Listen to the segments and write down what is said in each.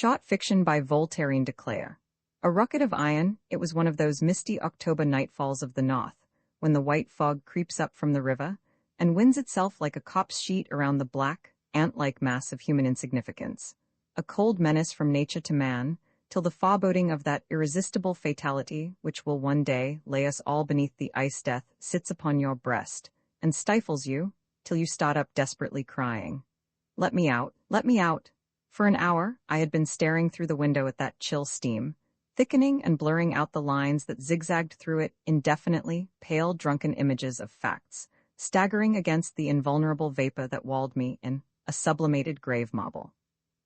Short fiction by Voltairine de Cleyre. A rocket of iron, it was one of those misty October nightfalls of the north, when the white fog creeps up from the river, and winds itself like a copse sheet around the black, ant-like mass of human insignificance. A cold menace from nature to man, till the foreboding of that irresistible fatality which will one day lay us all beneath the ice death sits upon your breast, and stifles you, till you start up desperately crying, "Let me out, let me out!" For an hour, I had been staring through the window at that chill steam, thickening and blurring out the lines that zigzagged through it indefinitely, pale, drunken images of facts, staggering against the invulnerable vapor that walled me in, a sublimated grave marble.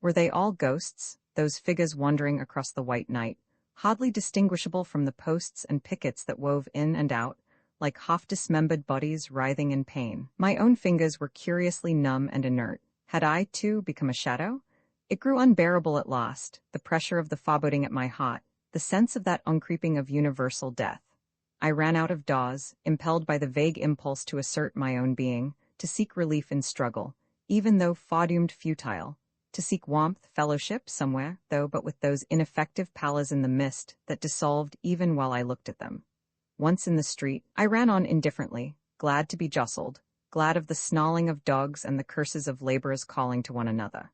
Were they all ghosts, those figures wandering across the white night, hardly distinguishable from the posts and pickets that wove in and out, like half-dismembered bodies writhing in pain? My own fingers were curiously numb and inert. Had I, too, become a shadow? It grew unbearable at last, the pressure of the foreboding at my heart, the sense of that uncreeping of universal death. I ran out of doors, impelled by the vague impulse to assert my own being, to seek relief in struggle, even though foredoomed futile, to seek warmth, fellowship, somewhere, though but with those ineffective pallors in the mist that dissolved even while I looked at them. Once in the street, I ran on indifferently, glad to be jostled, glad of the snarling of dogs and the curses of laborers calling to one another.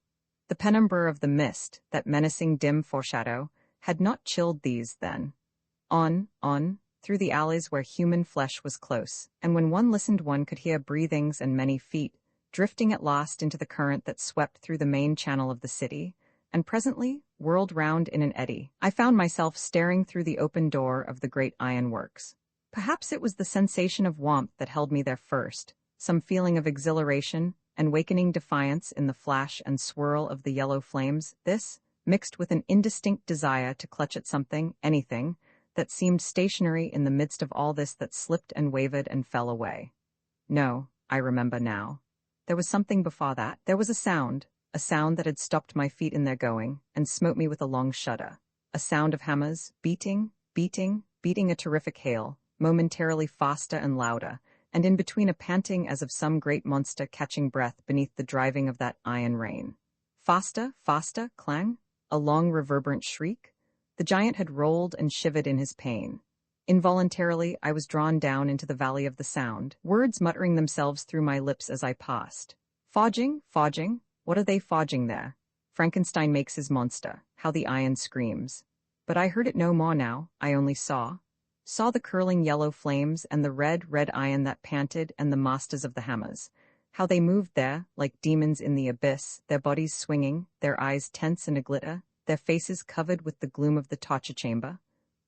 The penumbra of the mist, that menacing dim foreshadow, had not chilled these then. On, through the alleys where human flesh was close, and when one listened one could hear breathings and many feet, drifting at last into the current that swept through the main channel of the city, and presently whirled round in an eddy. I found myself staring through the open door of the great iron works. Perhaps it was the sensation of warmth that held me there first, some feeling of exhilaration, and wakening defiance in the flash and swirl of the yellow flames, this, mixed with an indistinct desire to clutch at something, anything, that seemed stationary in the midst of all this that slipped and wavered and fell away. No, I remember now. There was something before that. There was a sound that had stopped my feet in their going, and smote me with a long shudder. A sound of hammers, beating a terrific hail, momentarily faster and louder, and in between a panting as of some great monster catching breath beneath the driving of that iron rain. Faster, clang, a long reverberant shriek. The giant had rolled and shivered in his pain. Involuntarily, I was drawn down into the valley of the sound, words muttering themselves through my lips as I passed. Forging, what are they forging there? Frankenstein makes his monster, how the iron screams. But I heard it no more now, I only saw the curling yellow flames and the red iron that panted, and the masters of the hammers. How they moved there, like demons in the abyss, their bodies swinging, their eyes tense and aglitter, their faces covered with the gloom of the torture chamber.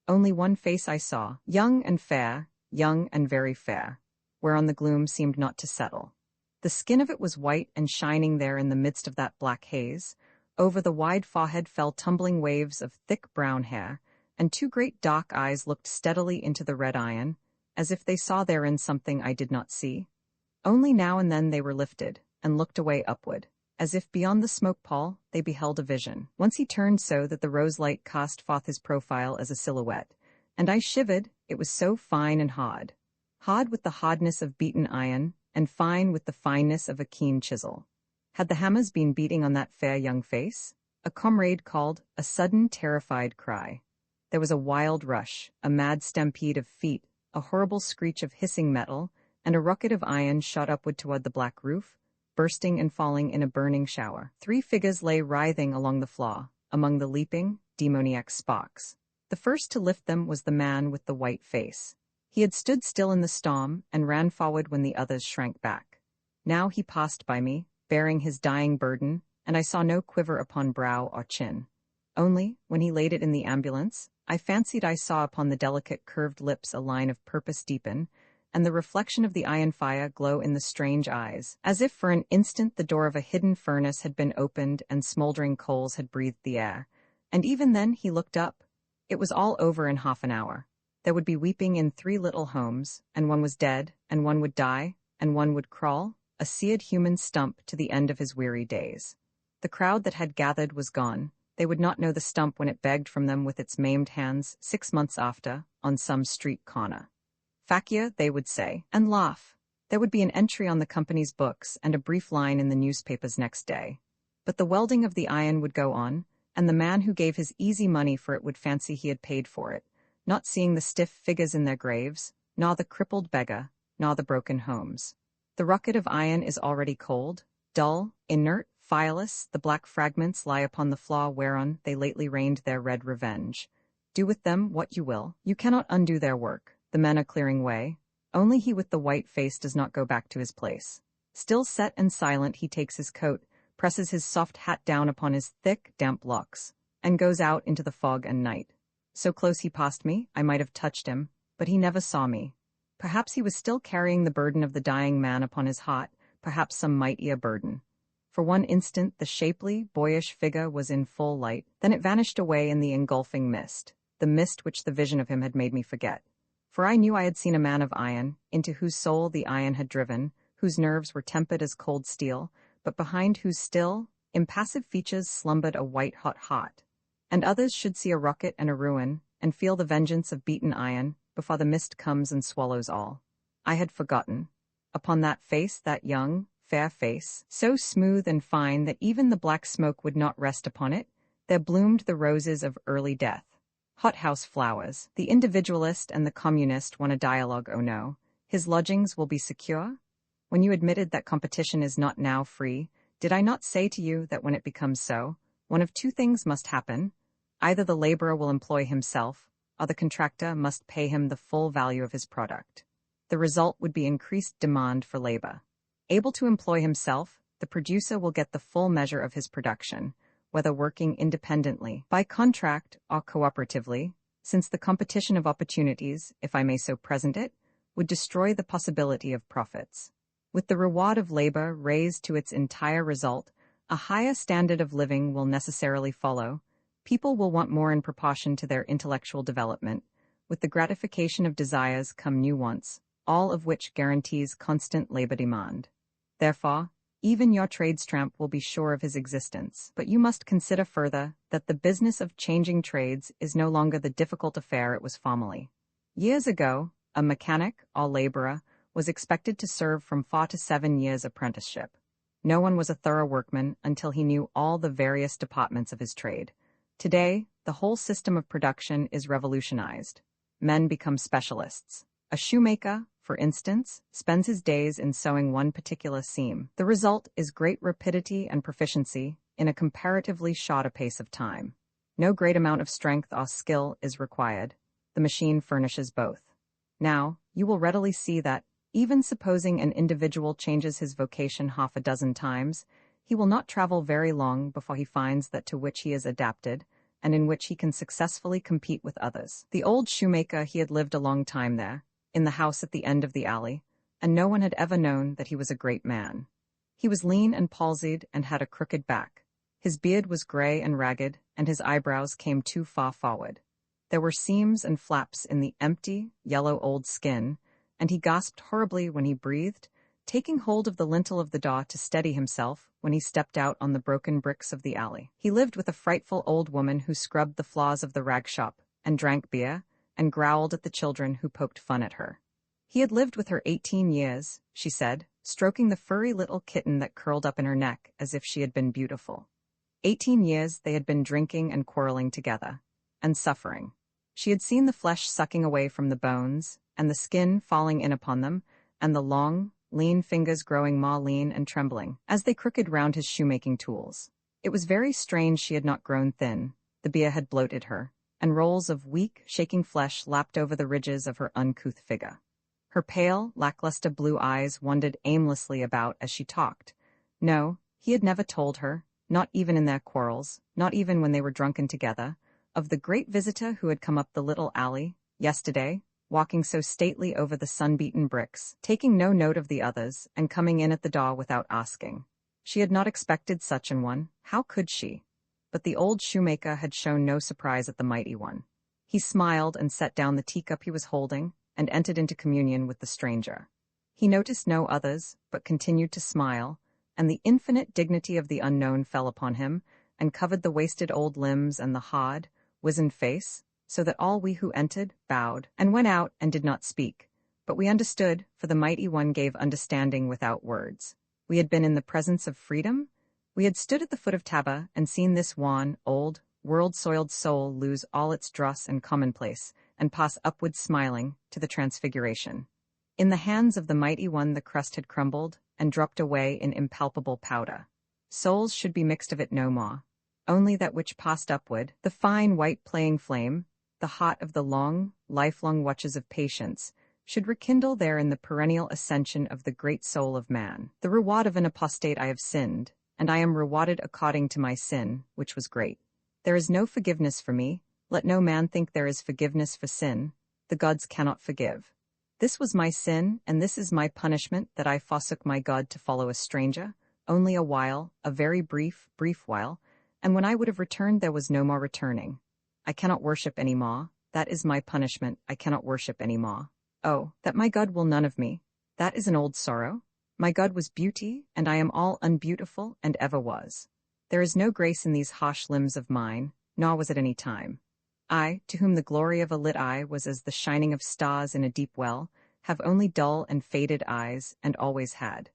Only one face I saw, young and very fair, whereon the gloom seemed not to settle. The skin of it was white and shining there in the midst of that black haze. Over the wide forehead fell tumbling waves of thick brown hair, and two great dark eyes looked steadily into the red iron, as if they saw therein something I did not see. Only now and then they were lifted, and looked away upward, as if beyond the smoke pall they beheld a vision. Once he turned so that the rose light cast forth his profile as a silhouette, and I shivered. It was so fine and hard with the hardness of beaten iron, and fine with the fineness of a keen chisel. Had the hammers been beating on that fair young face? A comrade called, a sudden terrified cry. There was a wild rush, a mad stampede of feet, a horrible screech of hissing metal, and a rocket of iron shot upward toward the black roof, bursting and falling in a burning shower. 3 figures lay writhing along the floor, among the leaping, demoniac sparks. The first to lift them was the man with the white face. He had stood still in the storm, and ran forward when the others shrank back. Now he passed by me, bearing his dying burden, and I saw no quiver upon brow or chin. Only, when he laid it in the ambulance, I fancied I saw upon the delicate curved lips a line of purpose deepen, and the reflection of the iron fire glow in the strange eyes, as if for an instant the door of a hidden furnace had been opened and smoldering coals had breathed the air. And even then he looked up. It was all over in half an hour. There would be weeping in 3 little homes, and one was dead, and one would die, and one would crawl, a seared human stump, to the end of his weary days. The crowd that had gathered was gone. They would not know the stump when it begged from them with its maimed hands 6 months after, on some street corner. Fakia, they would say, and laugh. There would be an entry on the company's books and a brief line in the newspapers next day. But the welding of the iron would go on, and the man who gave his easy money for it would fancy he had paid for it, not seeing the stiff figures in their graves, nor the crippled beggar, nor the broken homes. The rocket of iron is already cold, dull, inert, fireless, the black fragments lie upon the floor whereon they lately rained their red revenge. Do with them what you will. You cannot undo their work. The men are clearing way. Only he with the white face does not go back to his place. Still set and silent, he takes his coat, presses his soft hat down upon his thick, damp locks, and goes out into the fog and night. So close he passed me, I might have touched him, but he never saw me. Perhaps he was still carrying the burden of the dying man upon his heart, perhaps some mightier burden. For one instant the shapely, boyish figure was in full light, then it vanished away in the engulfing mist, the mist which the vision of him had made me forget. For I knew I had seen a man of iron, into whose soul the iron had driven, whose nerves were tempered as cold steel, but behind whose still, impassive features slumbered a white-hot heart. And others should see a rocket and a ruin, and feel the vengeance of beaten iron, before the mist comes and swallows all. I had forgotten. Upon that face, that young, fair face, so smooth and fine that even the black smoke would not rest upon it, there bloomed the roses of early death. Hothouse flowers. The individualist and the communist want a dialogue, oh no. His lodgings will be secure? When you admitted that competition is not now free, did I not say to you that when it becomes so, one of two things must happen? Either the laborer will employ himself, or the contractor must pay him the full value of his product. The result would be increased demand for labor. Able to employ himself, the producer will get the full measure of his production, whether working independently, by contract, or cooperatively, since the competition of opportunities, if I may so present it, would destroy the possibility of profits. With the reward of labor raised to its entire result, a higher standard of living will necessarily follow. People will want more in proportion to their intellectual development. With the gratification of desires come new wants, all of which guarantees constant labor demand. Therefore, even your trades tramp will be sure of his existence. But you must consider further that the business of changing trades is no longer the difficult affair it was formerly. Years ago, a mechanic, or laborer, was expected to serve from 4 to 7 years apprenticeship. No one was a thorough workman until he knew all the various departments of his trade. Today, the whole system of production is revolutionized. Men become specialists. A shoemaker, for instance, spends his days in sewing one particular seam. The result is great rapidity and proficiency in a comparatively short pace of time. No great amount of strength or skill is required. The machine furnishes both. Now, you will readily see that, even supposing an individual changes his vocation half a dozen times, he will not travel very long before he finds that to which he is adapted, and in which he can successfully compete with others. The old shoemaker, he had lived a long time there, in the house at the end of the alley, and no one had ever known that he was a great man. He was lean and palsied and had a crooked back. His beard was gray and ragged, and his eyebrows came too far forward. There were seams and flaps in the empty, yellow old skin, and he gasped horribly when he breathed, taking hold of the lintel of the door to steady himself when he stepped out on the broken bricks of the alley. He lived with a frightful old woman who scrubbed the floors of the rag shop, and drank beer, and growled at the children who poked fun at her. He had lived with her 18 years, she said, stroking the furry little kitten that curled up in her neck as if she had been beautiful. 18 years they had been drinking and quarreling together, and suffering. She had seen the flesh sucking away from the bones, and the skin falling in upon them, and the long, lean fingers growing more lean and trembling, as they crooked round his shoemaking tools. It was very strange she had not grown thin. The beer had bloated her, and rolls of weak, shaking flesh lapped over the ridges of her uncouth figure. Her pale, lackluster blue eyes wandered aimlessly about as she talked. No, he had never told her, not even in their quarrels, not even when they were drunken together, of the great visitor who had come up the little alley, yesterday, walking so stately over the sun-beaten bricks, taking no note of the others, and coming in at the door without asking. She had not expected such an one. How could she? But the old shoemaker had shown no surprise at the mighty one. He smiled and set down the teacup he was holding, and entered into communion with the stranger. He noticed no others, but continued to smile, and the infinite dignity of the unknown fell upon him, and covered the wasted old limbs and the hard, wizened face, so that all we who entered bowed, and went out and did not speak. But we understood, for the mighty one gave understanding without words. We had been in the presence of freedom. We had stood at the foot of Taba and seen this wan, old, world-soiled soul lose all its dross and commonplace, and pass upward smiling, to the transfiguration. In the hands of the mighty one the crust had crumbled, and dropped away in impalpable powder. Souls should be mixed of it no more. Only that which passed upward, the fine white playing flame, the heart of the long, lifelong watches of patience, should rekindle there in the perennial ascension of the great soul of man. The reward of an apostate I have sinned, and I am rewarded according to my sin, which was great. There is no forgiveness for me, let no man think there is forgiveness for sin, the gods cannot forgive. This was my sin, and this is my punishment, that I forsook my God to follow a stranger, only a while, a very brief while, and when I would have returned there was no more returning. I cannot worship any more, that is my punishment, I cannot worship any more. Oh, that my God will none of me, that is an old sorrow. My God was beauty, and I am all unbeautiful, and ever was. There is no grace in these harsh limbs of mine, nor was at any time. I, to whom the glory of a lit eye was as the shining of stars in a deep well, have only dull and faded eyes, and always had.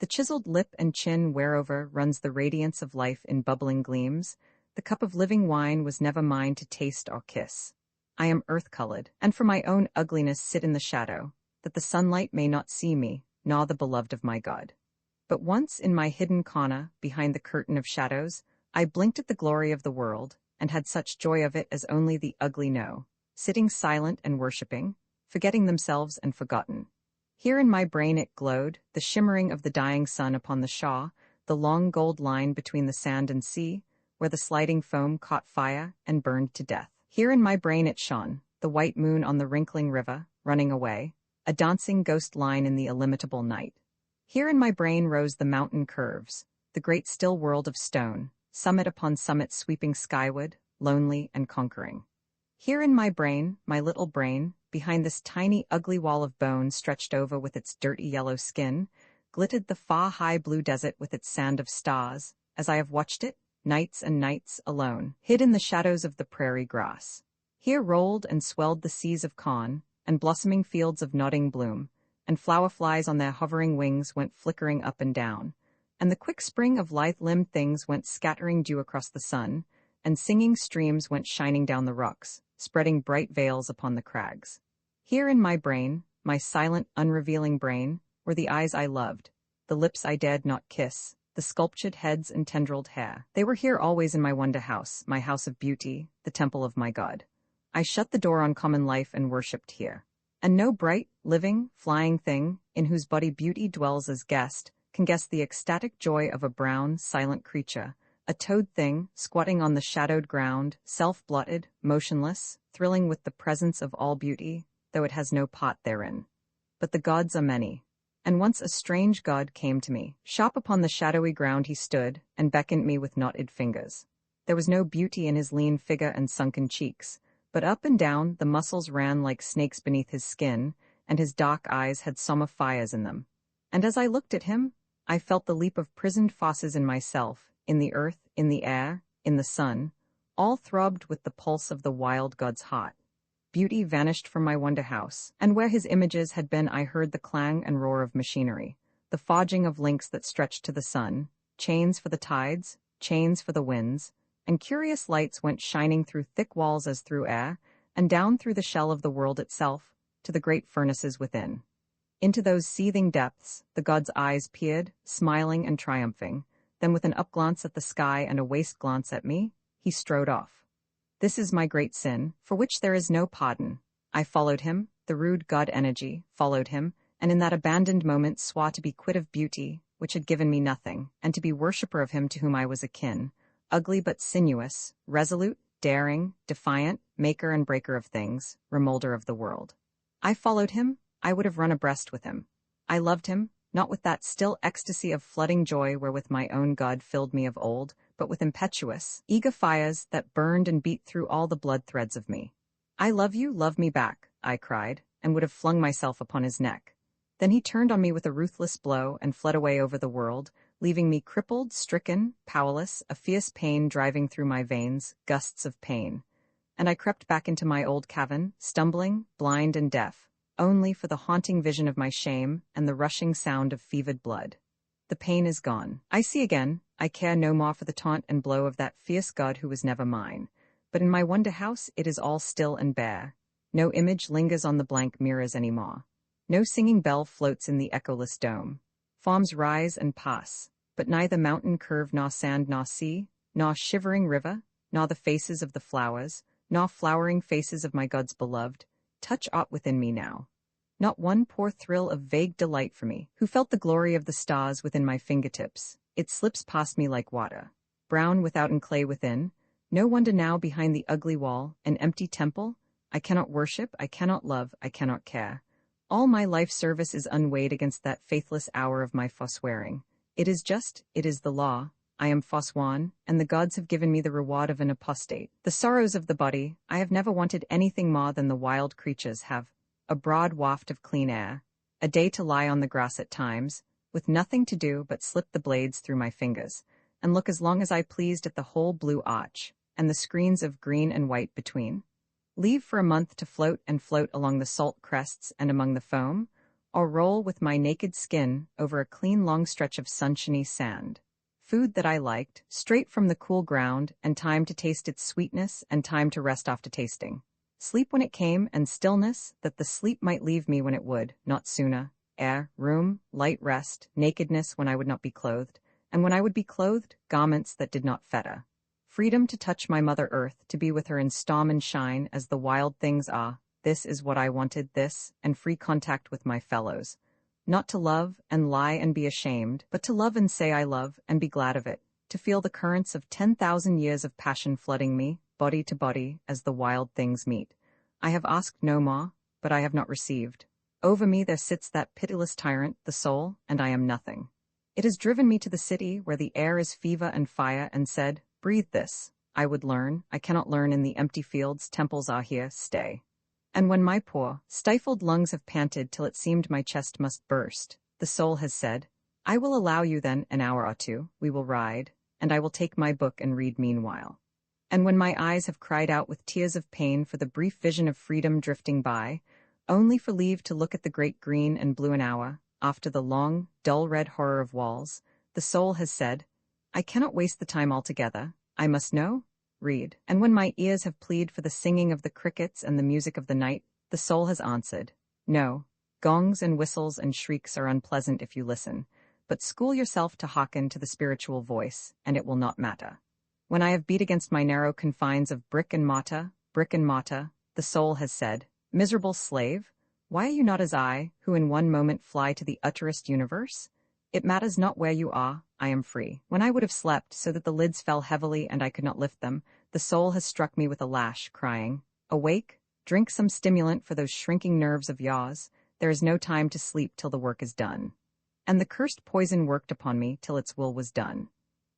The chiseled lip and chin whereover runs the radiance of life in bubbling gleams, the cup of living wine was never mine to taste or kiss. I am earth-colored, and for my own ugliness sit in the shadow, that the sunlight may not see me, nor the beloved of my God. But once in my hidden corner, behind the curtain of shadows, I blinked at the glory of the world, and had such joy of it as only the ugly know, sitting silent and worshipping, forgetting themselves and forgotten. Here in my brain it glowed, the shimmering of the dying sun upon the shore, the long gold line between the sand and sea, where the sliding foam caught fire and burned to death. Here in my brain it shone, the white moon on the wrinkling river, running away, a dancing ghost line in the illimitable night. Here in my brain rose the mountain curves, the great still world of stone, summit upon summit sweeping skyward, lonely and conquering. Here in my brain, my little brain, behind this tiny ugly wall of bone stretched over with its dirty yellow skin, glittered the far high blue desert with its sand of stars, as I have watched it, nights and nights, alone, hid in the shadows of the prairie grass. Here rolled and swelled the seas of corn, and blossoming fields of nodding bloom, and flower flies on their hovering wings went flickering up and down, and the quick spring of lithe-limbed things went scattering dew across the sun, and singing streams went shining down the rocks, spreading bright veils upon the crags. Here in my brain, my silent, unrevealing brain, were the eyes I loved, the lips I dared not kiss, the sculptured heads and tendrilled hair. They were here always in my wonder house, my house of beauty, the temple of my God. I shut the door on common life and worshipped here. And no bright, living, flying thing, in whose body beauty dwells as guest, can guess the ecstatic joy of a brown, silent creature, a toad thing, squatting on the shadowed ground, self-blotted, motionless, thrilling with the presence of all beauty, though it has no part therein. But the gods are many. And once a strange god came to me. Sharp upon the shadowy ground he stood, and beckoned me with knotted fingers. There was no beauty in his lean figure and sunken cheeks, but up and down the muscles ran like snakes beneath his skin, and his dark eyes had summer fires in them. And as I looked at him, I felt the leap of prisoned forces in myself, in the earth, in the air, in the sun, all throbbed with the pulse of the wild god's heart. Beauty vanished from my wonder house, and where his images had been I heard the clang and roar of machinery, the forging of links that stretched to the sun, chains for the tides, chains for the winds, and curious lights went shining through thick walls as through air, and down through the shell of the world itself, to the great furnaces within. Into those seething depths, the god's eyes peered, smiling and triumphing, then with an upglance at the sky and a waste glance at me, he strode off. This is my great sin, for which there is no pardon. I followed him, the rude god energy, followed him, and in that abandoned moment swore to be quit of beauty, which had given me nothing, and to be worshipper of him to whom I was akin, ugly but sinuous, resolute, daring, defiant, maker and breaker of things, remolder of the world. I followed him, I would have run abreast with him. I loved him, not with that still ecstasy of flooding joy wherewith my own God filled me of old, but with impetuous, eager fires that burned and beat through all the blood threads of me. I love you, love me back, I cried, and would have flung myself upon his neck. Then he turned on me with a ruthless blow and fled away over the world, leaving me crippled, stricken, powerless, a fierce pain driving through my veins, gusts of pain. And I crept back into my old cavern, stumbling, blind and deaf, only for the haunting vision of my shame and the rushing sound of fevered blood. The pain is gone. I see again. I care no more for the taunt and blow of that fierce god who was never mine. but in my wonder house it is all still and bare. No image lingers on the blank mirrors anymore. No singing bell floats in the echoless dome. Forms rise and pass, but neither mountain curve nor sand nor sea, nor shivering river, nor the faces of the flowers, nor flowering faces of my gods beloved, touch aught within me now. Not one poor thrill of vague delight for me, who felt the glory of the stars within my fingertips. It slips past me like water. Brown without and clay within. No wonder now behind the ugly wall, an empty temple. I cannot worship, I cannot love, I cannot care. All my life service is unweighed against that faithless hour of my forswearing. It is the law. I am forsworn, and the gods have given me the reward of an apostate. The sorrows of the body, I have never wanted anything more than the wild creatures have. A broad waft of clean air, a day to lie on the grass at times, with nothing to do but slip the blades through my fingers, and look as long as I pleased at the whole blue arch, and the screens of green and white between. Leave for a month to float and float along the salt crests and among the foam, or roll with my naked skin over a clean long stretch of sunshiny sand. Food that I liked, straight from the cool ground, and time to taste its sweetness and time to rest after tasting. Sleep when it came, and stillness, that the sleep might leave me when it would, not sooner. Air, room, light rest, nakedness when I would not be clothed, and when I would be clothed, garments that did not fetter. Freedom to touch my Mother Earth, to be with her in storm and shine as the wild things are. This is what I wanted, this, and free contact with my fellows. Not to love and lie and be ashamed, but to love and say I love and be glad of it, to feel the currents of 10,000 years of passion flooding me, body to body, as the wild things meet. I have asked no more, but I have not received. Over me there sits that pitiless tyrant, the soul, and I am nothing. It has driven me to the city where the air is fever and fire, and said, breathe this. I would learn. I cannot learn in the empty fields. Temples are here. Stay. And when my poor, stifled lungs have panted till it seemed my chest must burst, the soul has said, I will allow you then an hour or two. We will ride, and I will take my book and read meanwhile. And when my eyes have cried out with tears of pain for the brief vision of freedom drifting by, only for leave to look at the great green and blue an hour, after the long, dull red horror of walls, the soul has said, I cannot waste the time altogether. I must know, read. And when my ears have pleaded for the singing of the crickets and the music of the night, the soul has answered, no, gongs and whistles and shrieks are unpleasant if you listen, but school yourself to hearken to the spiritual voice, and it will not matter. When I have beat against my narrow confines of brick and mortar, the soul has said, miserable slave, why are you not as I, who in one moment fly to the utterest universe? It matters not where you are, I am free. When I would have slept so that the lids fell heavily and I could not lift them, the soul has struck me with a lash, crying, awake, drink some stimulant for those shrinking nerves of yours, there is no time to sleep till the work is done. And the cursed poison worked upon me till its will was done.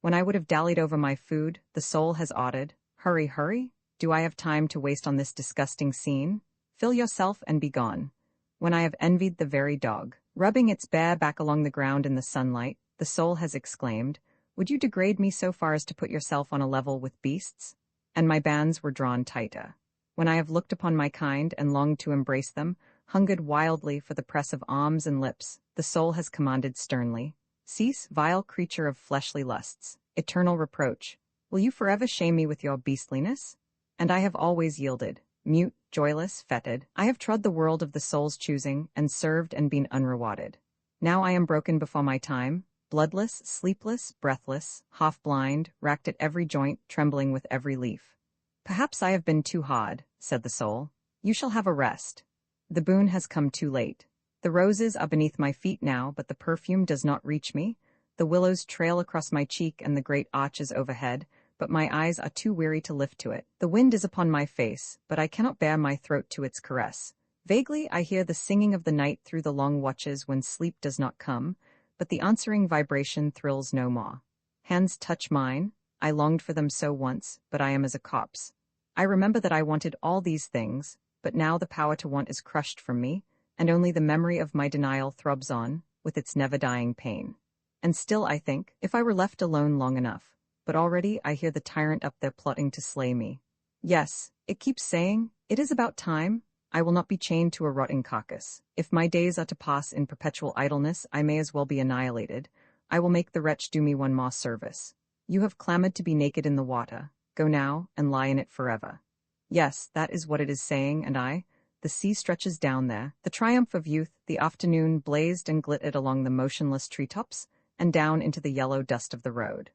When I would have dallied over my food, the soul has ordered, hurry, hurry, do I have time to waste on this disgusting scene? Fill yourself and be gone. When I have envied the very dog, rubbing its bare back along the ground in the sunlight, the soul has exclaimed, would you degrade me so far as to put yourself on a level with beasts? And my bands were drawn tighter. When I have looked upon my kind and longed to embrace them, hungered wildly for the press of arms and lips, the soul has commanded sternly, cease, vile creature of fleshly lusts, eternal reproach. Will you forever shame me with your beastliness? And I have always yielded, mute, joyless, fetid. I have trod the world of the soul's choosing, and served and been unrewarded. Now I am broken before my time, bloodless, sleepless, breathless, half-blind, racked at every joint, trembling with every leaf. Perhaps I have been too hard, said the soul. You shall have a rest. The boon has come too late. The roses are beneath my feet now, but the perfume does not reach me. The willows trail across my cheek and the great arches overhead, but my eyes are too weary to lift to it. The wind is upon my face, but I cannot bear my throat to its caress. Vaguely I hear the singing of the night through the long watches when sleep does not come, but the answering vibration thrills no more. Hands touch mine. I longed for them so once, but I am as a corpse. I remember that I wanted all these things, but now the power to want is crushed from me, and only the memory of my denial throbs on, with its never-dying pain. And still I think, if I were left alone long enough, but already I hear the tyrant up there plotting to slay me. Yes, it keeps saying, it is about time. I will not be chained to a rotting carcass. If my days are to pass in perpetual idleness, I may as well be annihilated. I will make the wretch do me one more service. You have clamored to be naked in the water. Go now, and lie in it forever. Yes, that is what it is saying, and the sea stretches down there. The triumph of youth, the afternoon blazed and glittered along the motionless treetops, and down into the yellow dust of the road.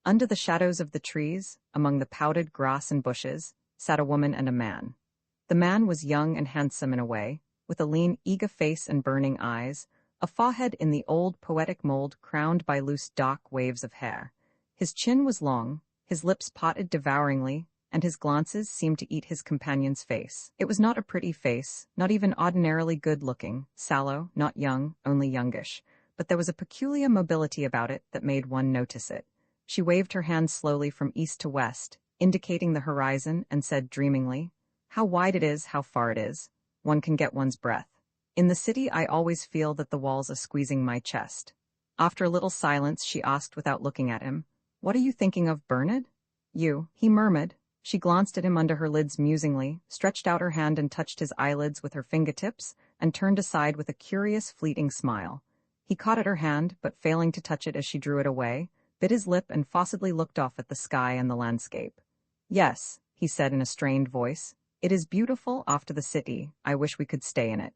Under the shadows of the trees, among the powdered grass and bushes, sat a woman and a man. The man was young and handsome in a way, with a lean, eager face and burning eyes, a forehead in the old poetic mold crowned by loose dark waves of hair. His chin was long, his lips parted devouringly, and his glances seemed to eat his companion's face. It was not a pretty face, not even ordinarily good-looking, sallow, not young, only youngish, but there was a peculiar mobility about it that made one notice it. She waved her hand slowly from east to west, indicating the horizon, and said dreamingly, "How wide it is, how far it is. One can get one's breath. In the city I always feel that the walls are squeezing my chest." After a little silence she asked without looking at him, "What are you thinking of, Bernard?" "You," he murmured. She glanced at him under her lids musingly, stretched out her hand and touched his eyelids with her fingertips, and turned aside with a curious, fleeting smile. He caught at her hand, but failing to touch it as she drew it away, bit his lip and faucetly looked off at the sky and the landscape. "Yes," he said in a strained voice, "it is beautiful after the city. I wish we could stay in it."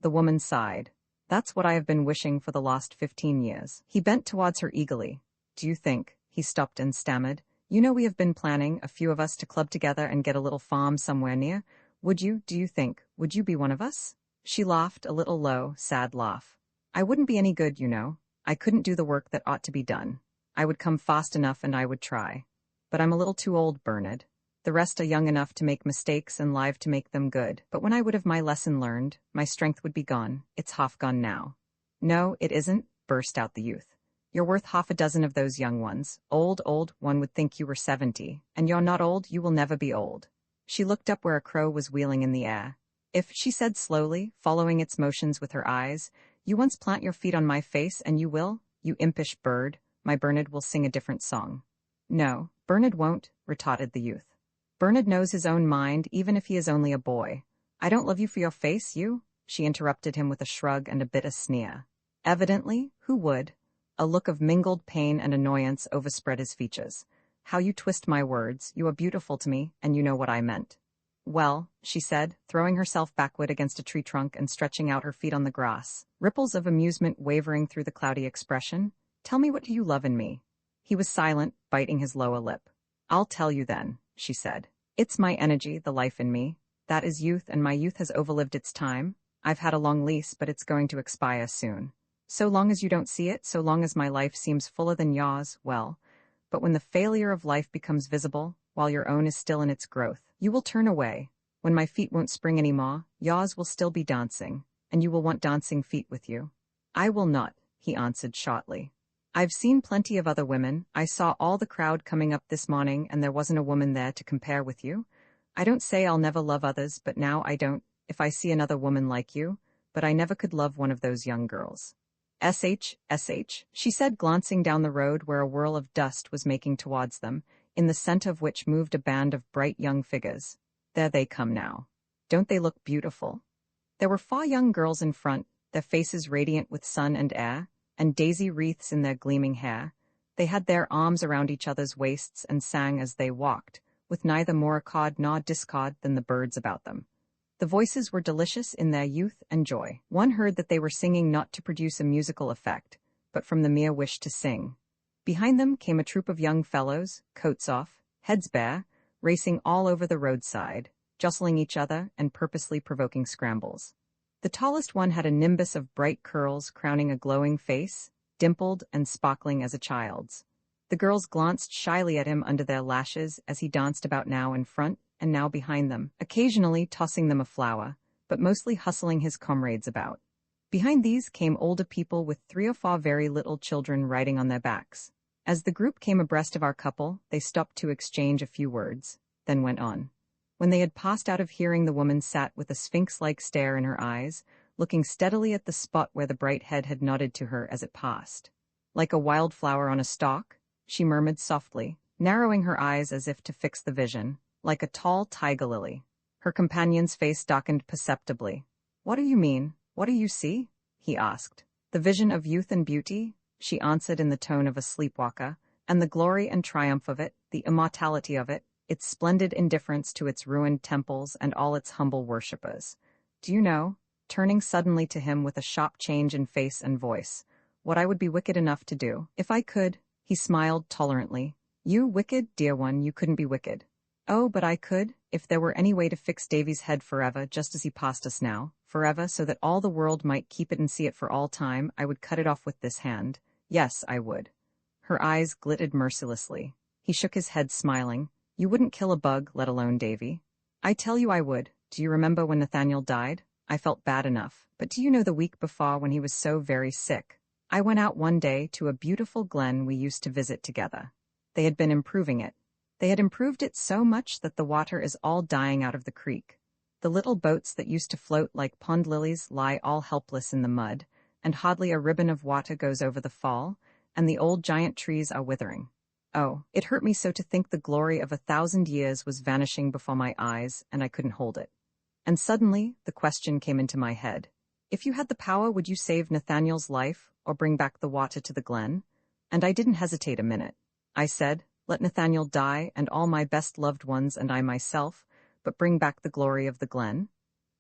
The woman sighed. "That's what I have been wishing for the last 15 years. He bent towards her eagerly. "Do you think," he stopped and stammered, "you know we have been planning, a few of us, to club together and get a little farm somewhere near. Would you be one of us?" She laughed, a little low, sad laugh. "I wouldn't be any good, you know. I couldn't do the work that ought to be done. I would come fast enough and I would try. But I'm a little too old, Bernard. The rest are young enough to make mistakes and live to make them good. But when I would have my lesson learned, my strength would be gone. It's half gone now." "No, it isn't," burst out the youth. "You're worth half a dozen of those young ones. Old, one would think you were 70. And you're not old, you will never be old." She looked up where a crow was wheeling in the air. "If," she said slowly, following its motions with her eyes, "you once plant your feet on my face and you will, you impish bird, my Bernard will sing a different song." "No, Bernard won't," retorted the youth. "Bernard knows his own mind, even if he is only a boy." "I don't love you for your face, you?" she interrupted him with a shrug and a bitter sneer. Evidently, who would? A look of mingled pain and annoyance overspread his features. "How you twist my words. You are beautiful to me, and you know what I meant." "Well," she said, throwing herself backward against a tree trunk and stretching out her feet on the grass, ripples of amusement wavering through the cloudy expression, "tell me, what do you love in me?" He was silent, biting his lower lip. "I'll tell you then," she said. "It's my energy, the life in me. That is youth, and my youth has overlived its time. I've had a long lease, but it's going to expire soon. So long as you don't see it, so long as my life seems fuller than yours, well, but when the failure of life becomes visible, while your own is still in its growth, you will turn away. When my feet won't spring any more, yours will still be dancing, and you will want dancing feet with you." "I will not," he answered shortly. "I've seen plenty of other women. I saw all the crowd coming up this morning, and there wasn't a woman there to compare with you. I don't say I'll never love others, but now I don't, if I see another woman like you, but I never could love one of those young girls." SH, she said, glancing down the road where a whirl of dust was making towards them, in the center of which moved a band of bright young figures. "There they come now. Don't they look beautiful?" There were 4 young girls in front, their faces radiant with sun and air, and daisy wreaths in their gleaming hair. They had their arms around each other's waists and sang as they walked, with neither more accord nor discord than the birds about them. The voices were delicious in their youth and joy. One heard that they were singing not to produce a musical effect, but from the mere wish to sing. Behind them came a troop of young fellows, coats off, heads bare, racing all over the roadside, jostling each other and purposely provoking scrambles. The tallest one had a nimbus of bright curls crowning a glowing face, dimpled and sparkling as a child's. The girls glanced shyly at him under their lashes as he danced about now in front and now behind them, occasionally tossing them a flower, but mostly hustling his comrades about. Behind these came older people with 3 or 4 very little children riding on their backs. As the group came abreast of our couple, they stopped to exchange a few words, then went on. When they had passed out of hearing, the woman sat with a sphinx-like stare in her eyes, looking steadily at the spot where the bright head had nodded to her as it passed. "Like a wildflower on a stalk," she murmured softly, narrowing her eyes as if to fix the vision, "like a tall tiger lily." Her companion's face darkened perceptibly. "What do you mean? What do you see?" he asked. "The vision of youth and beauty," she answered in the tone of a sleepwalker, "and the glory and triumph of it, the immortality of it, its splendid indifference to its ruined temples and all its humble worshippers. Do you know, turning suddenly to him with a sharp change in face and voice, what I would be wicked enough to do, if I could? He smiled tolerantly. You wicked, dear one, you couldn't be wicked. Oh, but I could, if there were any way to fix Davy's head forever, just as he passed us now, forever, so that all the world might keep it and see it for all time, I would cut it off with this hand. Yes, I would. Her eyes glittered mercilessly. He shook his head, smiling. You wouldn't kill a bug, let alone Davy. I tell you I would. Do you remember when Nathaniel died? I felt bad enough. But do you know the week before, when he was so very sick? I went out one day to a beautiful glen we used to visit together. They had been improving it. They had improved it so much that the water is all dying out of the creek. The little boats that used to float like pond lilies lie all helpless in the mud, and hardly a ribbon of water goes over the fall, and the old giant trees are withering. Oh, it hurt me so to think the glory of 1,000 years was vanishing before my eyes, and I couldn't hold it. And suddenly, the question came into my head. If you had the power, would you save Nathaniel's life, or bring back the water to the glen? And I didn't hesitate a minute. I said, let Nathaniel die and all my best loved ones and I myself, but bring back the glory of the glen.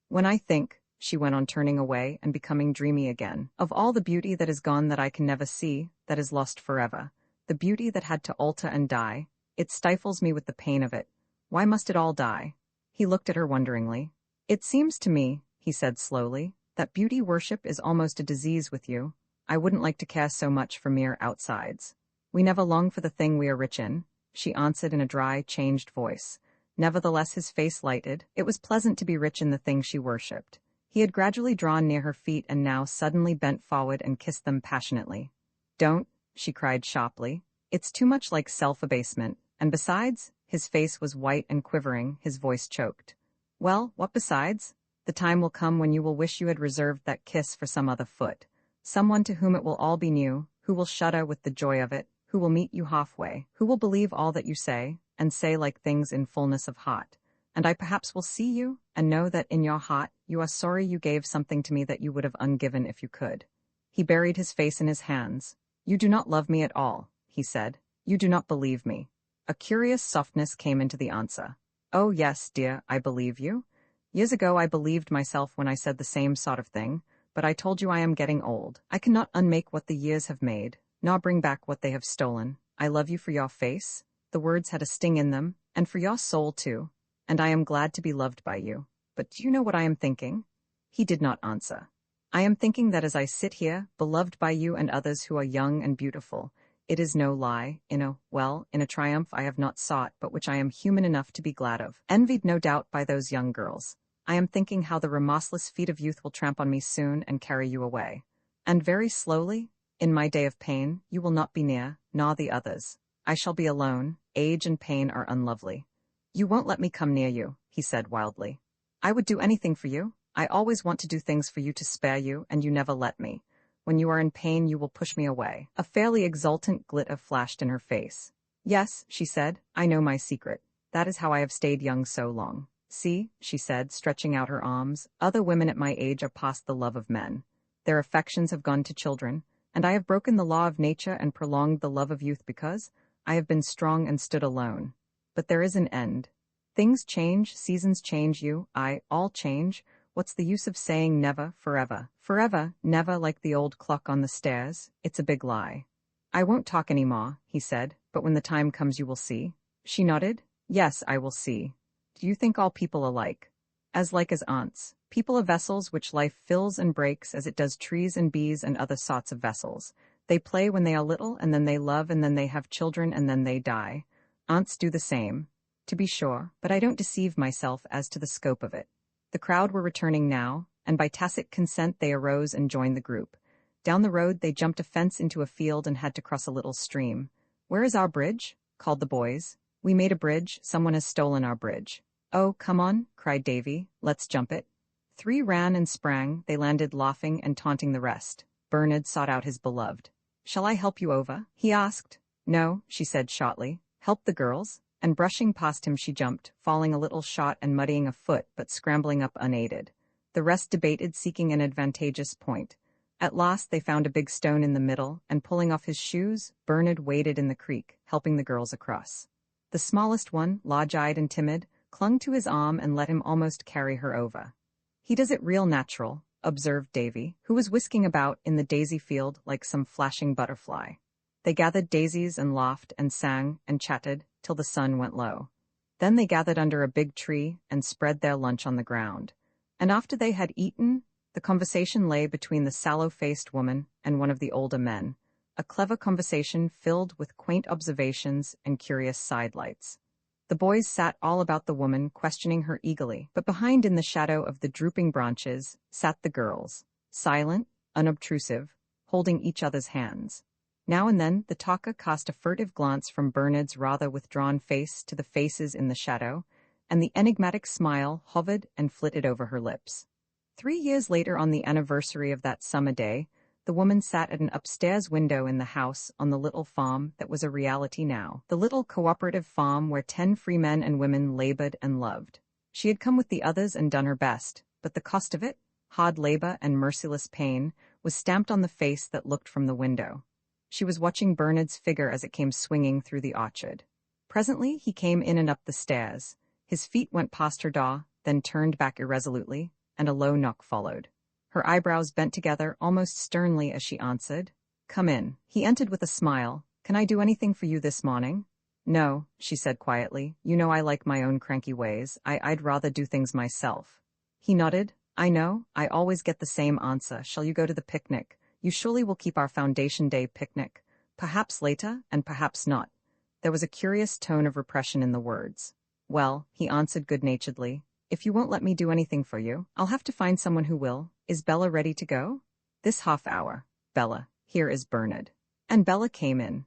When I think, she went on, turning away and becoming dreamy again, of all the beauty that is gone that I can never see, that is lost forever, the beauty that had to alter and die, it stifles me with the pain of it. Why must it all die? He looked at her wonderingly. It seems to me, he said slowly, that beauty worship is almost a disease with you. I wouldn't like to care so much for mere outsides. We never long for the thing we are rich in, she answered in a dry, changed voice. Nevertheless his face lighted. It was pleasant to be rich in the thing she worshipped. He had gradually drawn near her feet and now suddenly bent forward and kissed them passionately. Don't, she cried sharply. It's too much like self-abasement, and besides, his face was white and quivering, his voice choked. Well, what besides? The time will come when you will wish you had reserved that kiss for some other foot, someone to whom it will all be new, who will shudder with the joy of it, who will meet you halfway, who will believe all that you say, and say like things in fullness of heart. And I perhaps will see you, and know that in your heart you are sorry you gave something to me that you would have ungiven if you could. He buried his face in his hands. You do not love me at all, he said. You do not believe me. A curious softness came into the answer. Oh yes, dear, I believe you. Years ago I believed myself when I said the same sort of thing, but I told you I am getting old. I cannot unmake what the years have made, nor bring back what they have stolen. I love you for your face. The words had a sting in them, and for your soul too, and I am glad to be loved by you. But do you know what I am thinking? He did not answer. I am thinking that as I sit here, beloved by you and others who are young and beautiful, it is no lie, in a triumph I have not sought, but which I am human enough to be glad of, envied no doubt by those young girls. I am thinking how the remorseless feet of youth will tramp on me soon and carry you away. And very slowly, in my day of pain, you will not be near, nor the others. I shall be alone. Age and pain are unlovely. You won't let me come near you, he said wildly. I would do anything for you. I always want to do things for you to spare you, and you never let me. When you are in pain, you will push me away. A fairly exultant glitter flashed in her face. Yes, she said, I know my secret. That is how I have stayed young so long. See, she said, stretching out her arms, other women at my age are past the love of men. Their affections have gone to children, and I have broken the law of nature and prolonged the love of youth because I have been strong and stood alone. But there is an end. Things change, seasons change, all change. What's the use of saying never, forever? Forever, never, like the old clock on the stairs. It's a big lie. I won't talk any more, he said, but when the time comes you will see. She nodded. Yes, I will see. Do you think all people alike? As like as ants. People are vessels which life fills and breaks as it does trees and bees and other sorts of vessels. They play when they are little, and then they love, and then they have children, and then they die. Ants do the same. To be sure, but I don't deceive myself as to the scope of it. The crowd were returning now, and by tacit consent they arose and joined the group. Down the road they jumped a fence into a field and had to cross a little stream. Where is our bridge? Called the boys. We made a bridge, someone has stolen our bridge. Oh, come on, cried Davy, let's jump it. 3 ran and sprang, they landed laughing and taunting the rest. Bernard sought out his beloved. Shall I help you over? He asked. No, she said shortly. Help the girls? And brushing past him she jumped, falling a little short and muddying a foot, but scrambling up unaided. The rest debated, seeking an advantageous point. At last they found a big stone in the middle, and pulling off his shoes, Bernard waded in the creek, helping the girls across. The smallest one, large-eyed and timid, clung to his arm and let him almost carry her over. "He does it real natural," observed Davy, who was whisking about in the daisy field like some flashing butterfly. They gathered daisies and laughed and sang and chatted till the sun went low. Then they gathered under a big tree and spread their lunch on the ground. And after they had eaten, the conversation lay between the sallow-faced woman and one of the older men, a clever conversation filled with quaint observations and curious sidelights. The boys sat all about the woman, questioning her eagerly, but behind in the shadow of the drooping branches sat the girls, silent, unobtrusive, holding each other's hands. Now and then the talker cast a furtive glance from Bernard's rather withdrawn face to the faces in the shadow, and the enigmatic smile hovered and flitted over her lips. 3 years later, on the anniversary of that summer day, the woman sat at an upstairs window in the house on the little farm that was a reality now, the little cooperative farm where 10 free men and women labored and loved. She had come with the others and done her best, but the cost of it, hard labor and merciless pain, was stamped on the face that looked from the window. She was watching Bernard's figure as it came swinging through the orchard. Presently he came in and up the stairs. His feet went past her door, then turned back irresolutely, and a low knock followed. Her eyebrows bent together almost sternly as she answered, "Come in." He entered with a smile. "Can I do anything for you this morning?" "No," she said quietly. "You know I like my own cranky ways. I'd rather do things myself." He nodded. "I know, I always get the same answer. Shall you go to the picnic? You surely will keep our Foundation Day picnic. Perhaps later, and perhaps not." There was a curious tone of repression in the words. "Well," he answered good-naturedly, "if you won't let me do anything for you, I'll have to find someone who will. Is Bella ready to go?" "This half hour." "Bella, here is Bernard." And Bella came in.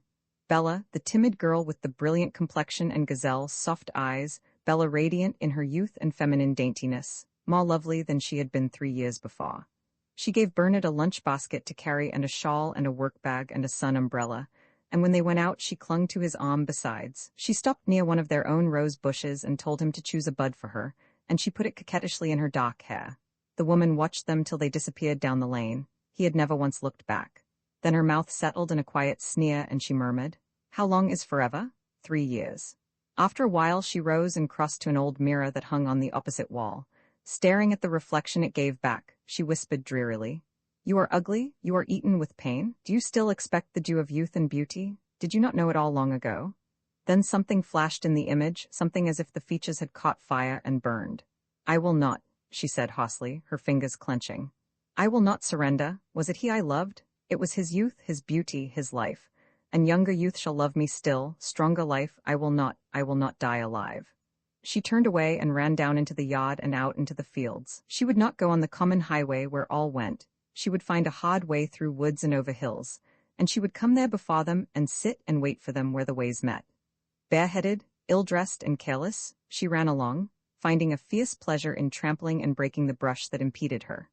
Bella, the timid girl with the brilliant complexion and gazelle's soft eyes, Bella radiant in her youth and feminine daintiness, more lovely than she had been 3 years before. She gave Bernard a lunch basket to carry and a shawl and a work bag and a sun umbrella, and when they went out she clung to his arm besides. She stopped near one of their own rose bushes and told him to choose a bud for her, and she put it coquettishly in her dark hair. The woman watched them till they disappeared down the lane. He had never once looked back. Then her mouth settled in a quiet sneer, and she murmured, "How long is forever?" 3 years. After a while she rose and crossed to an old mirror that hung on the opposite wall. Staring at the reflection it gave back, she whispered drearily, "You are ugly, you are eaten with pain. Do you still expect the dew of youth and beauty? Did you not know it all long ago?" Then something flashed in the image, something as if the features had caught fire and burned. "I will not," she said hoarsely, her fingers clenching. "I will not surrender. Was it he I loved? It was his youth, his beauty, his life. And younger youth shall love me still, stronger life. I will not die alive." She turned away and ran down into the yard and out into the fields. She would not go on the common highway where all went. She would find a hard way through woods and over hills, and she would come there before them and sit and wait for them where the ways met. Bareheaded, ill-dressed and careless, she ran along, finding a fierce pleasure in trampling and breaking the brush that impeded her.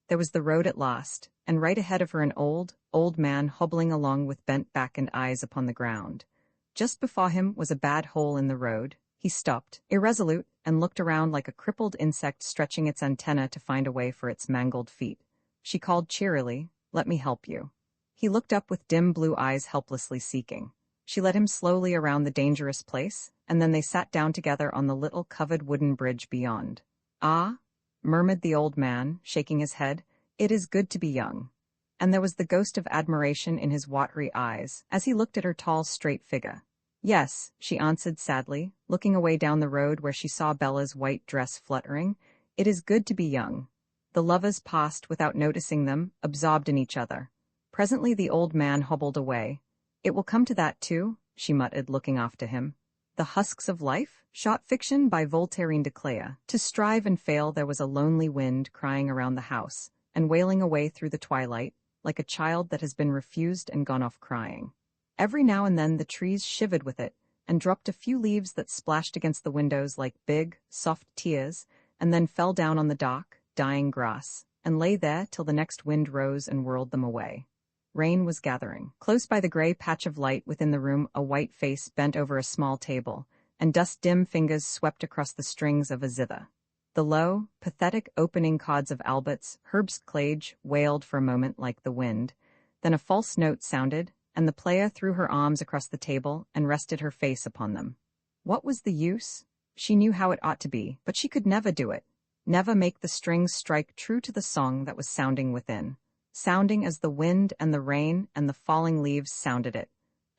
There was the road at last, and right ahead of her an old man hobbling along with bent back and eyes upon the ground. Just before him was a bad hole in the road. He stopped, irresolute, and looked around like a crippled insect stretching its antenna to find a way for its mangled feet. She called cheerily, "Let me help you." He looked up with dim blue eyes helplessly seeking. She led him slowly around the dangerous place, and then they sat down together on the little covered wooden bridge beyond. "Ah," murmured the old man, shaking his head, "it is good to be young." And there was the ghost of admiration in his watery eyes, as he looked at her tall, straight figure. "Yes," she answered sadly, looking away down the road where she saw Bella's white dress fluttering, "it is good to be young." The lovers passed without noticing them, absorbed in each other. Presently the old man hobbled away. "It will come to that too," she muttered, looking after him. "The Husks of Life?" Short fiction by Voltairine de Cleyre. To strive and fail there was a lonely wind crying around the house, and wailing away through the twilight, like a child that has been refused and gone off crying. Every now and then the trees shivered with it, and dropped a few leaves that splashed against the windows like big, soft tears, and then fell down on the dark, dying grass, and lay there till the next wind rose and whirled them away. Rain was gathering. Close by the gray patch of light within the room a white face bent over a small table, and dust-dim fingers swept across the strings of a zither. The low, pathetic opening chords of Albert's Herbst Klage wailed for a moment like the wind, then a false note sounded, and the player threw her arms across the table and rested her face upon them. What was the use? She knew how it ought to be, but she could never do it. Never make the strings strike true to the song that was sounding within. Sounding as the wind and the rain and the falling leaves sounded it.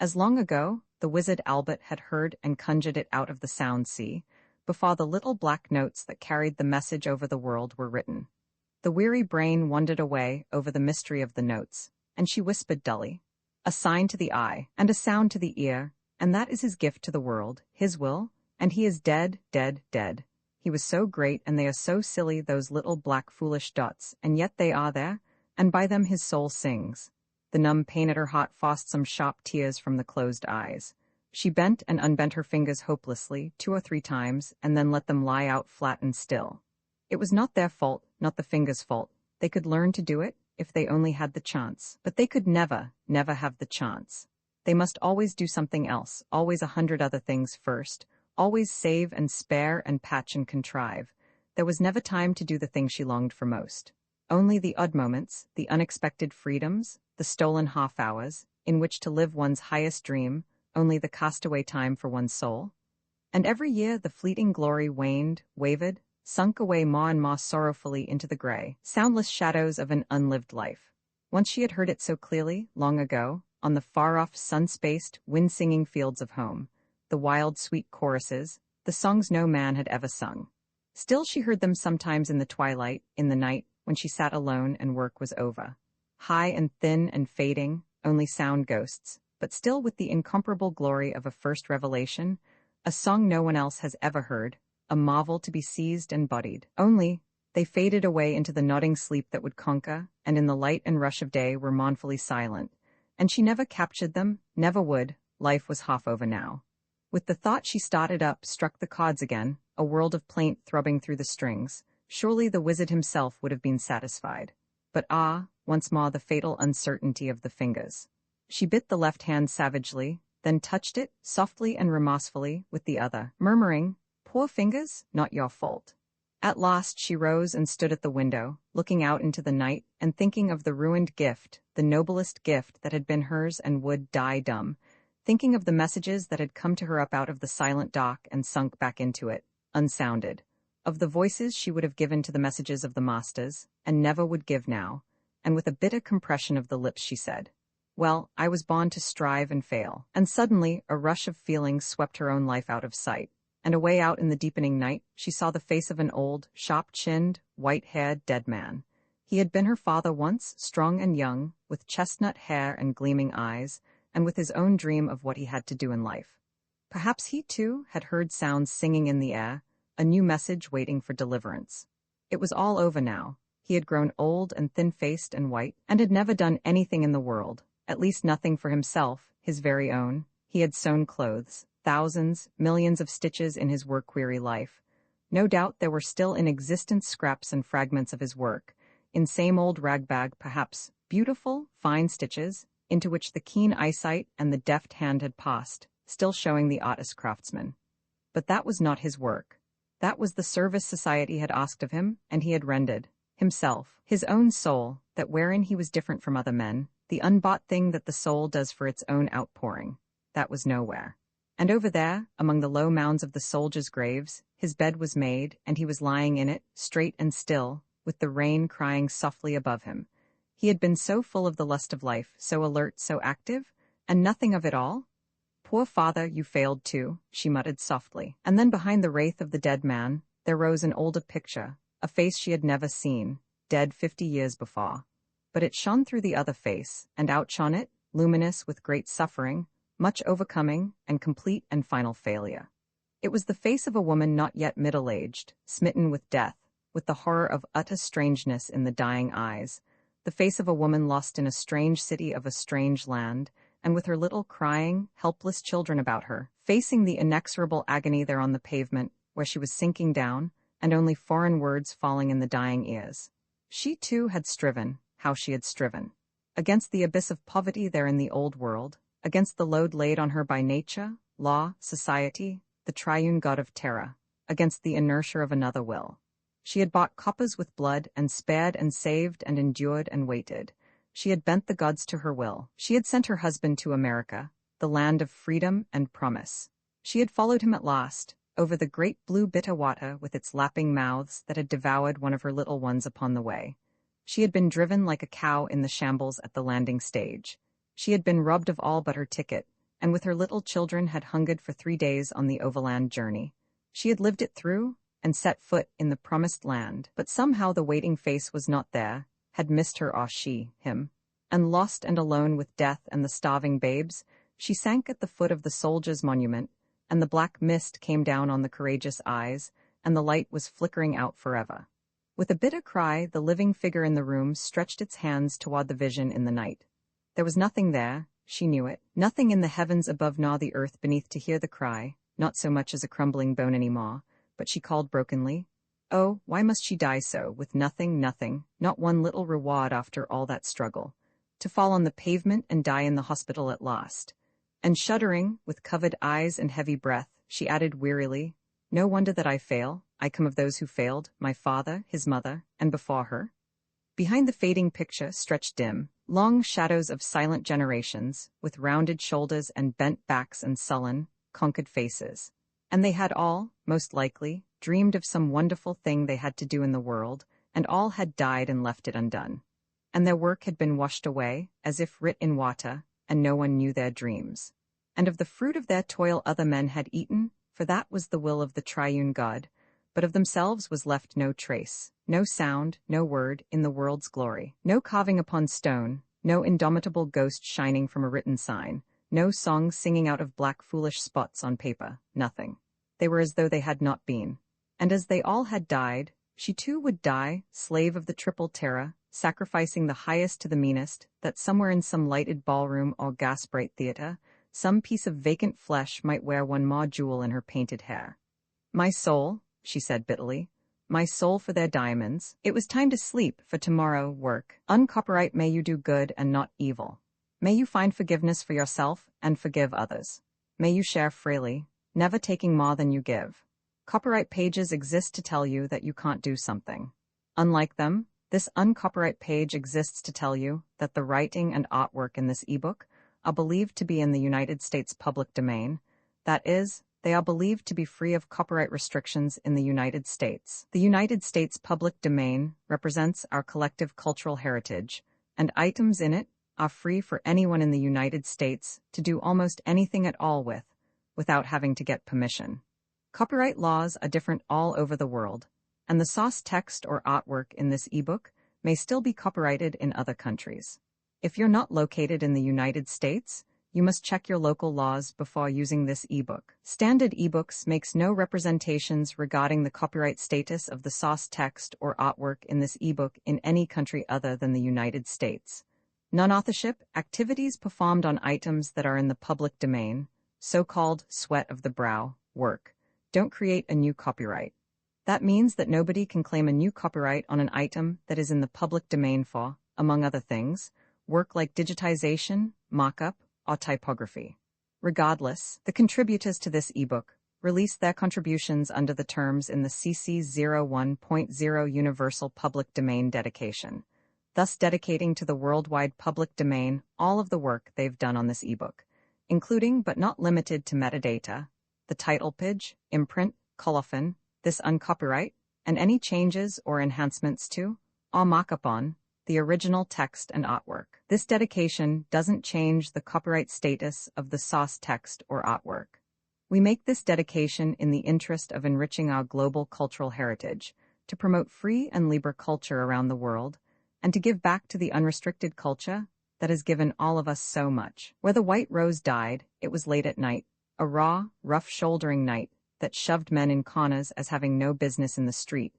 As long ago, the wizard Albert had heard and conjured it out of the sound sea, before the little black notes that carried the message over the world were written. The weary brain wandered away over the mystery of the notes, and she whispered dully, "A sign to the eye, and a sound to the ear, and that is his gift to the world, his will, and he is dead, dead, dead. He was so great, and they are so silly, those little black foolish dots, and yet they are there, and by them his soul sings." The numb pain at her heart forced some sharp tears from the closed eyes. She bent and unbent her fingers hopelessly 2 or 3 times, and then let them lie out flat and still. It was not their fault, not the fingers' fault. They could learn to do it, if they only had the chance. But they could never, never have the chance. They must always do something else, always 100 other things first, always save and spare and patch and contrive. There was never time to do the thing she longed for most. Only the odd moments, the unexpected freedoms, the stolen half-hours, in which to live one's highest dream, only the castaway time for one's soul. And every year the fleeting glory waned, wavered, sunk away more and more sorrowfully into the gray, soundless shadows of an unlived life. Once she had heard it so clearly, long ago, on the far-off, sun-spaced, wind-singing fields of home, the wild, sweet choruses, the songs no man had ever sung. Still she heard them sometimes in the twilight, in the night, when she sat alone and work was over. High and thin and fading, only sound ghosts, but still with the incomparable glory of a first revelation, a song no one else has ever heard, a marvel to be seized and bodied. Only, they faded away into the nodding sleep that would conquer, and in the light and rush of day were mournfully silent. And she never captured them, never would. Life was half over now. With the thought she started up, struck the chords again, a world of plaint throbbing through the strings. Surely the wizard himself would have been satisfied. But once more the fatal uncertainty of the fingers. She bit the left hand savagely, then touched it, softly and remorsefully, with the other, murmuring, "Poor fingers, not your fault." At last she rose and stood at the window, looking out into the night and thinking of the ruined gift, the noblest gift that had been hers and would die dumb, thinking of the messages that had come to her up out of the silent dock and sunk back into it, unsounded, of the voices she would have given to the messages of the masters, and never would give now, and with a bitter compression of the lips she said, "Well, I was born to strive and fail." And suddenly a rush of feelings swept her own life out of sight, and away out in the deepening night she saw the face of an old, sharp-chinned, white-haired dead man. He had been her father once, strong and young, with chestnut hair and gleaming eyes, and with his own dream of what he had to do in life. Perhaps he, too, had heard sounds singing in the air, a new message waiting for deliverance. It was all over now. He had grown old and thin-faced and white, and had never done anything in the world, at least nothing for himself, his very own. He had sewn clothes, thousands, millions of stitches in his work-weary life. No doubt there were still in existence scraps and fragments of his work, in same old ragbag perhaps, beautiful, fine stitches, into which the keen eyesight and the deft hand had passed, still showing the artist craftsman. But that was not his work. That was the service society had asked of him, and he had rendered. Himself, his own soul, that wherein he was different from other men, the unbought thing that the soul does for its own outpouring. That was nowhere. And over there, among the low mounds of the soldiers' graves, his bed was made, and he was lying in it, straight and still, with the rain crying softly above him. He had been so full of the lust of life, so alert, so active, and nothing of it all. "Poor father, you failed too," she muttered softly. And then behind the wraith of the dead man, there rose an older picture, a face she had never seen, dead 50 years before. But it shone through the other face, and outshone it, luminous with great suffering, much overcoming, and complete and final failure. It was the face of a woman not yet middle-aged, smitten with death, with the horror of utter strangeness in the dying eyes, the face of a woman lost in a strange city of a strange land, and with her little crying, helpless children about her, facing the inexorable agony there on the pavement, where she was sinking down, and only foreign words falling in the dying ears. She too had striven, how she had striven, against the abyss of poverty there in the old world, against the load laid on her by nature, law, society, the triune god of terror, against the inertia of another will. She had bought coppers with blood, and spared and saved and endured and waited. She had bent the gods to her will. She had sent her husband to America, the land of freedom and promise. She had followed him at last, over the great blue bitter water with its lapping mouths that had devoured one of her little ones upon the way. She had been driven like a cow in the shambles at the landing stage. She had been robbed of all but her ticket, and with her little children had hungered for 3 days on the overland journey. She had lived it through, and set foot in the promised land, but somehow the waiting face was not there, had missed her or she, him. And lost and alone with death and the starving babes, she sank at the foot of the soldiers' monument, and the black mist came down on the courageous eyes, and the light was flickering out forever. With a bitter cry, the living figure in the room stretched its hands toward the vision in the night. There was nothing there, she knew it, nothing in the heavens above nor the earth beneath to hear the cry, not so much as a crumbling bone any more, but she called brokenly, "Oh, why must she die so, with nothing, not one little reward after all that struggle? To fall on the pavement and die in the hospital at last." And shuddering, with covered eyes and heavy breath, she added wearily, "No wonder that I fail. I come of those who failed, my father, his mother, and before her." Behind the fading picture stretched dim, long shadows of silent generations, with rounded shoulders and bent backs and sullen, conquered faces. And they had all, most likely, dreamed of some wonderful thing they had to do in the world, and all had died and left it undone. And their work had been washed away, as if writ in water, and no one knew their dreams. And of the fruit of their toil other men had eaten, for that was the will of the triune God, but of themselves was left no trace, no sound, no word, in the world's glory, no carving upon stone, no indomitable ghost shining from a written sign, no song singing out of black foolish spots on paper, nothing. They were as though they had not been. And as they all had died, she too would die, slave of the triple terror, sacrificing the highest to the meanest, that somewhere in some lighted ballroom or gas-bright theater, some piece of vacant flesh might wear one more jewel in her painted hair. "My soul," she said bitterly, "my soul for their diamonds. It was time to sleep, for tomorrow, work. Uncopyright may you do good and not evil. May you find forgiveness for yourself and forgive others. May you share freely, never taking more than you give. Copyright pages exist to tell you that you can't do something. Unlike them, this uncopyright page exists to tell you that the writing and artwork in this ebook are believed to be in the United States public domain. That is, they are believed to be free of copyright restrictions in the United States. The United States public domain represents our collective cultural heritage, and items in it are free for anyone in the United States to do almost anything at all with, without having to get permission. Copyright laws are different all over the world, and the source text or artwork in this ebook may still be copyrighted in other countries. If you're not located in the United States, you must check your local laws before using this ebook. Standard ebooks makes no representations regarding the copyright status of the source text or artwork in this ebook in any country other than the United States. Non-authorship activities performed on items that are in the public domain, so-called sweat of the brow, work, don't create a new copyright. That means that nobody can claim a new copyright on an item that is in the public domain for, among other things, work like digitization, mock-up, or typography. Regardless, the contributors to this ebook released their contributions under the terms in the CC 01.0 Universal Public Domain dedication, thus dedicating to the worldwide public domain all of the work they've done on this ebook, including but not limited to metadata, the title page, imprint, colophon, this uncopyright, and any changes or enhancements to, or mock-up on, the original text and artwork. This dedication doesn't change the copyright status of the source text or artwork. We make this dedication in the interest of enriching our global cultural heritage, to promote free and libre culture around the world, and to give back to the unrestricted culture that has given all of us so much. Where the white rose died, it was late at night, a raw, rough-shouldering night that shoved men in corners as having no business in the street,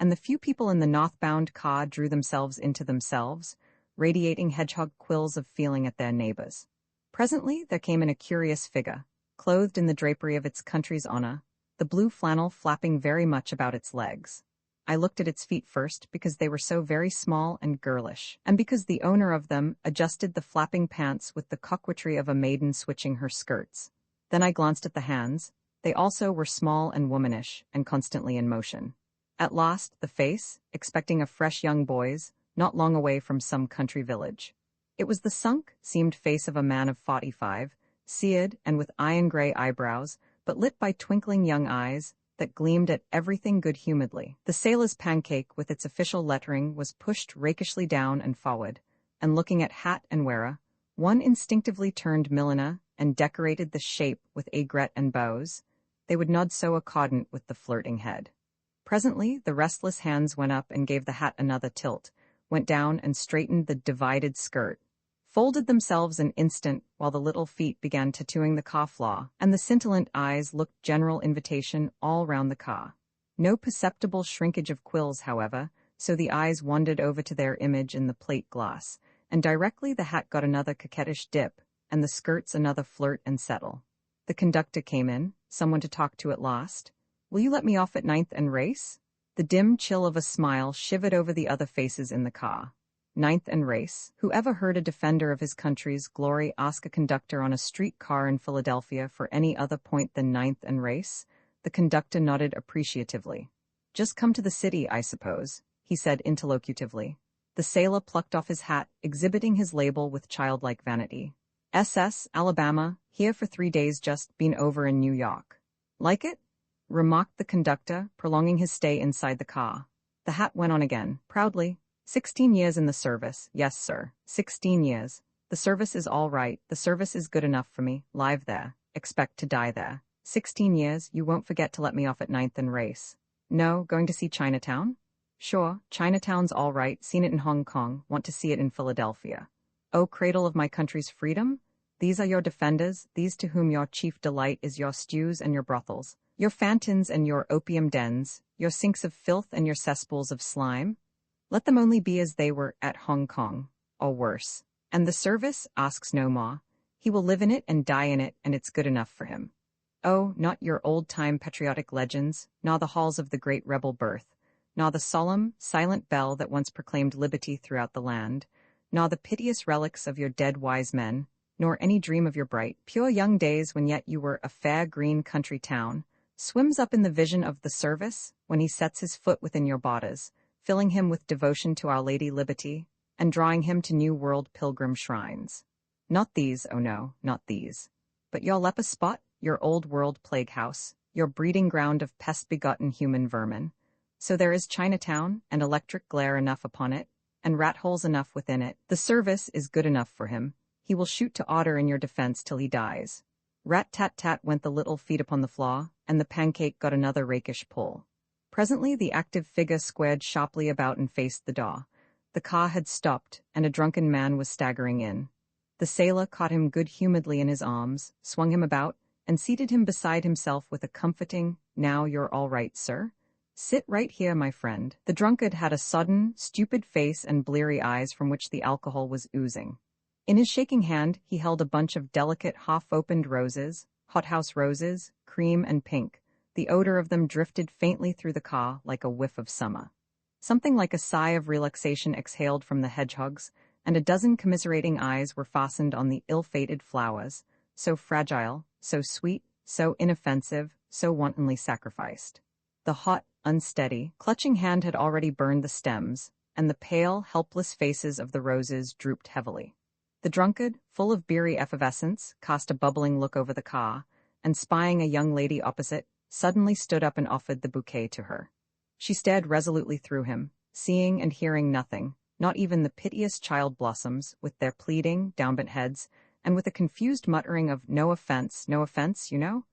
and the few people in the northbound car drew themselves into themselves, radiating hedgehog quills of feeling at their neighbors. Presently there came in a curious figure, clothed in the drapery of its country's honor, the blue flannel flapping very much about its legs. I looked at its feet first because they were so very small and girlish, and because the owner of them adjusted the flapping pants with the coquetry of a maiden switching her skirts. Then I glanced at the hands. They also were small and womanish, and constantly in motion. At last, the face, expecting a fresh young boy's, not long away from some country village. It was the sunk, seamed face of a man of 45, seared and with iron-gray eyebrows, but lit by twinkling young eyes that gleamed at everything good-humouredly. The sailor's pancake with its official lettering was pushed rakishly down and forward, and looking at hat and wearer, one instinctively turned milliner and decorated the shape with aigrette and bows. They would nod so accordant with the flirting head. Presently, the restless hands went up and gave the hat another tilt, went down and straightened the divided skirt, folded themselves an instant while the little feet began tattooing the car floor, and the scintillant eyes looked general invitation all round the car. No perceptible shrinkage of quills, however, so the eyes wandered over to their image in the plate glass, and directly the hat got another coquettish dip, and the skirts another flirt and settle. The conductor came in, someone to talk to at last. "Will you let me off at 9th and Race?" The dim chill of a smile shivered over the other faces in the car. 9th and Race? Who ever heard a defender of his country's glory ask a conductor on a street car in Philadelphia for any other point than 9th and Race? The conductor nodded appreciatively. "Just come to the city, I suppose," he said interlocutively. The sailor plucked off his hat, exhibiting his label with childlike vanity. "SS, Alabama, here for 3 days, just been over in New York." "Like it?" remarked the conductor, prolonging his stay inside the car. The hat went on again, proudly. 16 years in the service, yes, sir, 16 years. The service is all right, the service is good enough for me, live there, expect to die there. 16 years, you won't forget to let me off at 9th and Race. No, going to see Chinatown? Sure, Chinatown's all right, seen it in Hong Kong, want to see it in Philadelphia. Oh, cradle of my country's freedom? These are your defenders, these to whom your chief delight is your stews and your brothels, your fantins and your opium dens, your sinks of filth and your cesspools of slime? Let them only be as they were at Hong Kong, or worse. And the service asks no more. He will live in it and die in it, and it's good enough for him. Oh, not your old-time patriotic legends, nor the halls of the great rebel birth, nor the solemn, silent bell that once proclaimed liberty throughout the land, nor the piteous relics of your dead wise men, nor any dream of your bright, pure young days when yet you were a fair green country town, swims up in the vision of the service when he sets his foot within your borders, filling him with devotion to Our Lady Liberty, and drawing him to New World pilgrim shrines. Not these, oh no, not these. But your leper spot, your old world plague house, your breeding ground of pest-begotten human vermin. So there is Chinatown, and electric glare enough upon it, and rat-holes enough within it. The service is good enough for him. He will shoot to order in your defense till he dies. Rat-tat-tat went the little feet upon the floor, and the pancake got another rakish pull. Presently the active figure squared sharply about and faced the door. The car had stopped, and a drunken man was staggering in. The sailor caught him good-humouredly in his arms, swung him about, and seated him beside himself with a comforting, "Now you're all right, sir. Sit right here, my friend." The drunkard had a sodden, stupid face and bleary eyes from which the alcohol was oozing. In his shaking hand he held a bunch of delicate half-opened roses, hothouse roses, cream and pink. The odor of them drifted faintly through the car like a whiff of summer. Something like a sigh of relaxation exhaled from the hedgehogs, and a dozen commiserating eyes were fastened on the ill-fated flowers, so fragile, so sweet, so inoffensive, so wantonly sacrificed. The hot, unsteady, clutching hand had already burned the stems, and the pale, helpless faces of the roses drooped heavily. The drunkard, full of beery effervescence, cast a bubbling look over the car, and spying a young lady opposite, suddenly stood up and offered the bouquet to her. She stared resolutely through him, seeing and hearing nothing, not even the piteous child blossoms, with their pleading, downbent heads, and with a confused muttering of no offense, you know."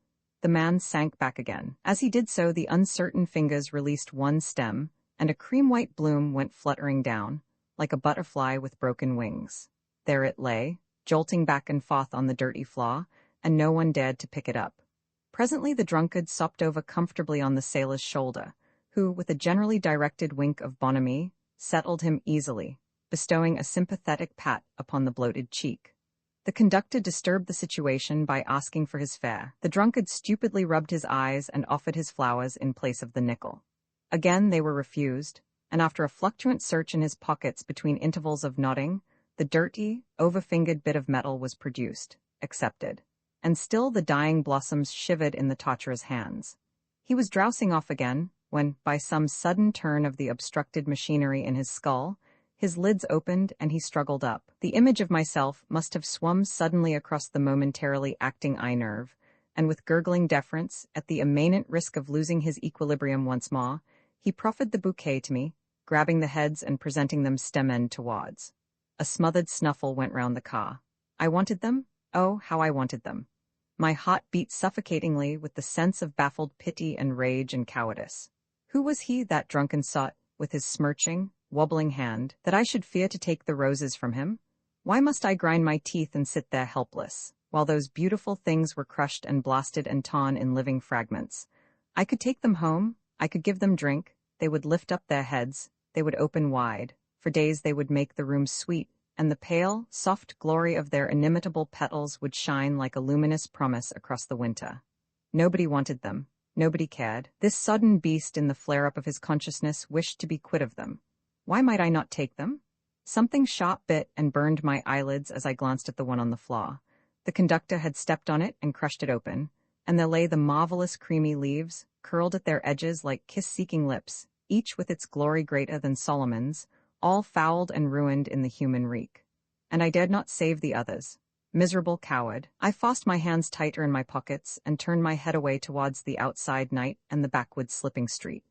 The man sank back again. As he did so, the uncertain fingers released one stem, and a cream-white bloom went fluttering down, like a butterfly with broken wings. There it lay, jolting back and forth on the dirty floor, and no one dared to pick it up. Presently the drunkard sopped over comfortably on the sailor's shoulder, who, with a generally directed wink of bonhomie, settled him easily, bestowing a sympathetic pat upon the bloated cheek. The conductor disturbed the situation by asking for his fare. The drunkard stupidly rubbed his eyes and offered his flowers in place of the nickel. Again they were refused, and after a fluctuant search in his pockets between intervals of nodding, the dirty, over-fingered bit of metal was produced, accepted. And still the dying blossoms shivered in the torturer's hands. He was drowsing off again, when, by some sudden turn of the obstructed machinery in his skull, his lids opened and he struggled up. The image of myself must have swum suddenly across the momentarily acting eye nerve, and with gurgling deference, at the imminent risk of losing his equilibrium once more, he proffered the bouquet to me, grabbing the heads and presenting them stem-end towards. A smothered snuffle went round the car. I wanted them? Oh, how I wanted them. My heart beat suffocatingly with the sense of baffled pity and rage and cowardice. Who was he, that drunken sot, with his smirching, wobbling hand, that I should fear to take the roses from him? Why must I grind my teeth and sit there helpless, while those beautiful things were crushed and blasted and torn in living fragments? I could take them home, I could give them drink, they would lift up their heads, they would open wide, for days they would make the room sweet, and the pale, soft glory of their inimitable petals would shine like a luminous promise across the winter. Nobody wanted them, nobody cared. This sodden beast in the flare-up of his consciousness wished to be quit of them. Why might I not take them? Something sharp bit and burned my eyelids as I glanced at the one on the floor. The conductor had stepped on it and crushed it open, and there lay the marvelous creamy leaves, curled at their edges like kiss-seeking lips, each with its glory greater than Solomon's, all fouled and ruined in the human reek. And I dared not save the others. Miserable coward. I forced my hands tighter in my pockets and turned my head away towards the outside night and the backwoods slipping street.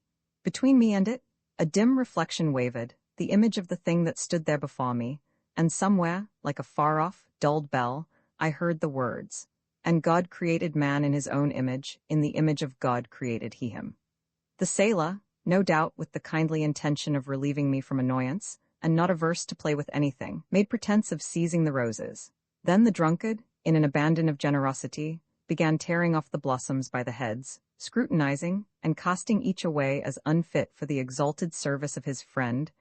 Between me and it, a dim reflection wavered, the image of the thing that stood there before me, and somewhere, like a far-off, dulled bell, I heard the words, "And God created man in his own image, in the image of God created he him." The sailor, no doubt with the kindly intention of relieving me from annoyance, and not averse to play with anything, made pretense of seizing the roses. Then the drunkard, in an abandon of generosity, began tearing off the blossoms by the heads, scrutinizing, and casting each away as unfit for the exalted service of his friend,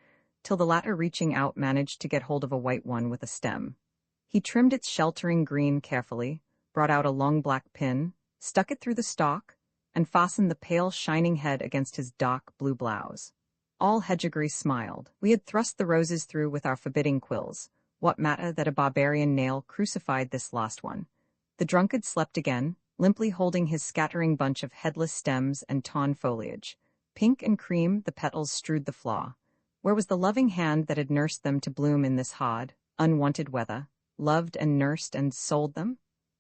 till the latter reaching out managed to get hold of a white one with a stem. He trimmed its sheltering green carefully, brought out a long black pin, stuck it through the stalk, and fastened the pale shining head against his dark blue blouse. All Hedgegree smiled. We had thrust the roses through with our forbidding quills. What matter that a barbarian nail crucified this last one? The drunkard slept again, limply holding his scattering bunch of headless stems and torn foliage. Pink and cream, the petals strewed the floor. Where was the loving hand that had nursed them to bloom in this hard, unwanted weather, loved and nursed and sold them?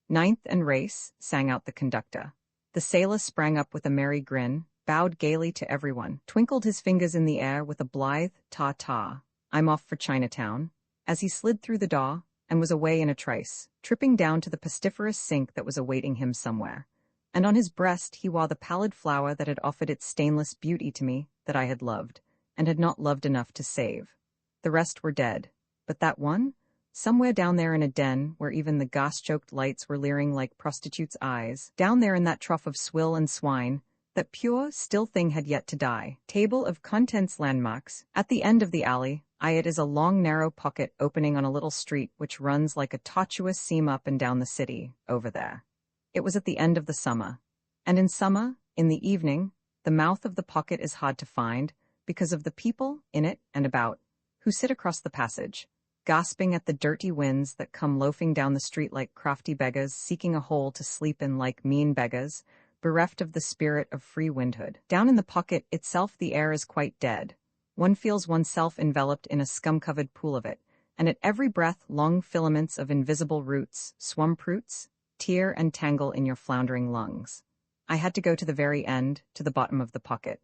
Ninth and race, sang out the conductor. The sailor sprang up with a merry grin, bowed gaily to everyone, twinkled his fingers in the air with a blithe ta-ta, "I'm off for Chinatown," as he slid through the door, and was away in a trice, tripping down to the pestiferous sink that was awaiting him somewhere. And on his breast he wore the pallid flower that had offered its stainless beauty to me, that I had loved, and had not loved enough to save. The rest were dead. But that one? Somewhere down there in a den, where even the gas-choked lights were leering like prostitutes' eyes, down there in that trough of swill and swine, that pure, still thing had yet to die. Table of contents landmarks. At the end of the alley, it is a long narrow pocket opening on a little street which runs like a tortuous seam up and down the city, over there. It was at the end of the summer. And in summer, in the evening, the mouth of the pocket is hard to find, because of the people, in it and about, who sit across the passage, gasping at the dirty winds that come loafing down the street like crafty beggars seeking a hole to sleep in like mean beggars, bereft of the spirit of free windhood. Down in the pocket itself the air is quite dead. One feels oneself enveloped in a scum-covered pool of it, and at every breath long filaments of invisible roots, swamp roots, tear and tangle in your floundering lungs. I had to go to the very end, to the bottom of the pocket.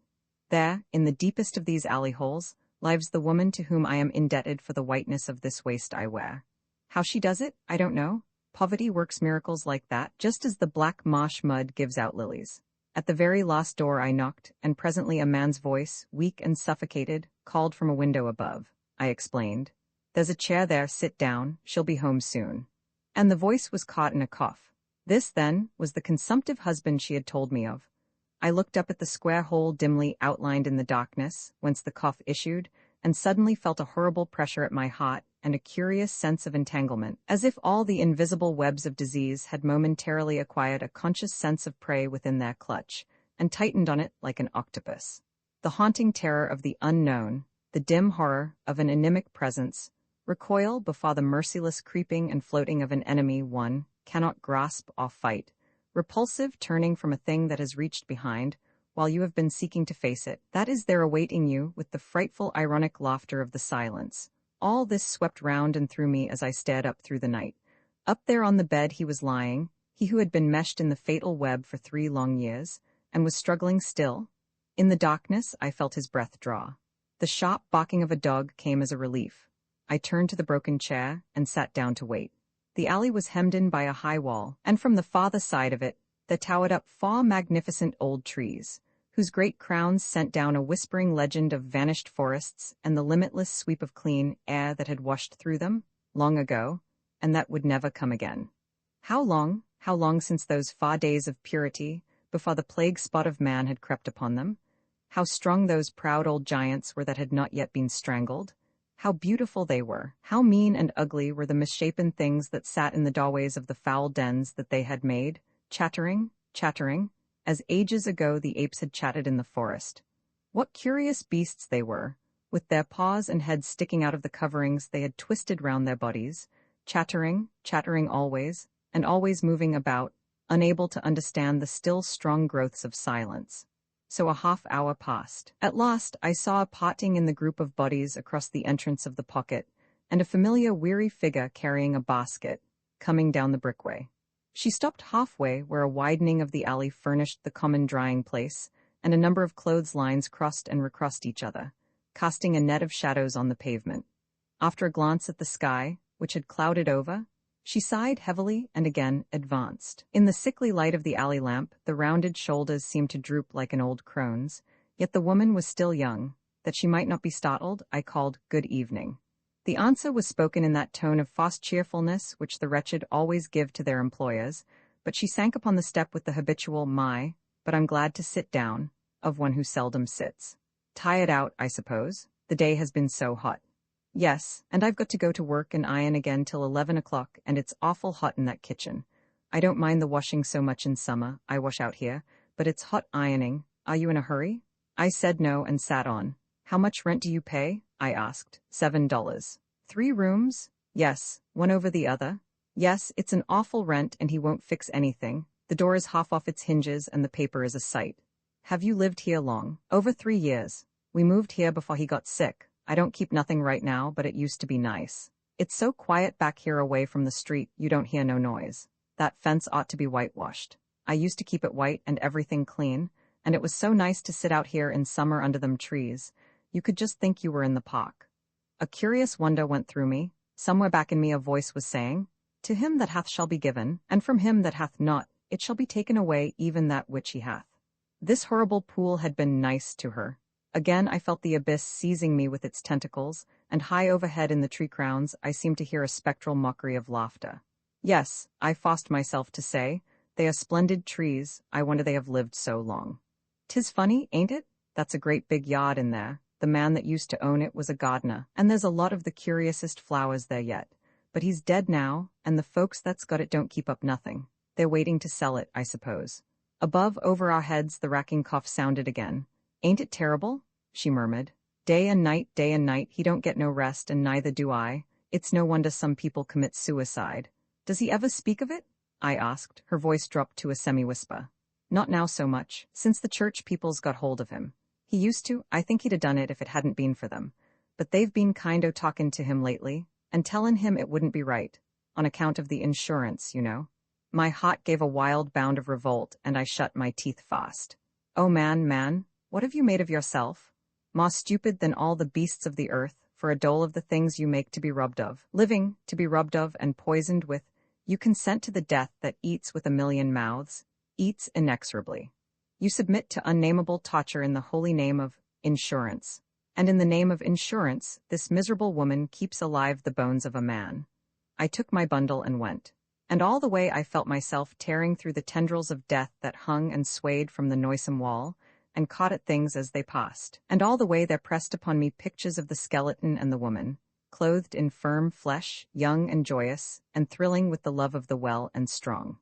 There, in the deepest of these alley-holes, lives the woman to whom I am indebted for the whiteness of this waist I wear. How she does it, I don't know. Poverty works miracles like that, just as the black marsh mud gives out lilies. At the very last door I knocked, and presently a man's voice, weak and suffocated, called from a window above. I explained. "There's a chair there, sit down, she'll be home soon." And the voice was caught in a cough. This, then, was the consumptive husband she had told me of. I looked up at the square hole dimly outlined in the darkness, whence the cough issued, and suddenly felt a horrible pressure at my heart and a curious sense of entanglement, as if all the invisible webs of disease had momentarily acquired a conscious sense of prey within their clutch, and tightened on it like an octopus. The haunting terror of the unknown, the dim horror of an anemic presence, recoil before the merciless creeping and floating of an enemy one cannot grasp or fight, repulsive turning from a thing that has reached behind, while you have been seeking to face it. That is there awaiting you with the frightful ironic laughter of the silence. All this swept round and through me as I stared up through the night. Up there on the bed he was lying, He who had been meshed in the fatal web for 3 long years, and was struggling still. In the darkness, I felt his breath draw. The sharp barking of a dog came as a relief. I turned to the broken chair and sat down to wait. The alley was hemmed in by a high wall, and from the farther side of it, there towered up 4 magnificent old trees, whose great crowns sent down a whispering legend of vanished forests and the limitless sweep of clean air that had washed through them, long ago, and that would never come again. How long since those far days of purity, before the plague spot of man had crept upon them? How strong those proud old giants were that had not yet been strangled? How beautiful they were! How mean and ugly were the misshapen things that sat in the doorways of the foul dens that they had made, chattering, as ages ago the apes had chatted in the forest. What curious beasts they were, with their paws and heads sticking out of the coverings they had twisted round their bodies, chattering always, and always moving about, unable to understand the still strong growths of silence. So a half-hour passed. At last, I saw a parting in the group of bodies across the entrance of the pocket, and a familiar weary figure carrying a basket, coming down the brickway. She stopped halfway where a widening of the alley furnished the common drying place, and a number of clotheslines crossed and recrossed each other, casting a net of shadows on the pavement. After a glance at the sky, which had clouded over, she sighed heavily and again advanced. In the sickly light of the alley lamp, the rounded shoulders seemed to droop like an old crone's, yet the woman was still young. That she might not be startled, I called, "Good evening." The answer was spoken in that tone of false cheerfulness which the wretched always give to their employers, but she sank upon the step with the habitual but I'm glad to sit down, of one who seldom sits. Tired out, I suppose. The day has been so hot. Yes, and I've got to go to work and iron again till 11 o'clock, and it's awful hot in that kitchen. I don't mind the washing so much in summer, I wash out here, but it's hot ironing. Are you in a hurry? I said no and sat on. How much rent do you pay? I asked. $7. 3 rooms? Yes, one over the other. Yes, it's an awful rent and he won't fix anything. The door is half off its hinges and the paper is a sight. Have you lived here long? Over 3 years. We moved here before he got sick. I don't keep nothing right now, but it used to be nice. It's so quiet back here away from the street, you don't hear no noise. That fence ought to be whitewashed. I used to keep it white and everything clean, and it was so nice to sit out here in summer under them trees. You could just think you were in the park. A curious wonder went through me. Somewhere back in me a voice was saying, "To him that hath shall be given, and from him that hath not, it shall be taken away even that which he hath." This horrible pool had been nice to her. Again I felt the abyss seizing me with its tentacles, and high overhead in the tree crowns I seemed to hear a spectral mockery of laughter. Yes, I forced myself to say, they are splendid trees, I wonder they have lived so long. 'Tis funny, ain't it? That's a great big yard in there. The man that used to own it was a gardener, and there's a lot of the curiousest flowers there yet. But he's dead now, and the folks that's got it don't keep up nothing. They're waiting to sell it, I suppose. Above, over our heads, the racking cough sounded again. "Ain't it terrible?" she murmured. Day and night, he don't get no rest, and neither do I. It's no wonder some people commit suicide. Does he ever speak of it? I asked. Her voice dropped to a semi-whisper. Not now so much, since the church people's got hold of him. He used to, I think he'd 'a' done it if it hadn't been for them. But they've been kind o' talkin' to him lately, and tellin' him it wouldn't be right, on account of the insurance, you know. My heart gave a wild bound of revolt, and I shut my teeth fast. Oh man, what have you made of yourself? More stupid than all the beasts of the earth, for a dole of the things you make to be rubbed of. Living, to be rubbed of and poisoned with, you consent to the death that eats with a million mouths, eats inexorably. You submit to unnameable torture in the holy name of insurance. And in the name of insurance, this miserable woman keeps alive the bones of a man. I took my bundle and went. And all the way I felt myself tearing through the tendrils of death that hung and swayed from the noisome wall, and caught at things as they passed. And all the way there pressed upon me pictures of the skeleton and the woman, clothed in firm flesh, young and joyous, and thrilling with the love of the well and strong.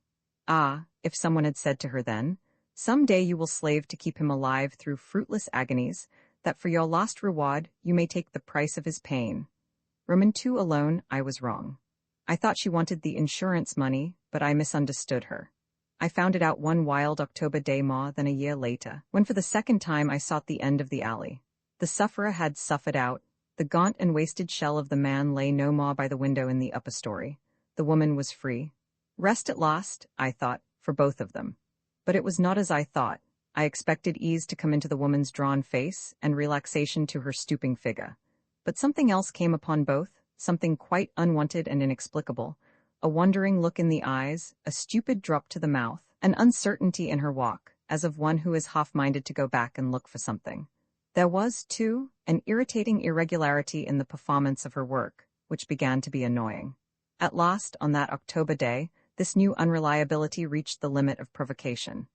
Ah, if someone had said to her then, "Some day you will slave to keep him alive through fruitless agonies, that for your lost reward you may take the price of his pain." Roman 2 alone, I was wrong. I thought she wanted the insurance money, but I misunderstood her. I found it out one wild October day more than a year later, when for the second time I sought the end of the alley. The sufferer had suffered out. The gaunt and wasted shell of the man lay no more by the window in the upper story. The woman was free. Rest at last, I thought, for both of them. But it was not as I thought. I expected ease to come into the woman's drawn face and relaxation to her stooping figure. But something else came upon both, something quite unwanted and inexplicable. A wondering look in the eyes, a stupid drop to the mouth, an uncertainty in her walk, as of one who is half-minded to go back and look for something. There was, too, an irritating irregularity in the performance of her work, which began to be annoying. At last, on that October day, this new unreliability reached the limit of provocation.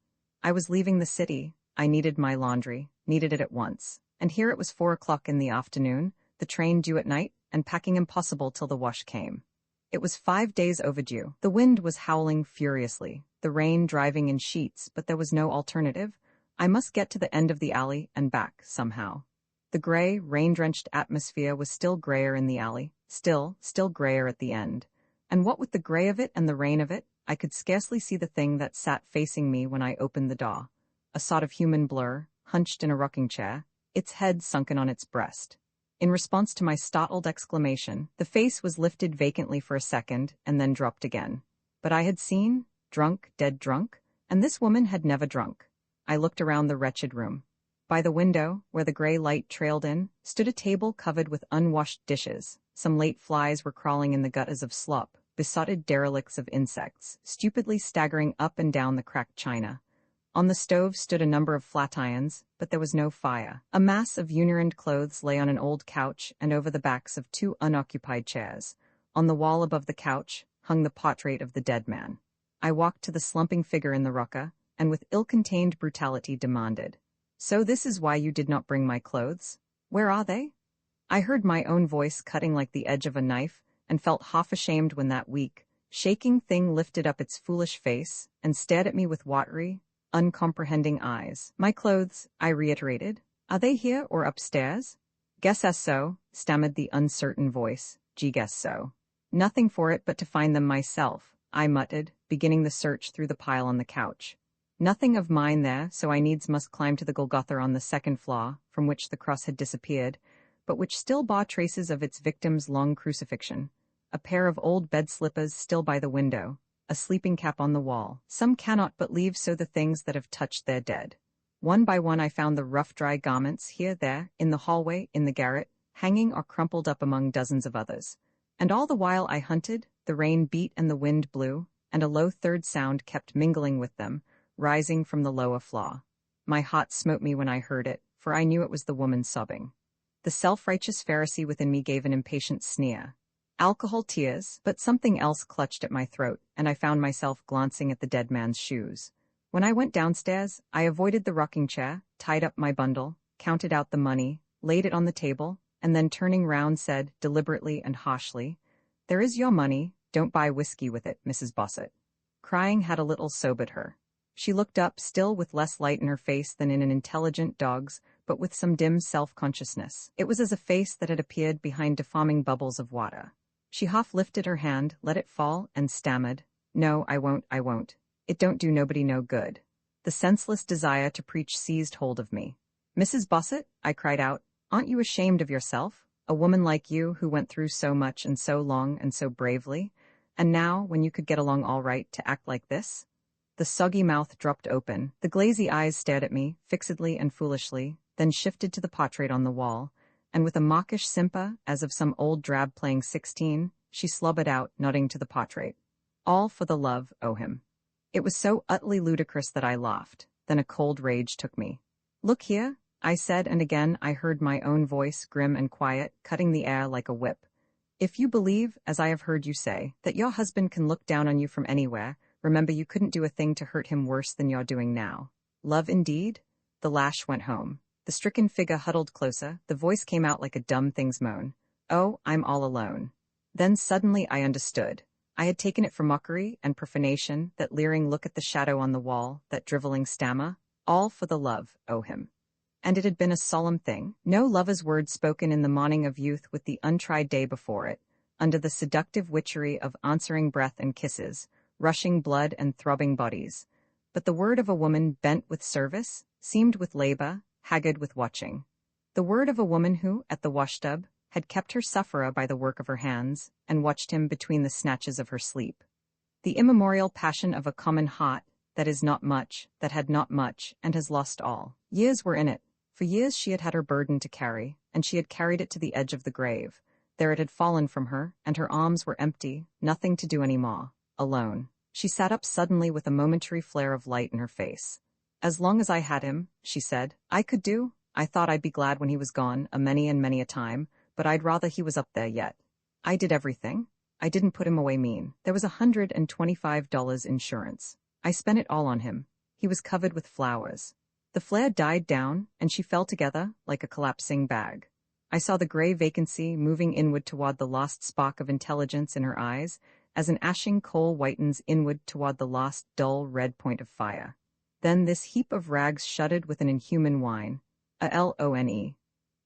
I was leaving the city, I needed my laundry, needed it at once, and here it was 4 o'clock in the afternoon, the train due at night, and packing impossible till the wash came. It was 5 days overdue. The wind was howling furiously, the rain driving in sheets, but there was no alternative. I must get to the end of the alley and back, somehow. The gray, rain-drenched atmosphere was still grayer in the alley, still grayer at the end. And what with the gray of it and the rain of it, I could scarcely see the thing that sat facing me when I opened the door. A sort of human blur, hunched in a rocking chair, its head sunken on its breast. In response to my startled exclamation, the face was lifted vacantly for a second and then dropped again. But I had seen, drunk, dead drunk, and this woman had never drunk. I looked around the wretched room. By the window, where the gray light trailed in, stood a table covered with unwashed dishes. Some late flies were crawling in the gutters of slop, besotted derelicts of insects, stupidly staggering up and down the cracked china. On the stove stood a number of flat irons, but there was no fire. A mass of unearned clothes lay on an old couch and over the backs of 2 unoccupied chairs. On the wall above the couch hung the portrait of the dead man. I walked to the slumping figure in the rocker, and with ill-contained brutality demanded, "So this is why you did not bring my clothes? Where are they?" I heard my own voice cutting like the edge of a knife, and felt half ashamed when that weak, shaking thing lifted up its foolish face and stared at me with watery, uncomprehending eyes. "My clothes," I reiterated. "Are they here or upstairs?" "Guess so," stammered the uncertain voice. "Gee, guess so." "Nothing for it but to find them myself," I muttered, beginning the search through the pile on the couch. Nothing of mine there, so I needs must climb to the Golgotha on the 2nd floor, from which the cross had disappeared, but which still bore traces of its victim's long crucifixion. A pair of old bed slippers still by the window, a sleeping cap on the wall. Some cannot but leave so the things that have touched their dead. One by one I found the rough dry garments here, there, in the hallway, in the garret, hanging or crumpled up among dozens of others. And all the while I hunted, the rain beat and the wind blew, and a low third sound kept mingling with them, rising from the lower floor. My heart smote me when I heard it, for I knew it was the woman sobbing. The self-righteous Pharisee within me gave an impatient sneer. Alcohol, tears, but something else clutched at my throat, and I found myself glancing at the dead man's shoes. When I went downstairs, I avoided the rocking chair, tied up my bundle, counted out the money, laid it on the table, and then turning round said, deliberately and harshly, "There is your money, don't buy whiskey with it, Mrs. Bossett." Crying had a little sobered her. She looked up, still with less light in her face than in an intelligent dog's, but with some dim self-consciousness. It was as a face that had appeared behind deforming bubbles of water. She half lifted her hand, let it fall, and stammered, "No, I won't. It don't do nobody no good." The senseless desire to preach seized hold of me. "Mrs. Bossett," I cried out, "aren't you ashamed of yourself? A woman like you who went through so much and so long and so bravely, and now, when you could get along all right, to act like this?" The soggy mouth dropped open, the glazy eyes stared at me, fixedly and foolishly, then shifted to the portrait on the wall, and with a mawkish simper, as of some old drab playing 16, she slobbered out, nodding to the portrait. "All for the love, o' him." It was so utterly ludicrous that I laughed. Then a cold rage took me. "Look here," I said, and again I heard my own voice, grim and quiet, cutting the air like a whip. "If you believe, as I have heard you say, that your husband can look down on you from anywhere, remember you couldn't do a thing to hurt him worse than you're doing now. Love indeed?" The lash went home. The stricken figure huddled closer, the voice came out like a dumb thing's moan. "Oh, I'm all alone." Then suddenly I understood. I had taken it for mockery and profanation, that leering look at the shadow on the wall, that driveling stammer, "All for the love, o' him." And it had been a solemn thing, no lover's word spoken in the morning of youth with the untried day before it, under the seductive witchery of answering breath and kisses, rushing blood and throbbing bodies. But the word of a woman bent with service, seamed with labor, haggard with watching. The word of a woman who, at the washtub, had kept her sufferer by the work of her hands, and watched him between the snatches of her sleep. The immemorial passion of a common heart, that is not much, that had not much, and has lost all. Years were in it. For years she had had her burden to carry, and she had carried it to the edge of the grave. There it had fallen from her, and her arms were empty, nothing to do any more. Alone. She sat up suddenly with a momentary flare of light in her face. As long as I had him, she said, I could do. I thought I'd be glad when he was gone, a many and many a time, but I'd rather he was up there yet. I did everything. I didn't put him away mean. There was $125 insurance. I spent it all on him. He was covered with flowers. The flare died down, and she fell together like a collapsing bag. I saw the gray vacancy moving inward toward the lost spark of intelligence in her eyes, as an ashing coal whitens inward toward the lost dull red point of fire. Then this heap of rags shuddered with an inhuman whine. A-L-O-N-E.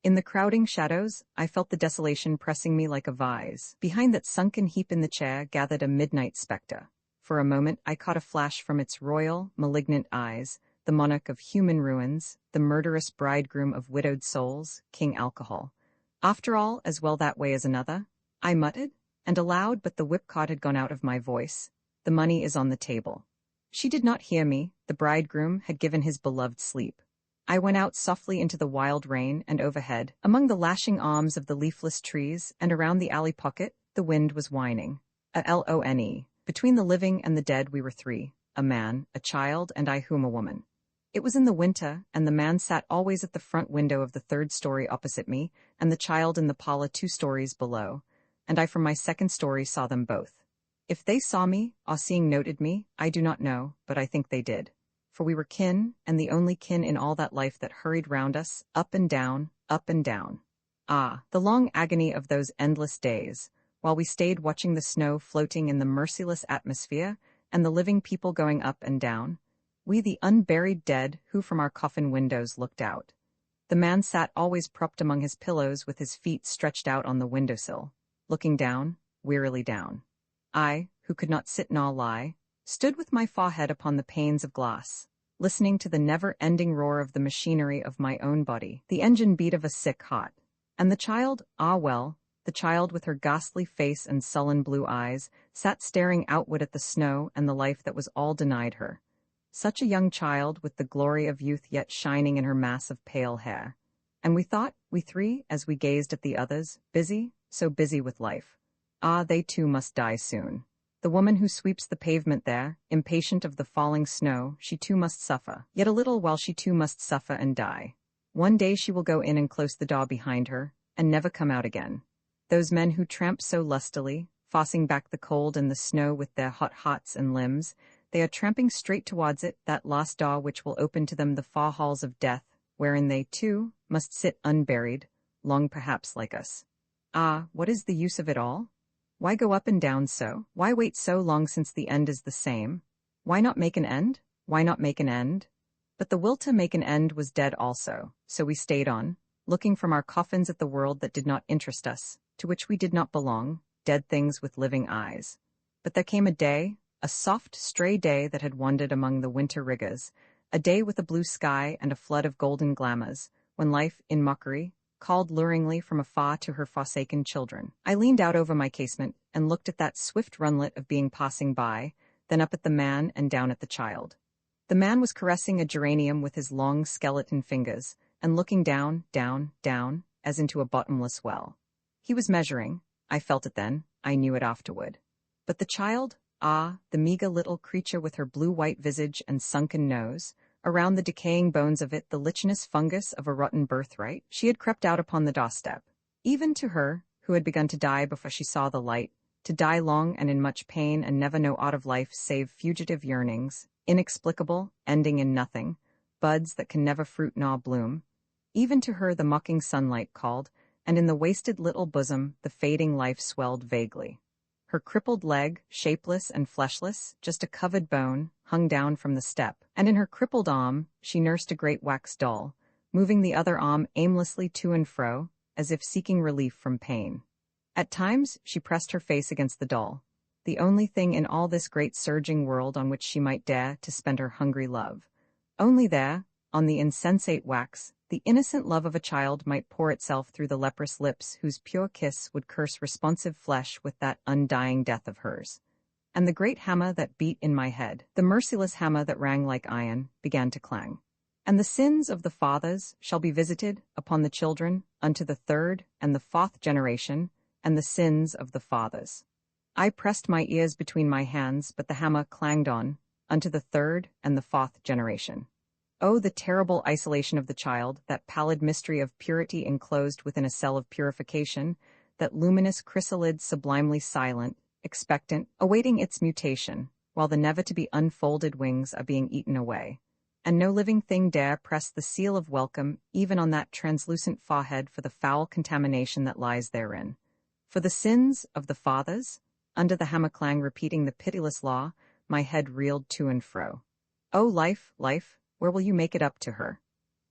In the crowding shadows, I felt the desolation pressing me like a vise. Behind that sunken heap in the chair gathered a midnight spectre. For a moment I caught a flash from its royal, malignant eyes, the monarch of human ruins, the murderous bridegroom of widowed souls, King Alcohol. After all, as well that way as another, I muttered, and aloud, but the whipcord had gone out of my voice. The money is on the table. She did not hear me. The bridegroom had given his beloved sleep. I went out softly into the wild rain, and overhead, among the lashing arms of the leafless trees, and around the alley pocket, the wind was whining. A-L-O-N-E. Between the living and the dead we were three, a man, a child, and I whom a woman. It was in the winter, and the man sat always at the front window of the third story opposite me, and the child in the parlor 2 stories below, and I from my second story saw them both. If they saw me, or seeing noted me, I do not know, but I think they did. For we were kin, and the only kin in all that life that hurried round us, up and down, up and down. Ah, the long agony of those endless days, while we stayed watching the snow floating in the merciless atmosphere, and the living people going up and down. We the unburied dead who from our coffin windows looked out. The man sat always propped among his pillows with his feet stretched out on the windowsill, looking down, wearily down. I, who could not sit nor lie, stood with my forehead upon the panes of glass, listening to the never-ending roar of the machinery of my own body, the engine beat of a sick heart. And the child, ah well, the child with her ghastly face and sullen blue eyes, sat staring outward at the snow and the life that was all denied her. Such a young child with the glory of youth yet shining in her mass of pale hair. And we thought, we three, as we gazed at the others, busy, so busy with life. Ah, they too must die soon. The woman who sweeps the pavement there, impatient of the falling snow, she too must suffer. Yet a little while she too must suffer and die. One day she will go in and close the door behind her, and never come out again. Those men who tramp so lustily, forcing back the cold and the snow with their hot hearts and limbs, they are tramping straight towards it, that lost door which will open to them the far halls of death, wherein they, too, must sit unburied, long perhaps like us. Ah, what is the use of it all? Why go up and down so? Why wait so long since the end is the same? Why not make an end? Why not make an end? But the will to make an end was dead also, so we stayed on, looking from our coffins at the world that did not interest us, to which we did not belong, dead things with living eyes. But there came a day, a soft, stray day that had wandered among the winter riggers, a day with a blue sky and a flood of golden glamours, when life, in mockery, called luringly from afar to her forsaken children. I leaned out over my casement and looked at that swift runlet of being passing by, then up at the man and down at the child. The man was caressing a geranium with his long skeleton fingers, and looking down, down, down, as into a bottomless well. He was measuring. I felt it then, I knew it afterward. But the child, ah, the meagre little creature with her blue-white visage and sunken nose, around the decaying bones of it the lichenous fungus of a rotten birthright, she had crept out upon the doorstep. Even to her, who had begun to die before she saw the light, to die long and in much pain and never know aught of life save fugitive yearnings, inexplicable, ending in nothing, buds that can never fruit nor bloom, even to her the mocking sunlight called, and in the wasted little bosom the fading life swelled vaguely. Her crippled leg, shapeless and fleshless, just a covered bone, hung down from the step, and in her crippled arm she nursed a great wax doll, moving the other arm aimlessly to and fro, as if seeking relief from pain. At times she pressed her face against the doll, the only thing in all this great surging world on which she might dare to spend her hungry love. Only there, on the insensate wax, the innocent love of a child might pour itself through the leprous lips whose pure kiss would curse responsive flesh with that undying death of hers. and the great hammer that beat in my head, the merciless hammer that rang like iron, began to clang. And the sins of the fathers shall be visited upon the children unto the third and the fourth generation, and the sins of the fathers. I pressed my ears between my hands, but the hammer clanged on, unto the third and the fourth generation. Oh, the terrible isolation of the child, that pallid mystery of purity enclosed within a cell of purification, that luminous chrysalid sublimely silent, expectant, awaiting its mutation, while the never-to-be unfolded wings are being eaten away. And no living thing dare press the seal of welcome even on that translucent forehead for the foul contamination that lies therein. For the sins of the fathers, under the hammer clang repeating the pitiless law, my head reeled to and fro. Oh, life, life, where will you make it up to her?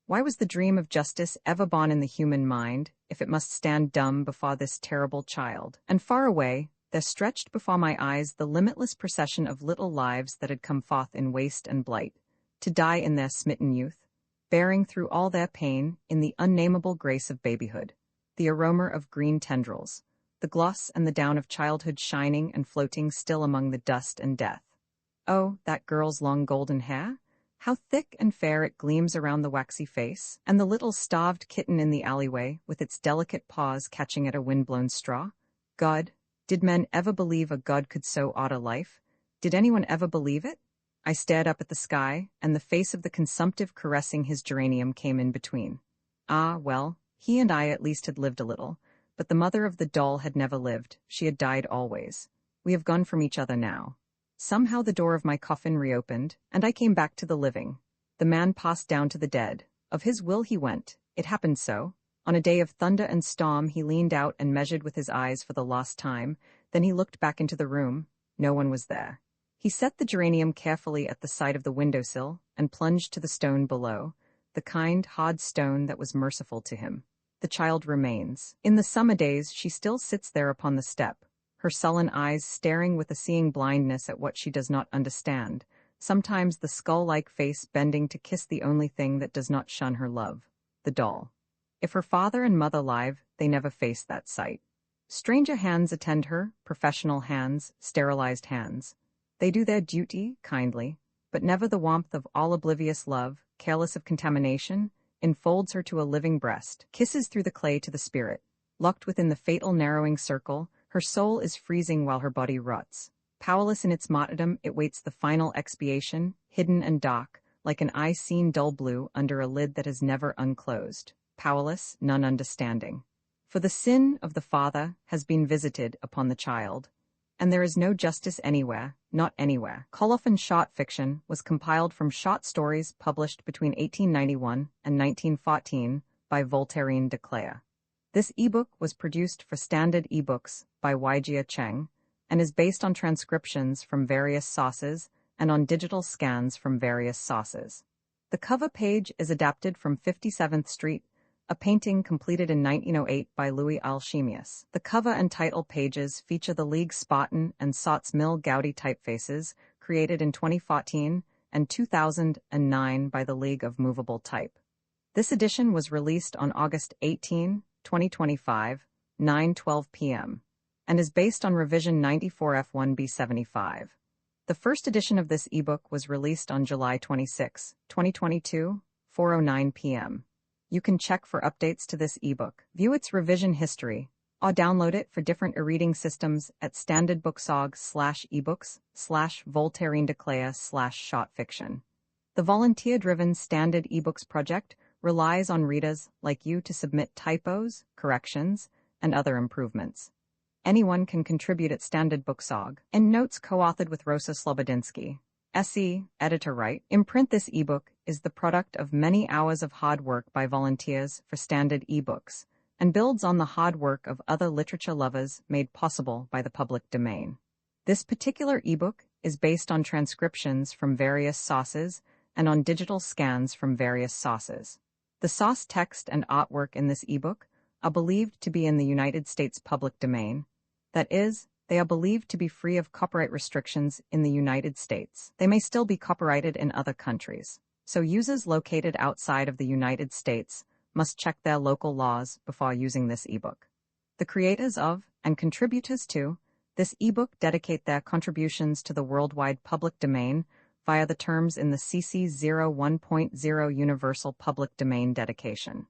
Why was the dream of justice ever born in the human mind, if it must stand dumb before this terrible child? And far away, there stretched before my eyes the limitless procession of little lives that had come forth in waste and blight, to die in their smitten youth, bearing through all their pain in the unnameable grace of babyhood, the aroma of green tendrils, the gloss and the down of childhood shining and floating still among the dust and death. Oh, that girl's long golden hair! How thick and fair it gleams around the waxy face, and the little starved kitten in the alleyway with its delicate paws catching at a wind-blown straw. God, did men ever believe a God could so order life? Did anyone ever believe it? I stared up at the sky, and the face of the consumptive caressing his geranium came in between. Ah, well, he and I at least had lived a little, but the mother of the doll had never lived. She had died always. We have gone from each other now. Somehow the door of my coffin reopened, and I came back to the living. The man passed down to the dead. Of his will he went. It happened so. On a day of thunder and storm he leaned out and measured with his eyes for the last time. Then he looked back into the room. No one was there. He set the geranium carefully at the side of the windowsill and plunged to the stone below, the kind, hard stone that was merciful to him. The child remains. In the summer days she still sits there upon the step, her sullen eyes staring with a seeing blindness at what she does not understand, sometimes the skull-like face bending to kiss the only thing that does not shun her love, the doll. If her father and mother live, they never face that sight. Stranger hands attend her, professional hands, sterilized hands. They do their duty, kindly, but never the warmth of all-oblivious love, careless of contamination, enfolds her to a living breast, kisses through the clay to the spirit. Locked within the fatal narrowing circle, her soul is freezing while her body rots. Powerless in its martyrdom, it waits the final expiation, hidden and dark, like an eye seen dull blue under a lid that has never unclosed. Powerless, none understanding. For the sin of the father has been visited upon the child, and there is no justice anywhere, not anywhere. Colophon short fiction was compiled from short stories published between 1891 and 1914 by Voltairine de Cleyre. This ebook was produced for Standard eBooks by Weijia Cheng and is based on transcriptions from various sources and on digital scans from various sources. The cover page is adapted from 57th Street, a painting completed in 1908 by Louis Alchemius. The cover and title pages feature the League Spartan and Sots Mill Gaudi typefaces created in 2014 and 2009 by the League of Movable Type. This edition was released on August 18, 2025, 9:12 p.m., and is based on revision 94F1B75. The first edition of this ebook was released on July 26, 2022, 4:09 p.m. You can check for updates to this ebook, view its revision history, or download it for different e-reading systems at standardbooksorg/ebooks/Voltairine de Cleyre/shortfiction. The volunteer-driven Standard eBooks project relies on readers like you to submit typos, corrections, and other improvements. Anyone can contribute at Standard Booksorg. Endnotes co-authored with Rosa Slobodinsky. SE, editor right. Imprint this ebook is the product of many hours of hard work by volunteers for Standard eBooks and builds on the hard work of other literature lovers made possible by the public domain. This particular ebook is based on transcriptions from various sources and on digital scans from various sources. The source text and artwork in this ebook are believed to be in the United States public domain. That is, they are believed to be free of copyright restrictions in the United States. They may still be copyrighted in other countries, so users located outside of the United States must check their local laws before using this ebook. The creators of and contributors to This ebook dedicate their contributions to the worldwide public domain via the terms in the CC 01.0 Universal Public Domain dedication.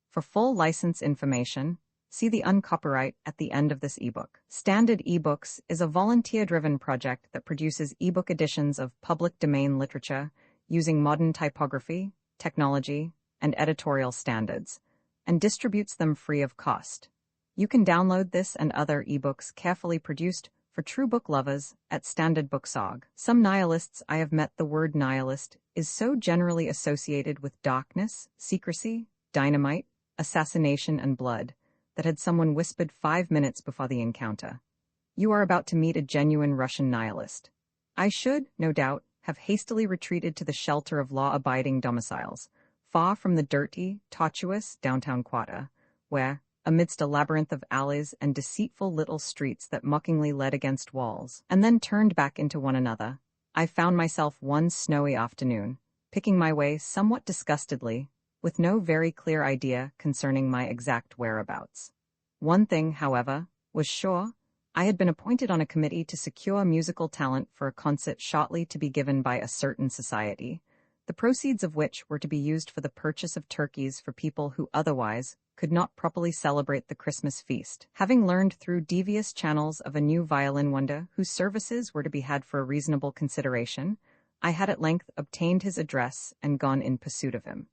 For full license information, see the uncopyright at the end of this ebook. Standard eBooks is a volunteer-driven project that produces ebook editions of public domain literature using modern typography, technology, and editorial standards, and distributes them free of cost. You can download this and other ebooks carefully produced for true book lovers at Standard Books.org. Some nihilists I have met. The word nihilist is so generally associated with darkness, secrecy, dynamite, assassination, and blood that had someone whispered 5 minutes before the encounter, "You are about to meet a genuine Russian nihilist," I should, no doubt, have hastily retreated to the shelter of law-abiding domiciles, far from the dirty, tortuous downtown quarter, where, amidst a labyrinth of alleys and deceitful little streets that mockingly led against walls, and then turned back into one another, I found myself one snowy afternoon, picking my way somewhat disgustedly, with no very clear idea concerning my exact whereabouts. One thing, however, was sure: I had been appointed on a committee to secure musical talent for a concert shortly to be given by a certain society, the proceeds of which were to be used for the purchase of turkeys for people who otherwise could not properly celebrate the Christmas feast. Having learned through devious channels of a new violin wonder whose services were to be had for a reasonable consideration, I had at length obtained his address and gone in pursuit of him.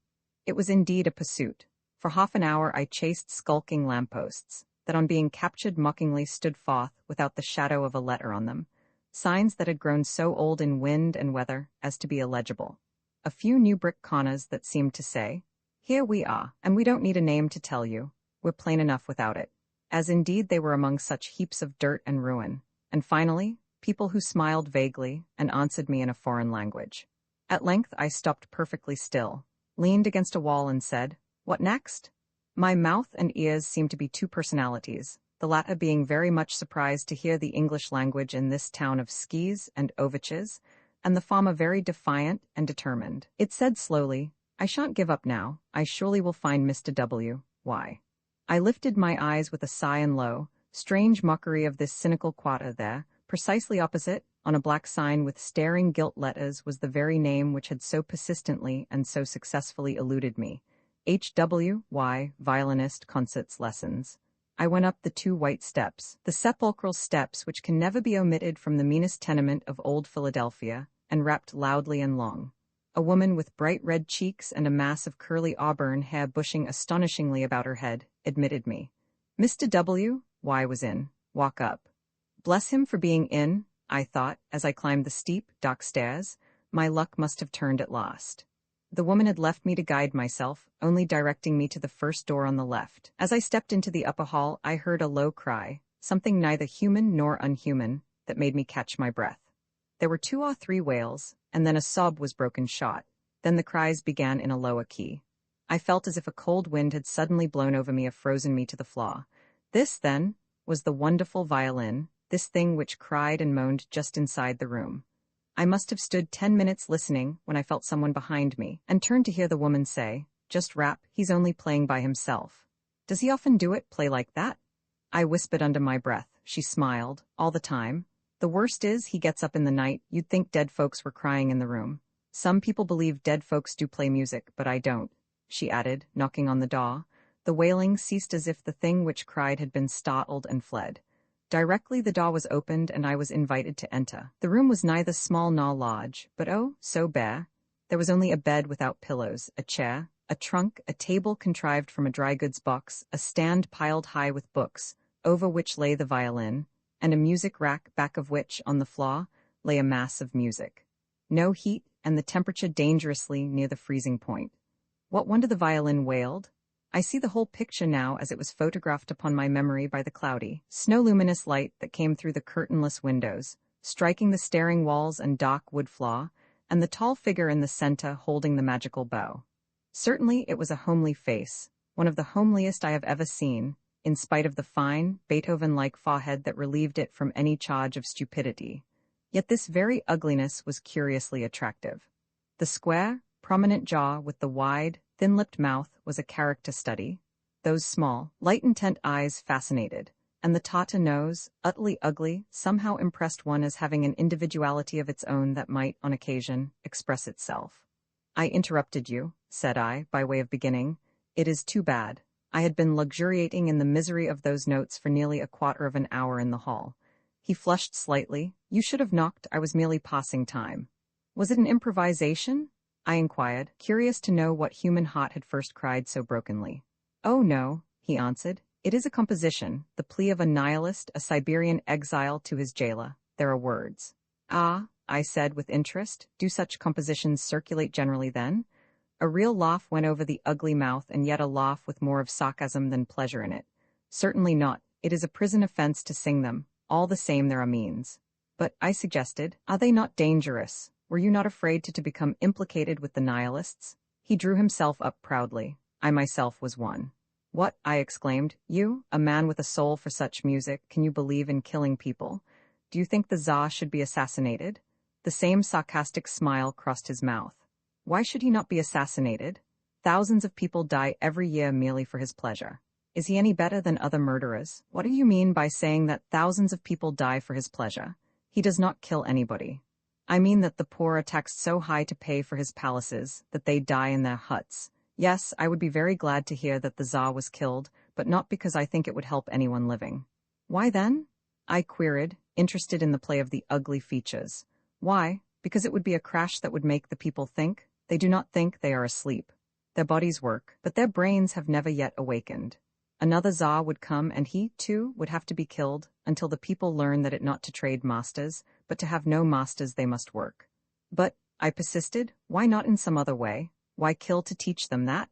It was indeed a pursuit. For half an hour I chased skulking lampposts, that on being captured mockingly stood forth without the shadow of a letter on them, signs that had grown so old in wind and weather as to be illegible. A few new brick corners that seemed to say, "Here we are, and we don't need a name to tell you, we're plain enough without it," as indeed they were among such heaps of dirt and ruin, and finally, people who smiled vaguely and answered me in a foreign language. At length I stopped perfectly still, leaned against a wall and said, "What next?" My mouth and ears seemed to be two personalities, the latter being very much surprised to hear the English language in this town of skis and oviches, and the former very defiant and determined. It said slowly, "I shan't give up now, I surely will find Mr. W. Why?" I lifted my eyes with a sigh and lo, strange mockery of this cynical quarter there, precisely opposite, on a black sign with staring gilt letters, was the very name which had so persistently and so successfully eluded me. H.W.Y. Violinist Concerts Lessons. I went up the 2 white steps, the sepulchral steps which can never be omitted from the meanest tenement of old Philadelphia, and rapped loudly and long. A woman with bright red cheeks and a mass of curly auburn hair bushing astonishingly about her head admitted me. Mr. W.Y. was in. Walk up. Bless him for being in, I thought, as I climbed the steep, dark stairs. My luck must have turned at last. The woman had left me to guide myself, only directing me to the first door on the left. As I stepped into the upper hall, I heard a low cry, something neither human nor unhuman, that made me catch my breath. There were 2 or 3 wails, and then a sob was broken short. Then the cries began in a lower key. I felt as if a cold wind had suddenly blown over me and frozen me to the floor. This, then, was the wonderful violin, this thing which cried and moaned just inside the room. I must have stood 10 minutes listening when I felt someone behind me, and turned to hear the woman say, "Just rap, he's only playing by himself." "Does he often do it, play like that?" I whispered under my breath. She smiled, "All the time. The worst is, he gets up in the night, you'd think dead folks were crying in the room. Some people believe dead folks do play music, but I don't," she added, knocking on the door. The wailing ceased as if the thing which cried had been startled and fled. Directly the door was opened and I was invited to enter. The room was neither small nor large, but oh, so bare. There was only a bed without pillows, a chair, a trunk, a table contrived from a dry goods box, a stand piled high with books, over which lay the violin, and a music rack back of which, on the floor, lay a mass of music. No heat, and the temperature dangerously near the freezing point. What wonder the violin wailed? I see the whole picture now as it was photographed upon my memory by the cloudy, snow-luminous light that came through the curtainless windows, striking the staring walls and dark wood floor, and the tall figure in the center holding the magical bow. Certainly it was a homely face, one of the homeliest I have ever seen, in spite of the fine, Beethoven-like forehead that relieved it from any charge of stupidity. Yet this very ugliness was curiously attractive. The square, prominent jaw with the wide, thin-lipped mouth was a character study. Those small, light-intent eyes fascinated, and the Tata nose, utterly ugly, somehow impressed one as having an individuality of its own that might, on occasion, express itself. I interrupted you, said I, by way of beginning. It is too bad. I had been luxuriating in the misery of those notes for nearly a quarter of an hour in the hall. He flushed slightly. You should have knocked, I was merely passing time. Was it an improvisation? I inquired, curious to know what human heart had first cried so brokenly. Oh no, he answered. It is a composition, the plea of a nihilist, a Siberian exile to his jailer. There are words. Ah, I said with interest. Do such compositions circulate generally then? A real laugh went over the ugly mouth, and yet a laugh with more of sarcasm than pleasure in it. Certainly not. It is a prison offense to sing them. All the same there are means. But, I suggested, are they not dangerous? Were you not afraid to become implicated with the nihilists? He drew himself up proudly. I myself was one. What? I exclaimed. You, a man with a soul for such music, can you believe in killing people? Do you think the Tsar should be assassinated? The same sarcastic smile crossed his mouth. Why should he not be assassinated? Thousands of people die every year merely for his pleasure. Is he any better than other murderers? What do you mean by saying that thousands of people die for his pleasure? He does not kill anybody. I mean that the poor are taxed so high to pay for his palaces that they die in their huts. Yes, I would be very glad to hear that the Tsar was killed, but not because I think it would help anyone living. Why then? I queried, interested in the play of the ugly features. Why? Because it would be a crash that would make the people think. They do not think, they are asleep. Their bodies work, but their brains have never yet awakened. Another Tsar would come, and he, too, would have to be killed, until the people learn that it not to trade masters, but to have no masters they must work. But, I persisted, why not in some other way? Why kill to teach them that?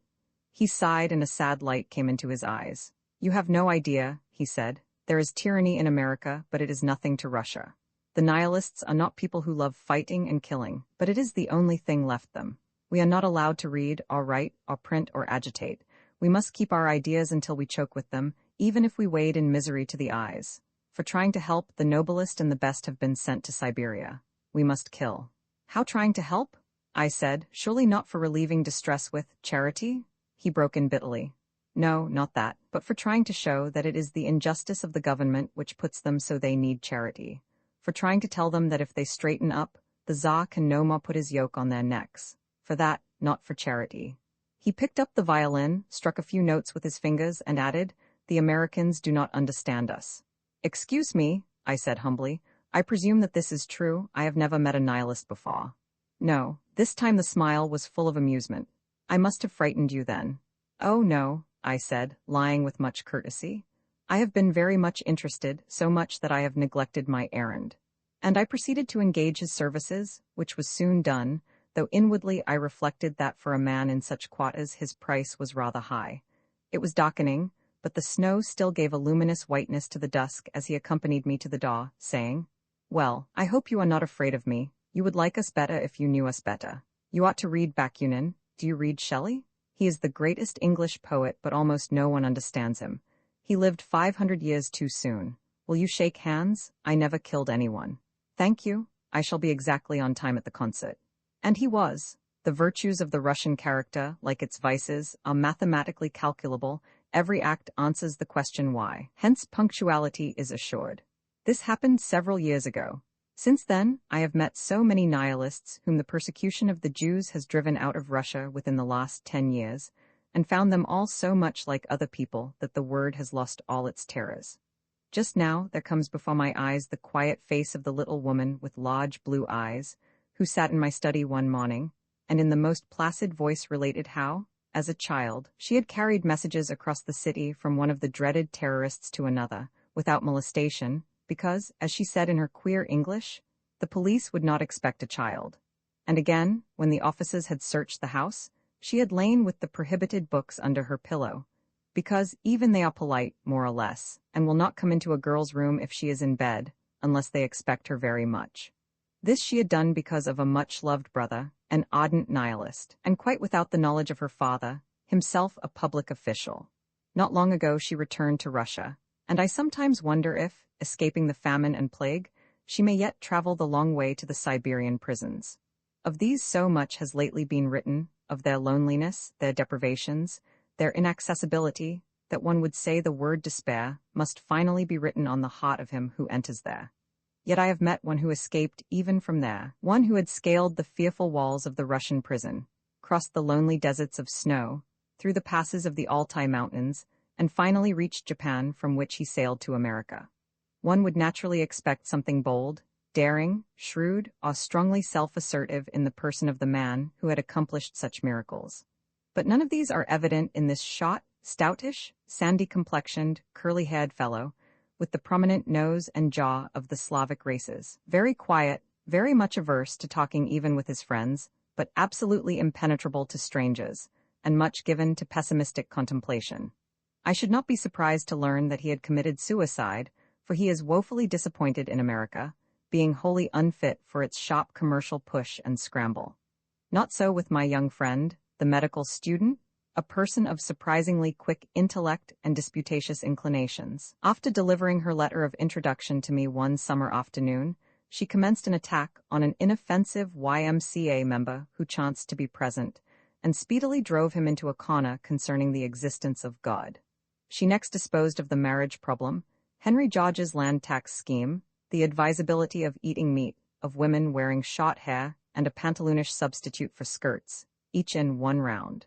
He sighed, and a sad light came into his eyes. You have no idea, he said. There is tyranny in America, but it is nothing to Russia. The nihilists are not people who love fighting and killing, but it is the only thing left them. We are not allowed to read, or write, or print, or agitate. We must keep our ideas until we choke with them, even if we wade in misery to the eyes. For trying to help, the noblest and the best have been sent to Siberia. We must kill. How trying to help? I said, surely not for relieving distress with charity? He broke in bitterly. No, not that, but for trying to show that it is the injustice of the government which puts them so they need charity. For trying to tell them that if they straighten up, the Tsar can no more put his yoke on their necks. For that, not for charity. He picked up the violin, struck a few notes with his fingers, and added, The Americans do not understand us. Excuse me, I said humbly. I presume that this is true. I have never met a nihilist before. No, this time the smile was full of amusement. I must have frightened you then. Oh no, I said, lying with much courtesy. I have been very much interested, so much that I have neglected my errand. And I proceeded to engage his services, which was soon done, though inwardly I reflected that for a man in such quarters his price was rather high. It was darkening, but the snow still gave a luminous whiteness to the dusk as he accompanied me to the door, saying, Well, I hope you are not afraid of me. You would like us better if you knew us better. You ought to read Bakunin. Do you read Shelley? He is the greatest English poet, but almost no one understands him. He lived 500 years too soon. Will you shake hands? I never killed anyone. Thank you. I shall be exactly on time at the concert. And he was. The virtues of the Russian character, like its vices, are mathematically calculable. Every act answers the question why. Hence punctuality is assured. This happened several years ago. Since then, I have met so many nihilists whom the persecution of the Jews has driven out of Russia within the last 10 years, and found them all so much like other people that the word has lost all its terrors. Just now there comes before my eyes the quiet face of the little woman with large blue eyes, who sat in my study one morning, and in the most placid voice related how, as a child, she had carried messages across the city from one of the dreaded terrorists to another, without molestation, because, as she said in her queer English, the police would not expect a child. And again, when the officers had searched the house, she had lain with the prohibited books under her pillow, because even they are polite, more or less, and will not come into a girl's room if she is in bed, unless they expect her very much. This she had done because of a much-loved brother, an ardent nihilist, and quite without the knowledge of her father, himself a public official. Not long ago she returned to Russia, and I sometimes wonder if, escaping the famine and plague, she may yet travel the long way to the Siberian prisons. Of these so much has lately been written, of their loneliness, their deprivations, their inaccessibility, that one would say the word despair must finally be written on the heart of him who enters there. Yet I have met one who escaped even from there, one who had scaled the fearful walls of the Russian prison, crossed the lonely deserts of snow, through the passes of the Altai Mountains, and finally reached Japan, from which he sailed to America. One would naturally expect something bold, daring, shrewd, or strongly self-assertive in the person of the man who had accomplished such miracles. But none of these are evident in this short, stoutish, sandy-complexioned, curly-haired fellow, with the prominent nose and jaw of the Slavic races. Very quiet, very much averse to talking even with his friends, but absolutely impenetrable to strangers, and much given to pessimistic contemplation. I should not be surprised to learn that he had committed suicide, for he is woefully disappointed in America, being wholly unfit for its shop commercial push and scramble. Not so with my young friend, the medical student, a person of surprisingly quick intellect and disputatious inclinations. After delivering her letter of introduction to me one summer afternoon, she commenced an attack on an inoffensive YMCA member who chanced to be present, and speedily drove him into a corner concerning the existence of God. She next disposed of the marriage problem, Henry George's land tax scheme, the advisability of eating meat, of women wearing short hair, and a pantaloonish substitute for skirts, each in one round.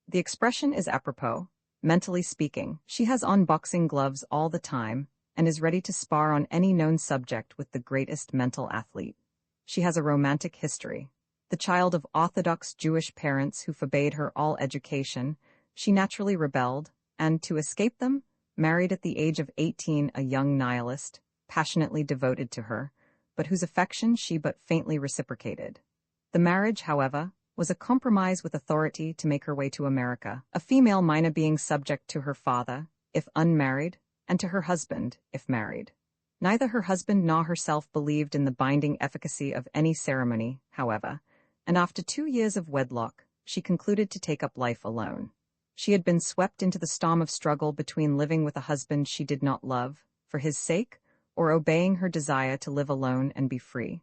The expression is apropos. Mentally speaking, she has on boxing gloves all the time, and is ready to spar on any known subject with the greatest mental athlete. She has a romantic history. The child of Orthodox Jewish parents who forbade her all education, she naturally rebelled, and, to escape them, married at the age of 18 a young nihilist, passionately devoted to her, but whose affection she but faintly reciprocated. The marriage, however, was a compromise with authority to make her way to America, a female minor being subject to her father, if unmarried, and to her husband, if married. Neither her husband nor herself believed in the binding efficacy of any ceremony, however, and after 2 years of wedlock, she concluded to take up life alone. She had been swept into the storm of struggle between living with a husband she did not love, for his sake, or obeying her desire to live alone and be free.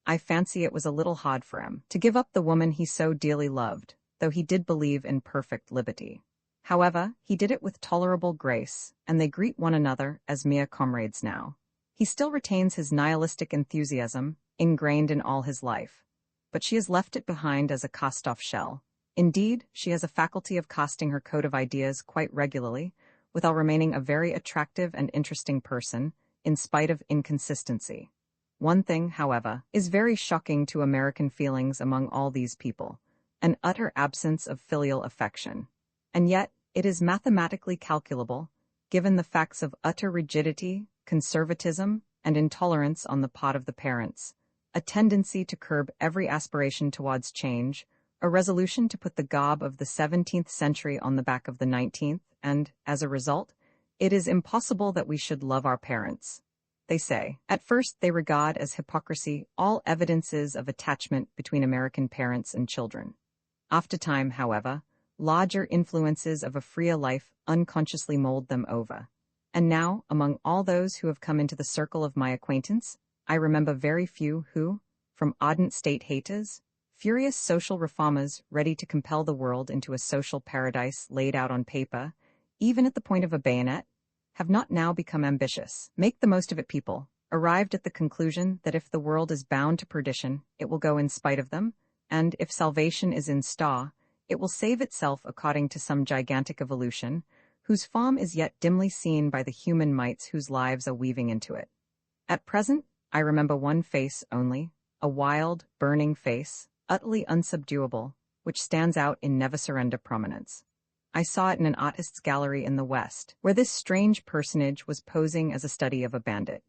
I fancy it was a little hard for him to give up the woman he so dearly loved, though he did believe in perfect liberty. However, he did it with tolerable grace, and they greet one another as mere comrades now. He still retains his nihilistic enthusiasm, ingrained in all his life, but she has left it behind as a cast-off shell. Indeed, she has a faculty of casting her coat of ideas quite regularly, withal remaining a very attractive and interesting person, in spite of inconsistency. One thing, however, is very shocking to American feelings among all these people, an utter absence of filial affection. And yet, it is mathematically calculable, given the facts of utter rigidity, conservatism, and intolerance on the part of the parents, a tendency to curb every aspiration towards change, a resolution to put the garb of the 17th century on the back of the 19th, and, as a result, it is impossible that we should love our parents. They say, at first they regard as hypocrisy all evidences of attachment between American parents and children. After time, however, larger influences of a freer life unconsciously mold them over. And now, among all those who have come into the circle of my acquaintance, I remember very few who, from ardent state haters, furious social reformers ready to compel the world into a social paradise laid out on paper, even at the point of a bayonet, have not now become ambitious, make the most of it people, arrived at the conclusion that if the world is bound to perdition, it will go in spite of them, and if salvation is in store, it will save itself according to some gigantic evolution, whose form is yet dimly seen by the human mites whose lives are weaving into it. At present, I remember one face only, a wild, burning face, utterly unsubduable, which stands out in never-surrender prominence. I saw it in an artist's gallery in the West, where this strange personage was posing as a study of a bandit.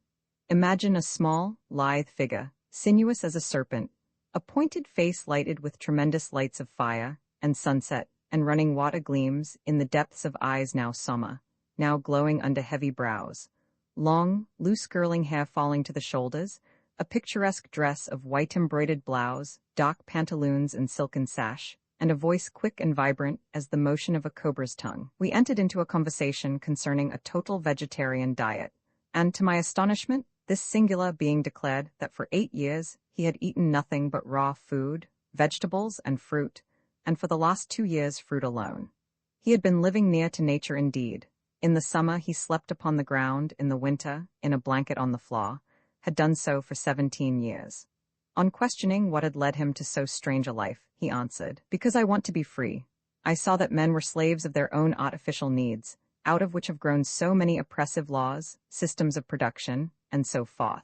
Imagine a small, lithe figure, sinuous as a serpent, a pointed face lighted with tremendous lights of fire and sunset and running water gleams in the depths of eyes now somber, now glowing under heavy brows, long, loose curling hair falling to the shoulders, a picturesque dress of white embroidered blouse, dark pantaloons and silken sash, and a voice quick and vibrant as the motion of a cobra's tongue. We entered into a conversation concerning a total vegetarian diet, and to my astonishment, this singular being declared that for 8 years he had eaten nothing but raw food, vegetables, and fruit, and for the last 2 years fruit alone. He had been living near to nature indeed, In the summer he slept upon the ground, in the winter, in a blanket on the floor, had done so for 17 years. On questioning what had led him to so strange a life, he answered, "Because I want to be free. I saw that men were slaves of their own artificial needs, out of which have grown so many oppressive laws, systems of production, and so forth.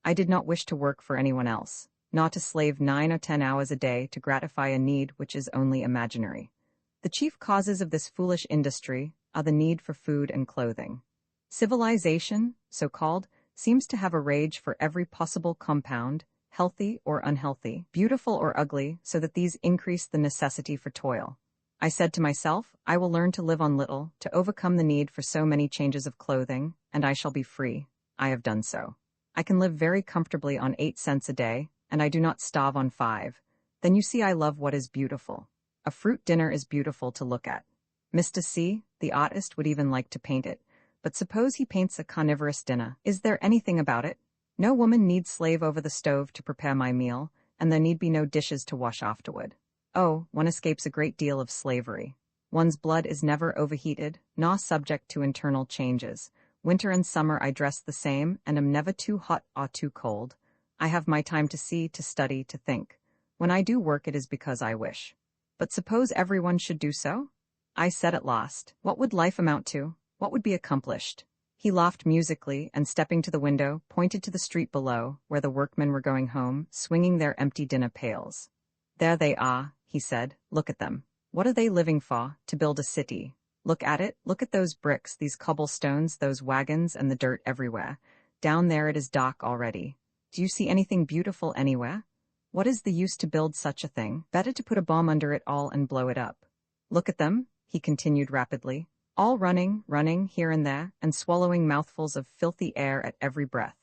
I did not wish to work for anyone else, not to slave 9 or 10 hours a day to gratify a need which is only imaginary. The chief causes of this foolish industry are the need for food and clothing. Civilization, so-called, seems to have a rage for every possible compound, healthy or unhealthy, beautiful or ugly, so that these increase the necessity for toil. I said to myself, I will learn to live on little, to overcome the need for so many changes of clothing, and I shall be free. I have done so. I can live very comfortably on 8 cents a day, and I do not starve on 5. Then you see I love what is beautiful. A fruit dinner is beautiful to look at. Mr. C, the artist, would even like to paint it, but suppose he paints a carnivorous dinner. Is there anything about it? No woman need slave over the stove to prepare my meal, and there need be no dishes to wash afterward. Oh, one escapes a great deal of slavery. One's blood is never overheated, nor subject to internal changes. Winter and summer I dress the same, and am never too hot or too cold. I have my time to see, to study, to think. When I do work it is because I wish. But suppose everyone should do so? I said at last, what would life amount to? What would be accomplished? He laughed musically, and stepping to the window, pointed to the street below, where the workmen were going home, swinging their empty dinner pails. There they are, he said. Look at them. What are they living for? To build a city. Look at it. Look at those bricks, these cobblestones, those wagons, and the dirt everywhere. Down there it is dark already. Do you see anything beautiful anywhere? What is the use to build such a thing? Better to put a bomb under it all and blow it up. Look at them, he continued rapidly, all running here and there, and swallowing mouthfuls of filthy air at every breath.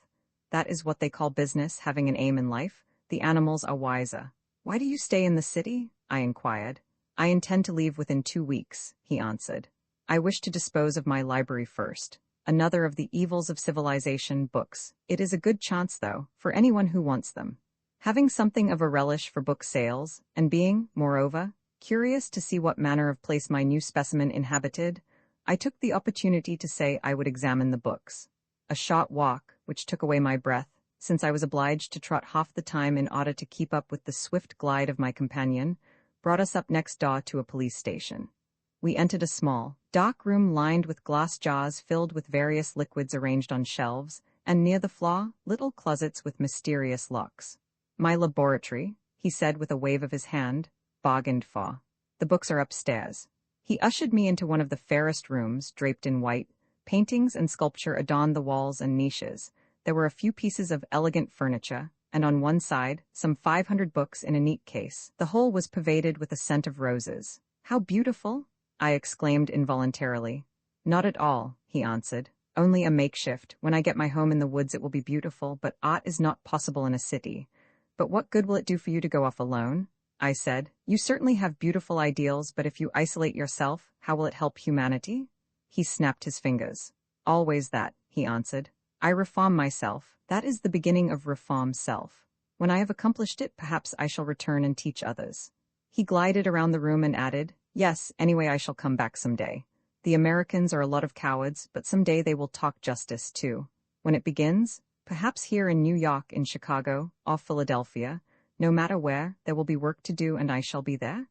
That is what they call business, having an aim in life. The animals are wiser. Why do you stay in the city? I inquired. I intend to leave within 2 weeks, he answered. I wish to dispose of my library first. Another of the evils of civilization, books. It is a good chance, though, for anyone who wants them. Having something of a relish for book sales, and being, moreover, curious to see what manner of place my new specimen inhabited, I took the opportunity to say I would examine the books. A short walk, which took away my breath, since I was obliged to trot half the time in order to keep up with the swift glide of my companion, brought us up next door to a police station. We entered a small, dark room lined with glass jars filled with various liquids arranged on shelves, and near the floor, little closets with mysterious locks. My laboratory, he said with a wave of his hand, bargained for. The books are upstairs. He ushered me into one of the fairest rooms, draped in white. Paintings and sculpture adorned the walls and niches. There were a few pieces of elegant furniture, and on one side, some 500 books in a neat case. The whole was pervaded with a scent of roses. How beautiful! I exclaimed involuntarily. Not at all, he answered. Only a makeshift. When I get my home in the woods it will be beautiful, but art is not possible in a city. But what good will it do for you to go off alone? I said. You certainly have beautiful ideals, but if you isolate yourself, how will it help humanity? He snapped his fingers. Always that, he answered. I reform myself. That is the beginning of reform self. When I have accomplished it, perhaps I shall return and teach others. He glided around the room and added, Yes, anyway I shall come back someday. The Americans are a lot of cowards, but someday they will talk justice too. When it begins, perhaps here in New York, in Chicago, or Philadelphia, no matter where, there will be work to do and I shall be there.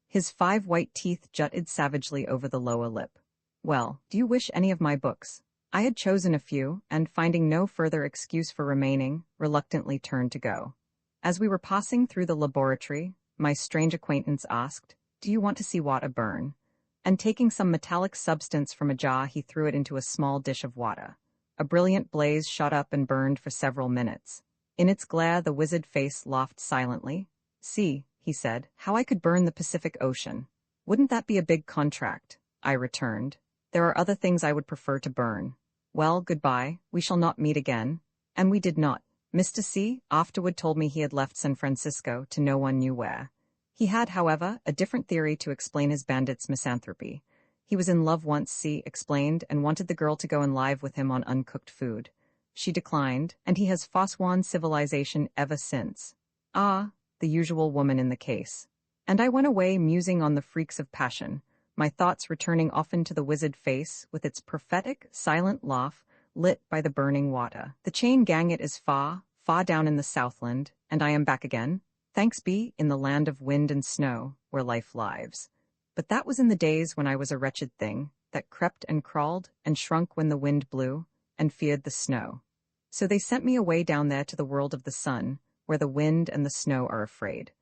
His 5 white teeth jutted savagely over the lower lip. Well, do you wish any of my books? I had chosen a few, and finding no further excuse for remaining, reluctantly turned to go. As we were passing through the laboratory, my strange acquaintance asked, Do you want to see water burn? And taking some metallic substance from a jar, he threw it into a small dish of water. A brilliant blaze shot up and burned for several minutes. In its glare, the wizard face laughed silently. See, he said, how I could burn the Pacific Ocean. Wouldn't that be a big contract? I returned. There are other things I would prefer to burn. Well, goodbye, we shall not meet again. And we did not. Mr. C afterward told me he had left San Francisco to no one knew where. He had, however, a different theory to explain his bandit's misanthropy. He was in love once, C explained, and wanted the girl to go and live with him on uncooked food. She declined, and he has forsworn civilization ever since. Ah, the usual woman in the case. And I went away musing on the freaks of passion, my thoughts returning often to the wizard face with its prophetic, silent laugh lit by the burning water. The chain gang it is far, far down in the Southland, and I am back again, thanks be, in the land of wind and snow, where life lives. But that was in the days when I was a wretched thing, that crept and crawled and shrunk when the wind blew, and feared the snow. So they sent me away down there to the world of the sun, where the wind and the snow are afraid.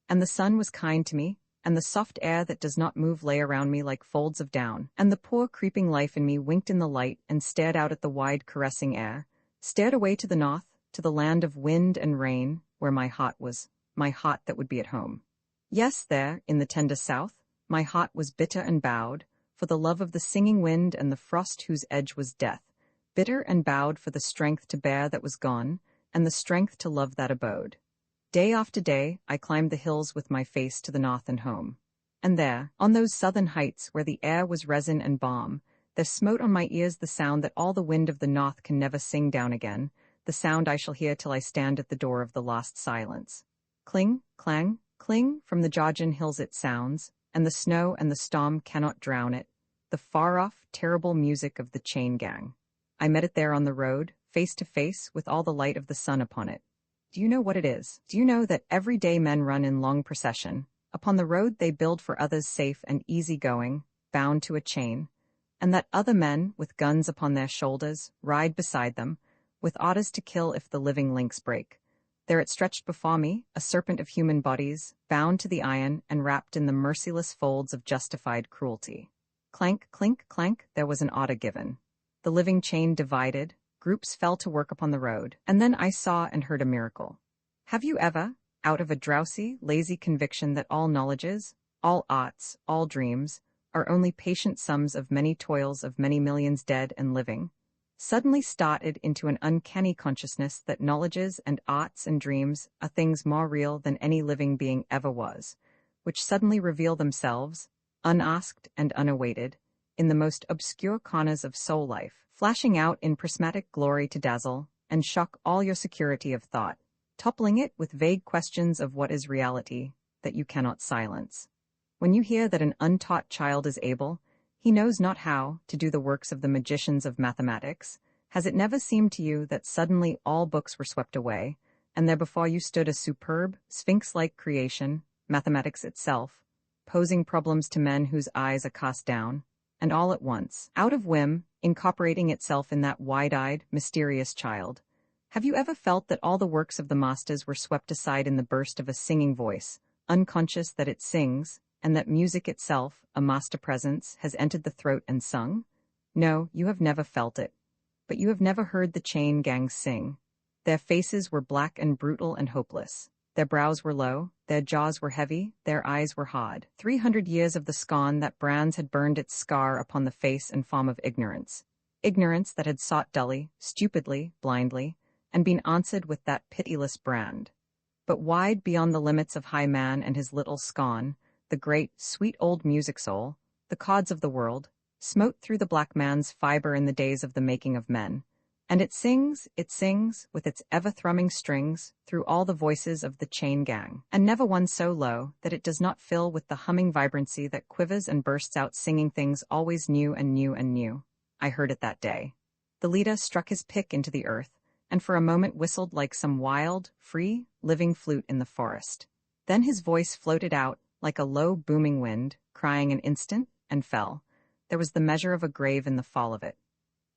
And the sun was kind to me, and the soft air that does not move lay around me like folds of down, and the poor creeping life in me winked in the light and stared out at the wide caressing air, stared away to the north, to the land of wind and rain, where my heart was, my heart that would be at home. Yes, there, in the tender south, my heart was bitter and bowed, for the love of the singing wind and the frost whose edge was death, bitter and bowed for the strength to bear that was gone, and the strength to love that abode. Day after day, I climbed the hills with my face to the north and home. And there, on those southern heights where the air was resin and balm, there smote on my ears the sound that all the wind of the north can never sing down again, the sound I shall hear till I stand at the door of the lost silence. Cling, clang, cling, from the Georgian hills it sounds, and the snow and the storm cannot drown it, the far-off, terrible music of the chain gang. I met it there on the road, face to face, with all the light of the sun upon it. Do you know what it is? Do you know that every day men run in long procession? Upon the road they build for others safe and easy going, bound to a chain, and that other men, with guns upon their shoulders, ride beside them, with orders to kill if the living links break. There it stretched before me, a serpent of human bodies, bound to the iron and wrapped in the merciless folds of justified cruelty. Clank, clink, clank, there was an order given. The living chain divided, groups fell to work upon the road, and then I saw and heard a miracle. Have you ever, out of a drowsy, lazy conviction that all knowledges, all arts, all dreams, are only patient sums of many toils of many millions dead and living, suddenly started into an uncanny consciousness that knowledges and arts and dreams are things more real than any living being ever was, which suddenly reveal themselves, unasked and unawaited, in the most obscure corners of soul life, flashing out in prismatic glory to dazzle and shock all your security of thought, toppling it with vague questions of what is reality that you cannot silence. When you hear that an untaught child is able, he knows not how, to do the works of the magicians of mathematics, has it never seemed to you that suddenly all books were swept away, and there before you stood a superb, sphinx-like creation, mathematics itself, posing problems to men whose eyes are cast down, and all at once, out of whim, incorporating itself in that wide-eyed, mysterious child? Have you ever felt that all the works of the masters were swept aside in the burst of a singing voice, unconscious that it sings, and that music itself, a master presence, has entered the throat and sung? No, you have never felt it. But you have never heard the chain gang sing. Their faces were black and brutal and hopeless. Their brows were low, their jaws were heavy, their eyes were hard. 300 years of the scorn that brands had burned its scar upon the face and form of ignorance. Ignorance that had sought dully, stupidly, blindly, and been answered with that pitiless brand. But wide beyond the limits of high man and his little scorn, the great, sweet old music soul, the chords of the world, smote through the black man's fiber in the days of the making of men. And it sings, with its ever-thrumming strings, through all the voices of the chain gang, and never one so low that it does not fill with the humming vibrancy that quivers and bursts out singing things always new and new and new. I heard it that day. The leader struck his pick into the earth, and for a moment whistled like some wild, free, living flute in the forest. Then his voice floated out, like a low, booming wind, crying an instant, and fell. There was the measure of a grave in the fall of it.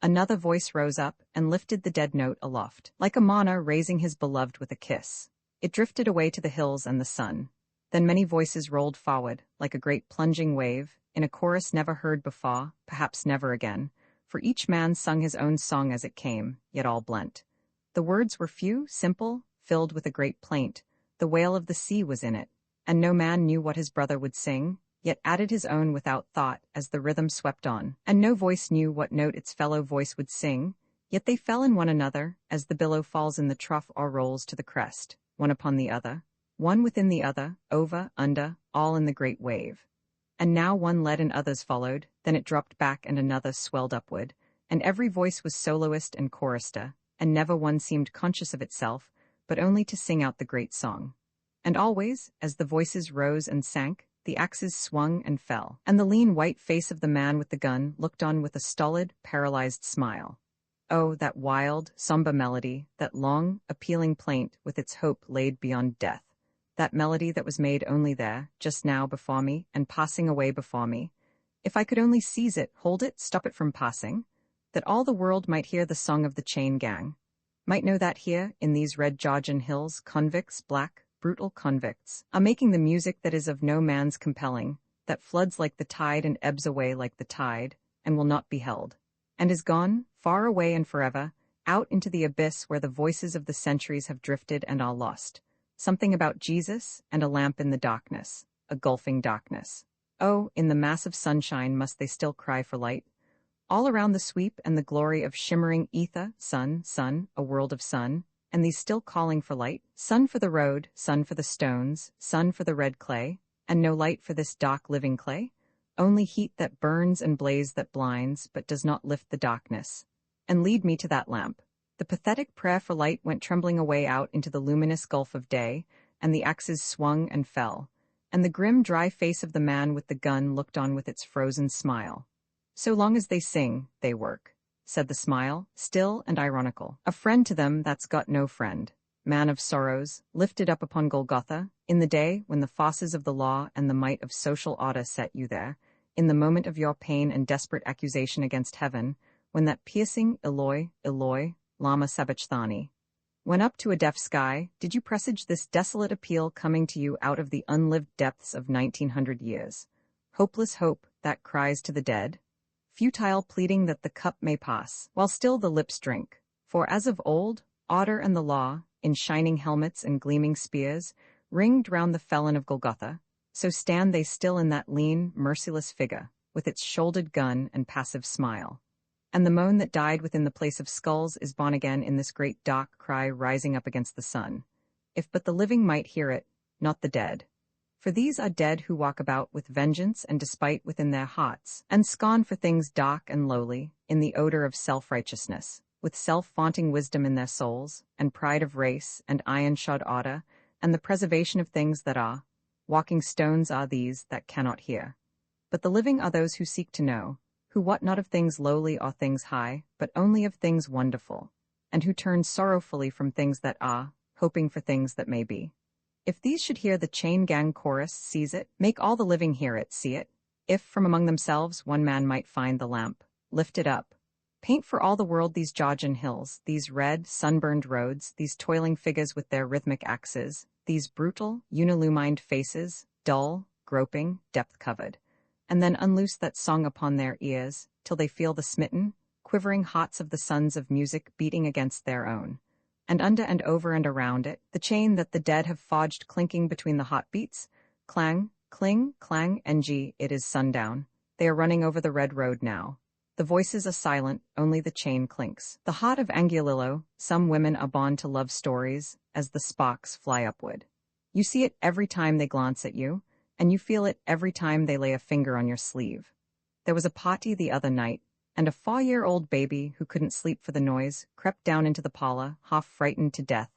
Another voice rose up and lifted the dead note aloft, like a monarch raising his beloved with a kiss. It drifted away to the hills and the sun. Then many voices rolled forward, like a great plunging wave, in a chorus never heard before, perhaps never again, for each man sung his own song as it came, yet all blent. The words were few, simple, filled with a great plaint. The wail of the sea was in it, and no man knew what his brother would sing, yet added his own without thought as the rhythm swept on, and no voice knew what note its fellow voice would sing, yet they fell in one another, as the billow falls in the trough or rolls to the crest, one upon the other, one within the other, over, under, all in the great wave. And now one led and others followed, then it dropped back and another swelled upward, and every voice was soloist and chorister, and never one seemed conscious of itself, but only to sing out the great song. And always, as the voices rose and sank, the axes swung and fell, and the lean white face of the man with the gun looked on with a stolid, paralyzed smile. Oh, that wild, sombre melody, that long, appealing plaint with its hope laid beyond death. That melody that was made only there, just now before me, and passing away before me. If I could only seize it, hold it, stop it from passing, that all the world might hear the song of the chain gang. Might know that here, in these red Georgian hills, convicts, black, brutal convicts, are making the music that is of no man's compelling, that floods like the tide and ebbs away like the tide, and will not be held, and is gone, far away and forever, out into the abyss where the voices of the centuries have drifted and are lost. Something about Jesus and a lamp in the darkness, a gulfing darkness. Oh, in the massive sunshine must they still cry for light? All around the sweep and the glory of shimmering ether, sun, sun, a world of sun, and these still calling for light, sun for the road, sun for the stones, sun for the red clay, and no light for this dark living clay? Only heat that burns and blaze that blinds, but does not lift the darkness. And lead me to that lamp. The pathetic prayer for light went trembling away out into the luminous gulf of day, and the axes swung and fell, and the grim, dry face of the man with the gun looked on with its frozen smile. So long as they sing, they work, said the smile, still and ironical. A friend to them that's got no friend. Man of sorrows, lifted up upon Golgotha, in the day when the forces of the law and the might of social order set you there, in the moment of your pain and desperate accusation against heaven, when that piercing Eloi, Eloi, lama sabachthani went up to a deaf sky, did you presage this desolate appeal coming to you out of the unlived depths of 1900 years? Hopeless hope that cries to the dead? Futile pleading that the cup may pass, while still the lips drink. For as of old, order and the law, in shining helmets and gleaming spears, ringed round the felon of Golgotha, so stand they still in that lean, merciless figure, with its shouldered gun and passive smile. And the moan that died within the place of skulls is born again in this great dark cry rising up against the sun. If but the living might hear it, not the dead. For these are dead who walk about with vengeance and despite within their hearts, and scorn for things dark and lowly, in the odor of self-righteousness, with self-vaunting wisdom in their souls, and pride of race, and iron-shod order, and the preservation of things that are. Walking stones are these that cannot hear. But the living are those who seek to know, who wot not of things lowly or things high, but only of things wonderful, and who turn sorrowfully from things that are, hoping for things that may be. If these should hear the chain gang chorus, seize it, make all the living hear it, see it. If from among themselves one man might find the lamp, lift it up. Paint for all the world these Georgian hills, these red, sunburned roads, these toiling figures with their rhythmic axes, these brutal, unilumined faces, dull, groping, depth-covered, and then unloose that song upon their ears, till they feel the smitten, quivering hearts of the sons of music beating against their own. And under and over and around it, the chain that the dead have forged clinking between the hot beats, clang, cling, clang, ng, it is sundown. They are running over the red road now. The voices are silent, only the chain clinks. The heart of Angiolillo, some women are born to love stories, as the sparks fly upward. You see it every time they glance at you, and you feel it every time they lay a finger on your sleeve. There was a party the other night, and a 4-year-old baby who couldn't sleep for the noise crept down into the parlor, half frightened to death,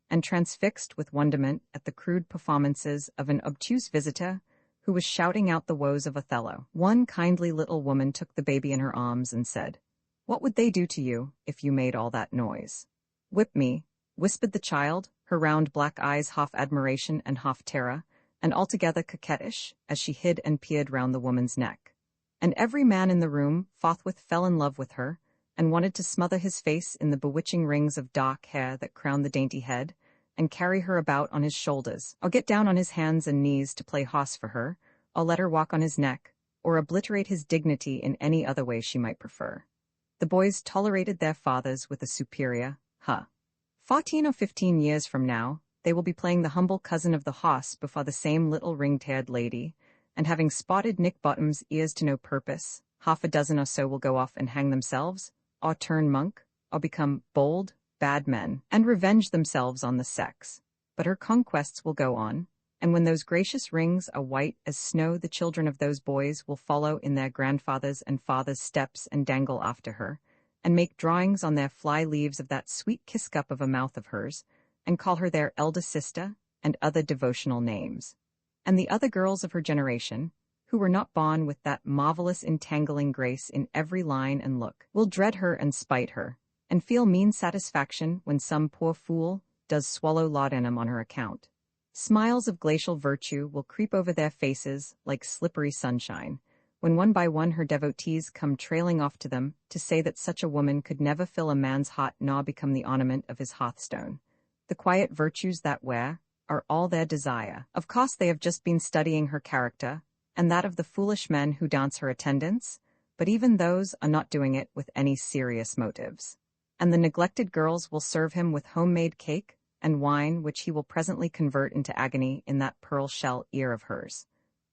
and transfixed with wonderment at the crude performances of an obtuse visitor who was shouting out the woes of Othello. One kindly little woman took the baby in her arms and said, "What would they do to you if you made all that noise?" "Whip me," whispered the child, her round black eyes half admiration and half terror, and altogether coquettish, as she hid and peered round the woman's neck. And every man in the room forthwith fell in love with her, and wanted to smother his face in the bewitching rings of dark hair that crowned the dainty head, and carry her about on his shoulders, or get down on his hands and knees to play hoss for her, or let her walk on his neck, or obliterate his dignity in any other way she might prefer. The boys tolerated their fathers with a superior, 14 or 15 years from now, they will be playing the humble cousin of the hoss before the same little ringed-haired lady, and having spotted Nick Bottom's ears to no purpose, half a dozen or so will go off and hang themselves, or turn monk, or become bold, bad men, and revenge themselves on the sex. But her conquests will go on, and when those gracious rings are white as snow, the children of those boys will follow in their grandfathers' and fathers' steps and dangle after her, and make drawings on their fly leaves of that sweet kiss-cup of a mouth of hers, and call her their elder sister, and other devotional names. And the other girls of her generation, who were not born with that marvelous entangling grace in every line and look, will dread her and spite her, and feel mean satisfaction when some poor fool does swallow laudanum on her account. Smiles of glacial virtue will creep over their faces like slippery sunshine, when one by one her devotees come trailing off to them to say that such a woman could never fill a man's heart nor become the ornament of his hearthstone. The quiet virtues that wear are all their desire. Of course they have just been studying her character, and that of the foolish men who dance her attendance, but even those are not doing it with any serious motives. And the neglected girls will serve him with homemade cake and wine which he will presently convert into agony in that pearl shell ear of hers.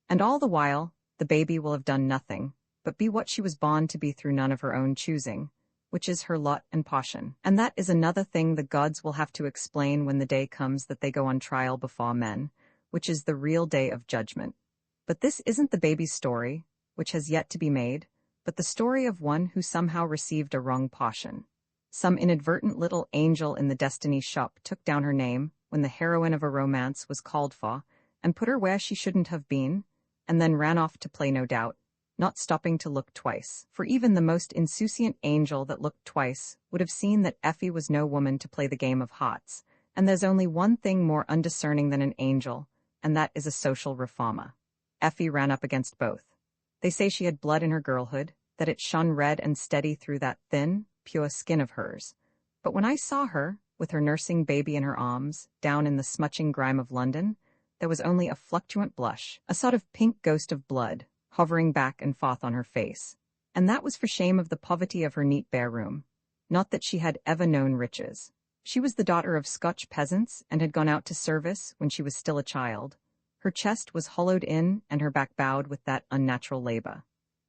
And all the while, the baby will have done nothing, but be what she was born to be through none of her own choosing, which is her lot and portion. And that is another thing the gods will have to explain when the day comes that they go on trial before men, which is the real day of judgment. But this isn't the baby's story, which has yet to be made, but the story of one who somehow received a wrong portion. Some inadvertent little angel in the destiny shop took down her name when the heroine of a romance was called for, and put her where she shouldn't have been, and then ran off to play no doubt, not stopping to look twice. For even the most insouciant angel that looked twice would have seen that Effie was no woman to play the game of hearts, and there's only one thing more undiscerning than an angel, and that is a social reformer. Effie ran up against both. They say she had blood in her girlhood, that it shone red and steady through that thin, pure skin of hers. But when I saw her, with her nursing baby in her arms, down in the smutching grime of London, there was only a fluctuant blush, a sort of pink ghost of blood, hovering back and forth on her face. And that was for shame of the poverty of her neat bare room. Not that she had ever known riches. She was the daughter of Scotch peasants and had gone out to service when she was still a child. Her chest was hollowed in and her back bowed with that unnatural labor.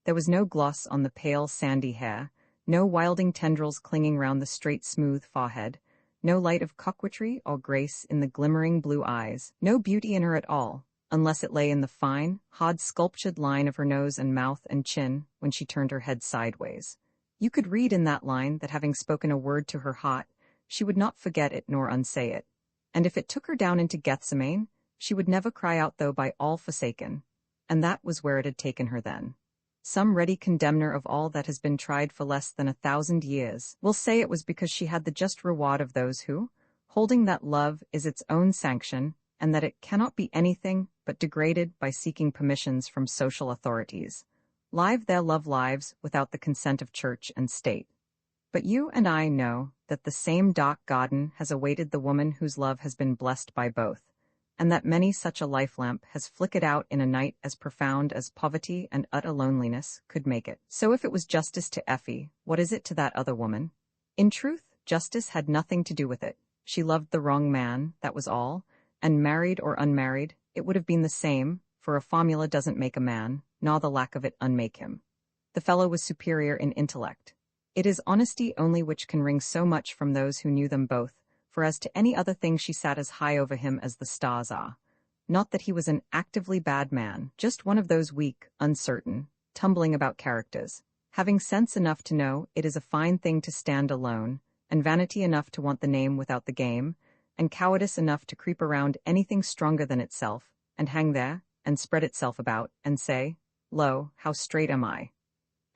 There was no gloss on the pale, sandy hair, no wilding tendrils clinging round the straight, smooth forehead, no light of coquetry or grace in the glimmering blue eyes, no beauty in her at all, unless it lay in the fine, hard sculptured line of her nose and mouth and chin when she turned her head sideways. You could read in that line that having spoken a word to her heart, she would not forget it nor unsay it. And if it took her down into Gethsemane, she would never cry out though by all forsaken. And that was where it had taken her then. Some ready condemner of all that has been tried for less than 1,000 years will say it was because she had the just reward of those who, holding that love is its own sanction, and that it cannot be anything but degraded by seeking permissions from social authorities, live their love lives without the consent of church and state. But you and I know that the same dark garden has awaited the woman whose love has been blessed by both, and that many such a life lamp has flickered out in a night as profound as poverty and utter loneliness could make it. So if it was justice to Effie, what is it to that other woman? In truth, justice had nothing to do with it. She loved the wrong man, that was all, and married or unmarried, it would have been the same, for a formula doesn't make a man, nor the lack of it unmake him. The fellow was superior in intellect. It is honesty only which can wring so much from those who knew them both, for as to any other thing she sat as high over him as the stars are. Not that he was an actively bad man, just one of those weak, uncertain, tumbling about characters, having sense enough to know it is a fine thing to stand alone, and vanity enough to want the name without the game, and cowardice enough to creep around anything stronger than itself, and hang there, and spread itself about, and say, "Lo, how straight am I?"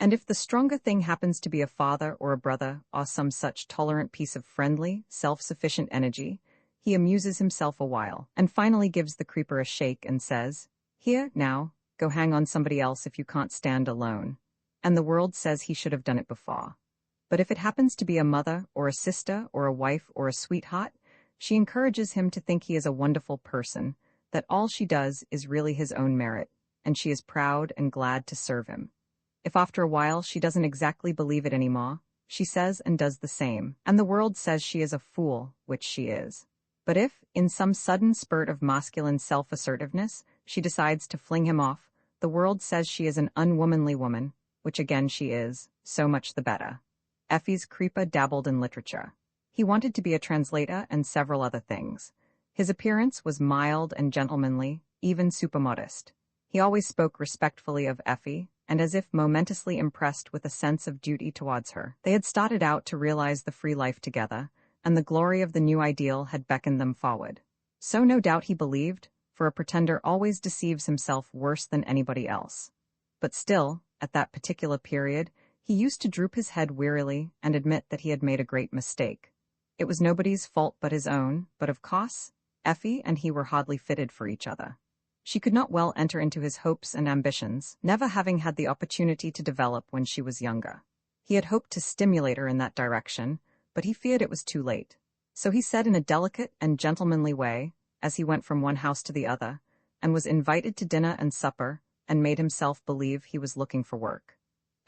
And if the stronger thing happens to be a father or a brother or some such tolerant piece of friendly, self-sufficient energy, he amuses himself a while, and finally gives the creeper a shake and says, "Here, now, go hang on somebody else if you can't stand alone." And the world says he should have done it before. But if it happens to be a mother or a sister or a wife or a sweetheart, she encourages him to think he is a wonderful person, that all she does is really his own merit, and she is proud and glad to serve him. If after a while she doesn't exactly believe it anymore, she says and does the same, and the world says she is a fool, which she is. But if, in some sudden spurt of masculine self-assertiveness, she decides to fling him off, the world says she is an unwomanly woman, which again she is, so much the better. Effie's creeper dabbled in literature. He wanted to be a translator and several other things. His appearance was mild and gentlemanly, even supermodest. He always spoke respectfully of Effie, and as if momentously impressed with a sense of duty towards her. They had started out to realize the free life together, and the glory of the new ideal had beckoned them forward. So no doubt he believed, for a pretender always deceives himself worse than anybody else. But still, at that particular period, he used to droop his head wearily and admit that he had made a great mistake. It was nobody's fault but his own, but of course, Effie and he were hardly fitted for each other. She could not well enter into his hopes and ambitions, never having had the opportunity to develop when she was younger. He had hoped to stimulate her in that direction, but he feared it was too late. So he said in a delicate and gentlemanly way, as he went from one house to the other, and was invited to dinner and supper, and made himself believe he was looking for work.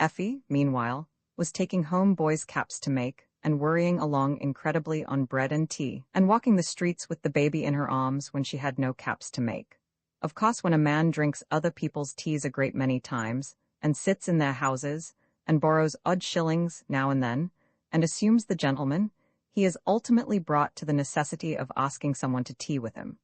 Effie, meanwhile, was taking home boys' caps to make, and worrying along incredibly on bread and tea, and walking the streets with the baby in her arms when she had no caps to make. Of course, when a man drinks other people's teas a great many times, and sits in their houses, and borrows odd shillings now and then, and assumes the gentleman, he is ultimately brought to the necessity of asking someone to tea with him.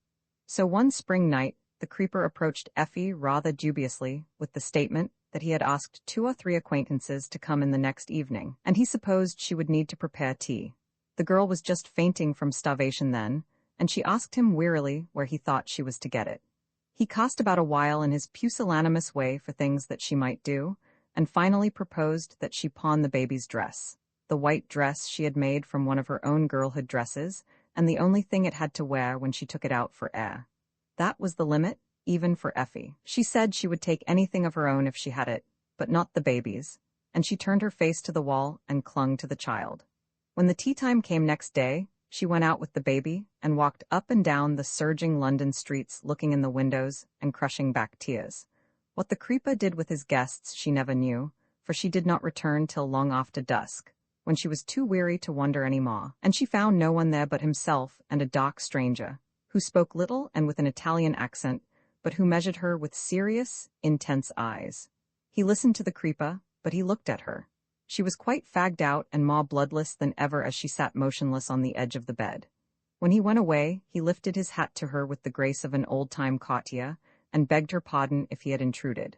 So one spring night, the creeper approached Effie rather dubiously with the statement that he had asked 2 or 3 acquaintances to come in the next evening, and he supposed she would need to prepare tea. The girl was just fainting from starvation then, and she asked him wearily where he thought she was to get it. He cast about a while in his pusillanimous way for things that she might do, and finally proposed that she pawn the baby's dress, the white dress she had made from one of her own girlhood dresses, and the only thing it had to wear when she took it out for air. That was the limit, even for Effie. She said she would take anything of her own if she had it, but not the baby's, and she turned her face to the wall and clung to the child. When the tea time came next day, she went out with the baby and walked up and down the surging London streets looking in the windows and crushing back tears. What the creeper did with his guests she never knew, for she did not return till long after dusk, when she was too weary to wonder any more, and she found no one there but himself and a dark stranger, who spoke little and with an Italian accent, but who measured her with serious, intense eyes. He listened to the creeper, but he looked at her. She was quite fagged out and more bloodless than ever as she sat motionless on the edge of the bed. When he went away, he lifted his hat to her with the grace of an old-time courtier, and begged her pardon if he had intruded.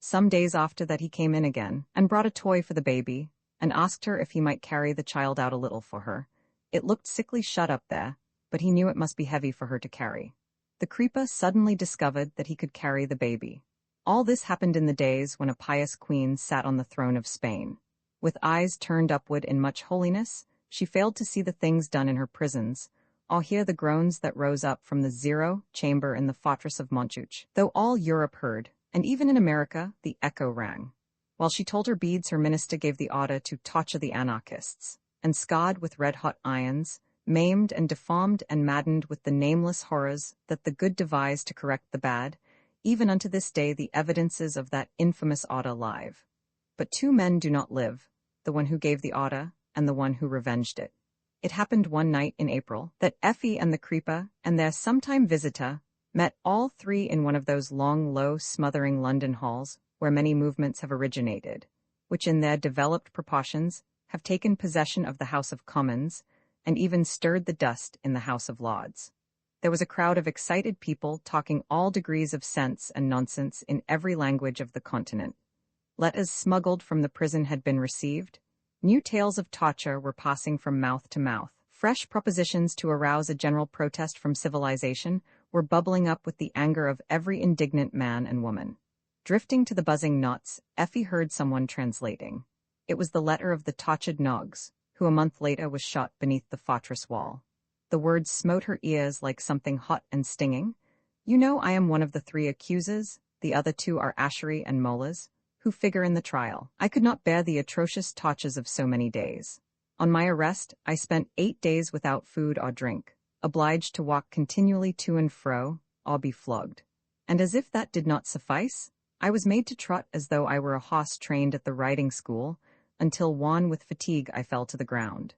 Some days after that he came in again, and brought a toy for the baby, and asked her if he might carry the child out a little for her. It looked sickly shut up there, but he knew it must be heavy for her to carry. The creeper suddenly discovered that he could carry the baby. All this happened in the days when a pious queen sat on the throne of Spain. With eyes turned upward in much holiness, she failed to see the things done in her prisons, or hear the groans that rose up from the 0 chamber in the fortress of Montjuic, though all Europe heard, and even in America the echo rang. While she told her beads, her minister gave the order to torture the anarchists, and scarred with red-hot irons, maimed and deformed and maddened with the nameless horrors that the good devise to correct the bad, even unto this day the evidences of that infamous order live. But 2 men do not live, the one who gave the order and the one who revenged it. It happened one night in April that Effie and the creeper and their sometime visitor met all 3 in one of those long, low, smothering London halls where many movements have originated, which in their developed proportions have taken possession of the House of Commons and even stirred the dust in the House of Lords. There was a crowd of excited people talking all degrees of sense and nonsense in every language of the continent. Letters smuggled from the prison had been received. New tales of torture were passing from mouth to mouth. Fresh propositions to arouse a general protest from civilization were bubbling up with the anger of every indignant man and woman. Drifting to the buzzing knots, Effie heard someone translating. It was the letter of the tortured Noggs, who a month later was shot beneath the fortress wall. The words smote her ears like something hot and stinging. You know I am one of the 3 accusers, the other 2 are Ashery and Molas, who figure in the trial. I could not bear the atrocious tortures of so many days. On my arrest, I spent 8 days without food or drink, obliged to walk continually to and fro, or be flogged. And as if that did not suffice, I was made to trot as though I were a horse trained at the riding school, until wan with fatigue I fell to the ground.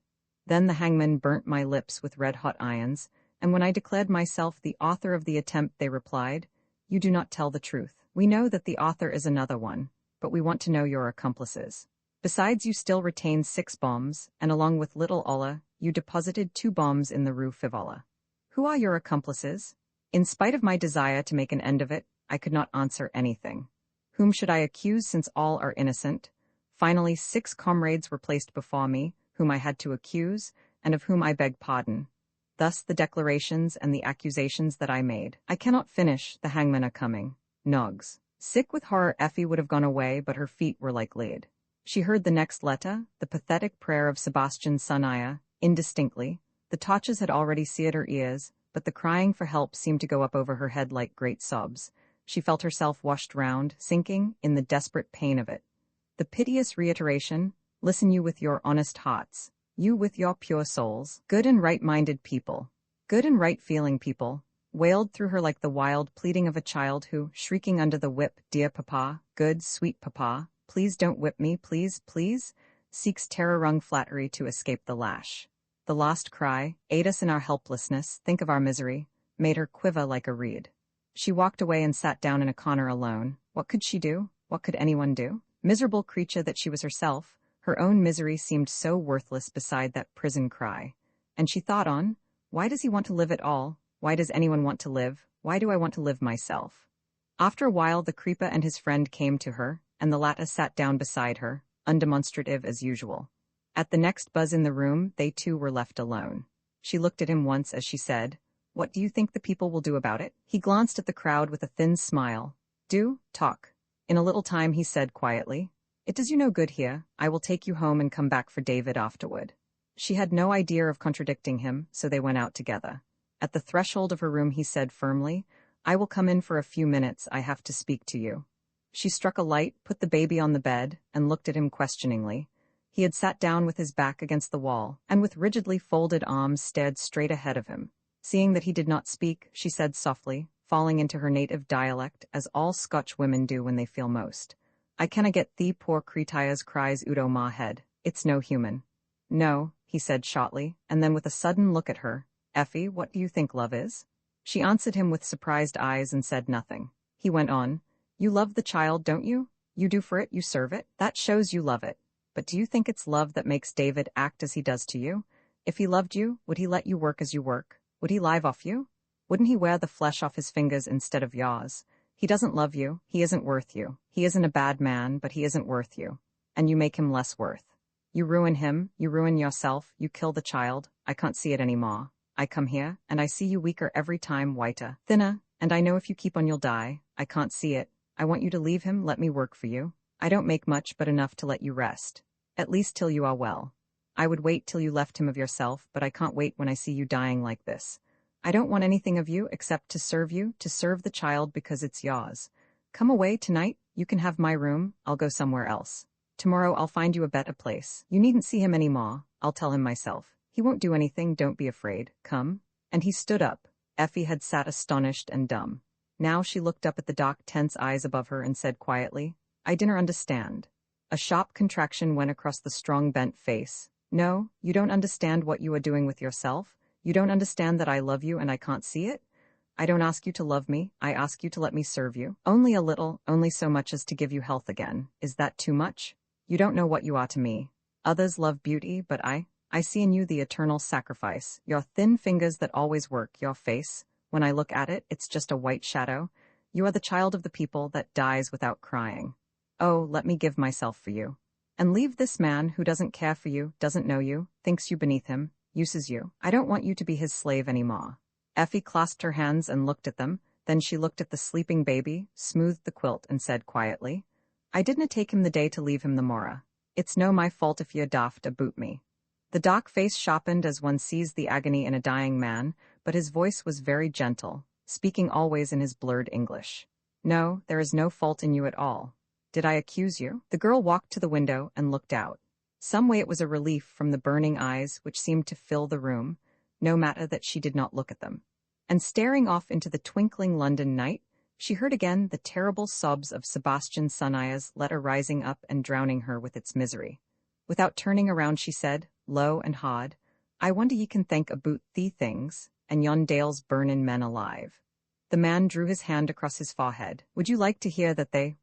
Then the hangman burnt my lips with red-hot irons, and when I declared myself the author of the attempt, they replied, "You do not tell the truth. We know that the author is another one, but we want to know your accomplices. Besides, you still retain 6 bombs, and along with little Olla, you deposited 2 bombs in the Rue Fivola. Who are your accomplices?" In spite of my desire to make an end of it, I could not answer anything. Whom should I accuse, since all are innocent? Finally, 6 comrades were placed before me, whom I had to accuse, and of whom I begged pardon. Thus the declarations and the accusations that I made. I cannot finish, the hangmen are coming. Nogs. Sick with horror, Effie would have gone away, but her feet were like lead. She heard the next letter, the pathetic prayer of Sebastian's son Aya, indistinctly. The torches had already seared her ears, but the crying for help seemed to go up over her head like great sobs. She felt herself washed round, sinking, in the desperate pain of it. The piteous reiteration, listen you with your honest hearts, you with your pure souls, good and right-minded people, good and right-feeling people, wailed through her like the wild pleading of a child who, shrieking under the whip, dear papa, good, sweet papa, please don't whip me, please, please, seeks terror-wrung flattery to escape the lash. The lost cry, aid us in our helplessness, think of our misery, made her quiver like a reed. She walked away and sat down in a corner alone. What could she do? What could anyone do? Miserable creature that she was herself, her own misery seemed so worthless beside that prison cry. And she thought on, why does he want to live at all? Why does anyone want to live? Why do I want to live myself? After a while the creeper and his friend came to her, and the latter sat down beside her, undemonstrative as usual. At the next buzz in the room, they too were left alone. She looked at him once as she said, what do you think the people will do about it? He glanced at the crowd with a thin smile. Do, talk. In a little time he said quietly, it does you no good here. I will take you home and come back for David afterward. She had no idea of contradicting him, so they went out together. At the threshold of her room he said firmly, I will come in for a few minutes, I have to speak to you. She struck a light, put the baby on the bed, and looked at him questioningly. He had sat down with his back against the wall, and with rigidly folded arms stared straight ahead of him. Seeing that he did not speak, she said softly, falling into her native dialect, as all Scotch women do when they feel most. I canna get thee poor creatures cries Udo ma head. It's no human. No, he said shortly, and then with a sudden look at her, Effie, what do you think love is? She answered him with surprised eyes and said nothing. He went on, you love the child, don't you? You do for it, you serve it. That shows you love it. But do you think it's love that makes David act as he does to you? If he loved you, would he let you work as you work? Would he live off you? Wouldn't he wear the flesh off his fingers instead of yours? He doesn't love you, he isn't worth you. He isn't a bad man, but he isn't worth you. And you make him less worth. You ruin him, you ruin yourself, you kill the child. I can't see it anymore. I come here, and I see you weaker every time, whiter, thinner, and I know if you keep on you'll die. I can't see it. I want you to leave him, let me work for you. I don't make much but enough to let you rest. At least till you are well. I would wait till you left him of yourself, but I can't wait when I see you dying like this. I don't want anything of you except to serve the child because it's yours. Come away tonight, you can have my room, I'll go somewhere else. Tomorrow I'll find you a better place. You needn't see him any more, I'll tell him myself. He won't do anything, don't be afraid, come. And he stood up. Effie had sat astonished and dumb. Now she looked up at the dark, tense eyes above her and said quietly, I dinna understand. A sharp contraction went across the strong bent face. No, you don't understand what you are doing with yourself. You don't understand that I love you and I can't see it. I don't ask you to love me, I ask you to let me serve you. Only a little, only so much as to give you health again. Is that too much? You don't know what you are to me. Others love beauty, but I see in you the eternal sacrifice. Your thin fingers that always work, your face. When I look at it, it's just a white shadow. You are the child of the people that dies without crying. Oh, let me give myself for you. And leave this man who doesn't care for you, doesn't know you, thinks you beneath him, uses you. I don't want you to be his slave anymore. Effie clasped her hands and looked at them, then she looked at the sleeping baby, smoothed the quilt and said quietly, I didna take him the day to leave him the morra. It's no my fault if you're daft aboot me. The dark face sharpened as one sees the agony in a dying man, but his voice was very gentle, speaking always in his blurred English. No, there is no fault in you at all. Did I accuse you? The girl walked to the window and looked out. Some way it was a relief from the burning eyes which seemed to fill the room, no matter that she did not look at them. And staring off into the twinkling London night, she heard again the terrible sobs of Sebastian Sanaya's letter rising up and drowning her with its misery. Without turning around she said, low and hard, I wonder ye can think aboot thee things, and yon dales burnin' men alive. The man drew his hand across his forehead. Would you like to hear that the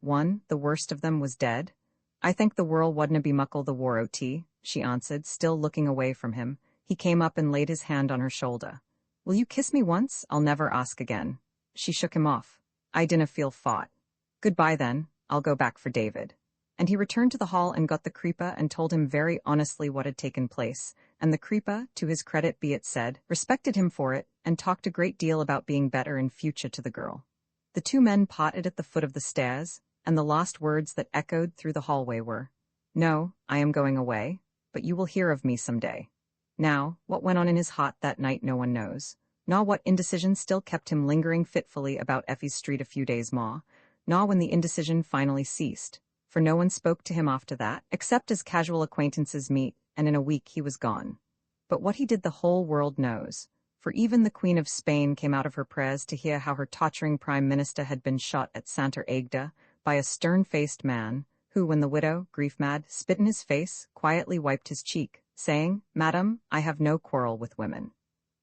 worst of them, was dead? I think the world wadna be muckle the war ot, she answered, still looking away from him. He came up and laid his hand on her shoulder. Will you kiss me once? I'll never ask again. She shook him off. I dinna feel fought. Goodbye then, I'll go back for David. And he returned to the hall and got the creeper and told him very honestly what had taken place, and the creeper, to his credit be it said, respected him for it, and talked a great deal about being better in future to the girl. The two men parted at the foot of the stairs, and the last words that echoed through the hallway were, "No, I am going away, but you will hear of me some day." Now, what went on in his heart that night no one knows, nor what indecision still kept him lingering fitfully about Effie's street a few days more, nor when the indecision finally ceased, for no one spoke to him after that, except as casual acquaintances meet, and in a week he was gone. But what he did the whole world knows, for even the Queen of Spain came out of her prayers to hear how her tottering prime minister had been shot at Santa Agda by a stern-faced man, who, when the widow, grief-mad, spit in his face, quietly wiped his cheek, saying, "Madam, I have no quarrel with women."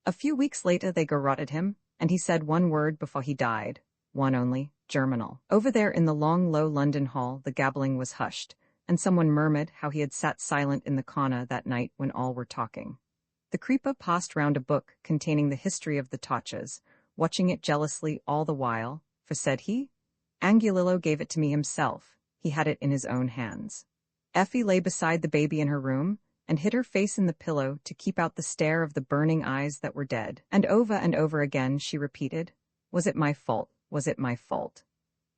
A few weeks later they garroted him, and he said one word before he died, one only, Germinal. Over there in the long, low London hall the gabbling was hushed, and someone murmured how he had sat silent in the corner that night when all were talking. The creeper passed round a book containing the history of the torches, watching it jealously all the while, for said he, "Angiolillo gave it to me himself, he had it in his own hands." Effie lay beside the baby in her room, and hid her face in the pillow to keep out the stare of the burning eyes that were dead, and over again she repeated, "Was it my fault? Was it my fault?"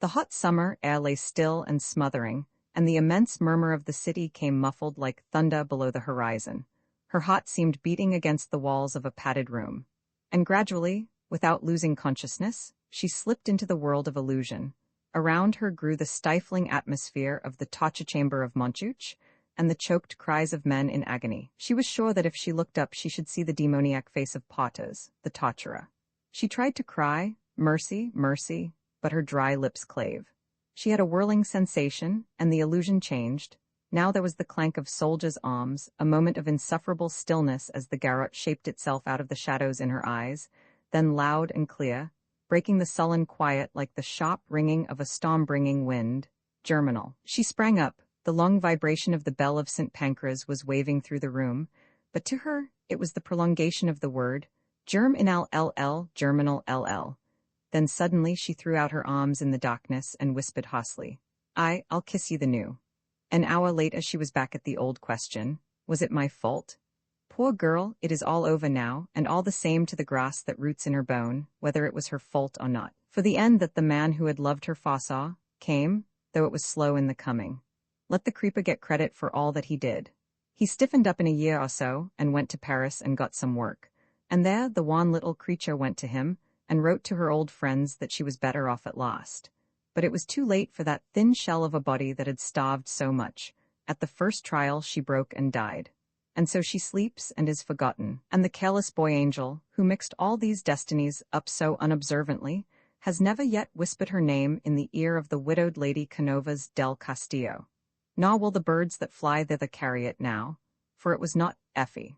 The hot summer air lay still and smothering, and the immense murmur of the city came muffled like thunder below the horizon. Her heart seemed beating against the walls of a padded room. And gradually, without losing consciousness, she slipped into the world of illusion. Around her grew the stifling atmosphere of the torture chamber of Montjuich, and the choked cries of men in agony. She was sure that if she looked up she should see the demoniac face of Potters, the torturer. She tried to cry, "Mercy, mercy," but her dry lips clave. She had a whirling sensation, and the illusion changed. Now there was the clank of soldiers' arms, a moment of insufferable stillness as the garrote shaped itself out of the shadows in her eyes, then loud and clear, breaking the sullen quiet like the sharp ringing of a storm-bringing wind, "Germinal." She sprang up. The long vibration of the bell of St. Pancras was waving through the room, but to her it was the prolongation of the word, "Germinal LL, Germinal LL." Then suddenly she threw out her arms in the darkness and whispered hoarsely, I'll kiss you the new." An hour later she was back at the old question, was it my fault? Poor girl, it is all over now, and all the same to the grass that roots in her bone, whether it was her fault or not. For the end that the man who had loved her foresaw, came, though it was slow in the coming. Let the creeper get credit for all that he did. He stiffened up in a year or so, and went to Paris and got some work. And there the wan little creature went to him, and wrote to her old friends that she was better off at last. But it was too late for that thin shell of a body that had starved so much. At the first trial she broke and died. And so she sleeps and is forgotten, and the careless boy-angel, who mixed all these destinies up so unobservantly, has never yet whispered her name in the ear of the widowed Lady Canovas del Castillo. Nor will the birds that fly thither carry it now, for it was not Effie.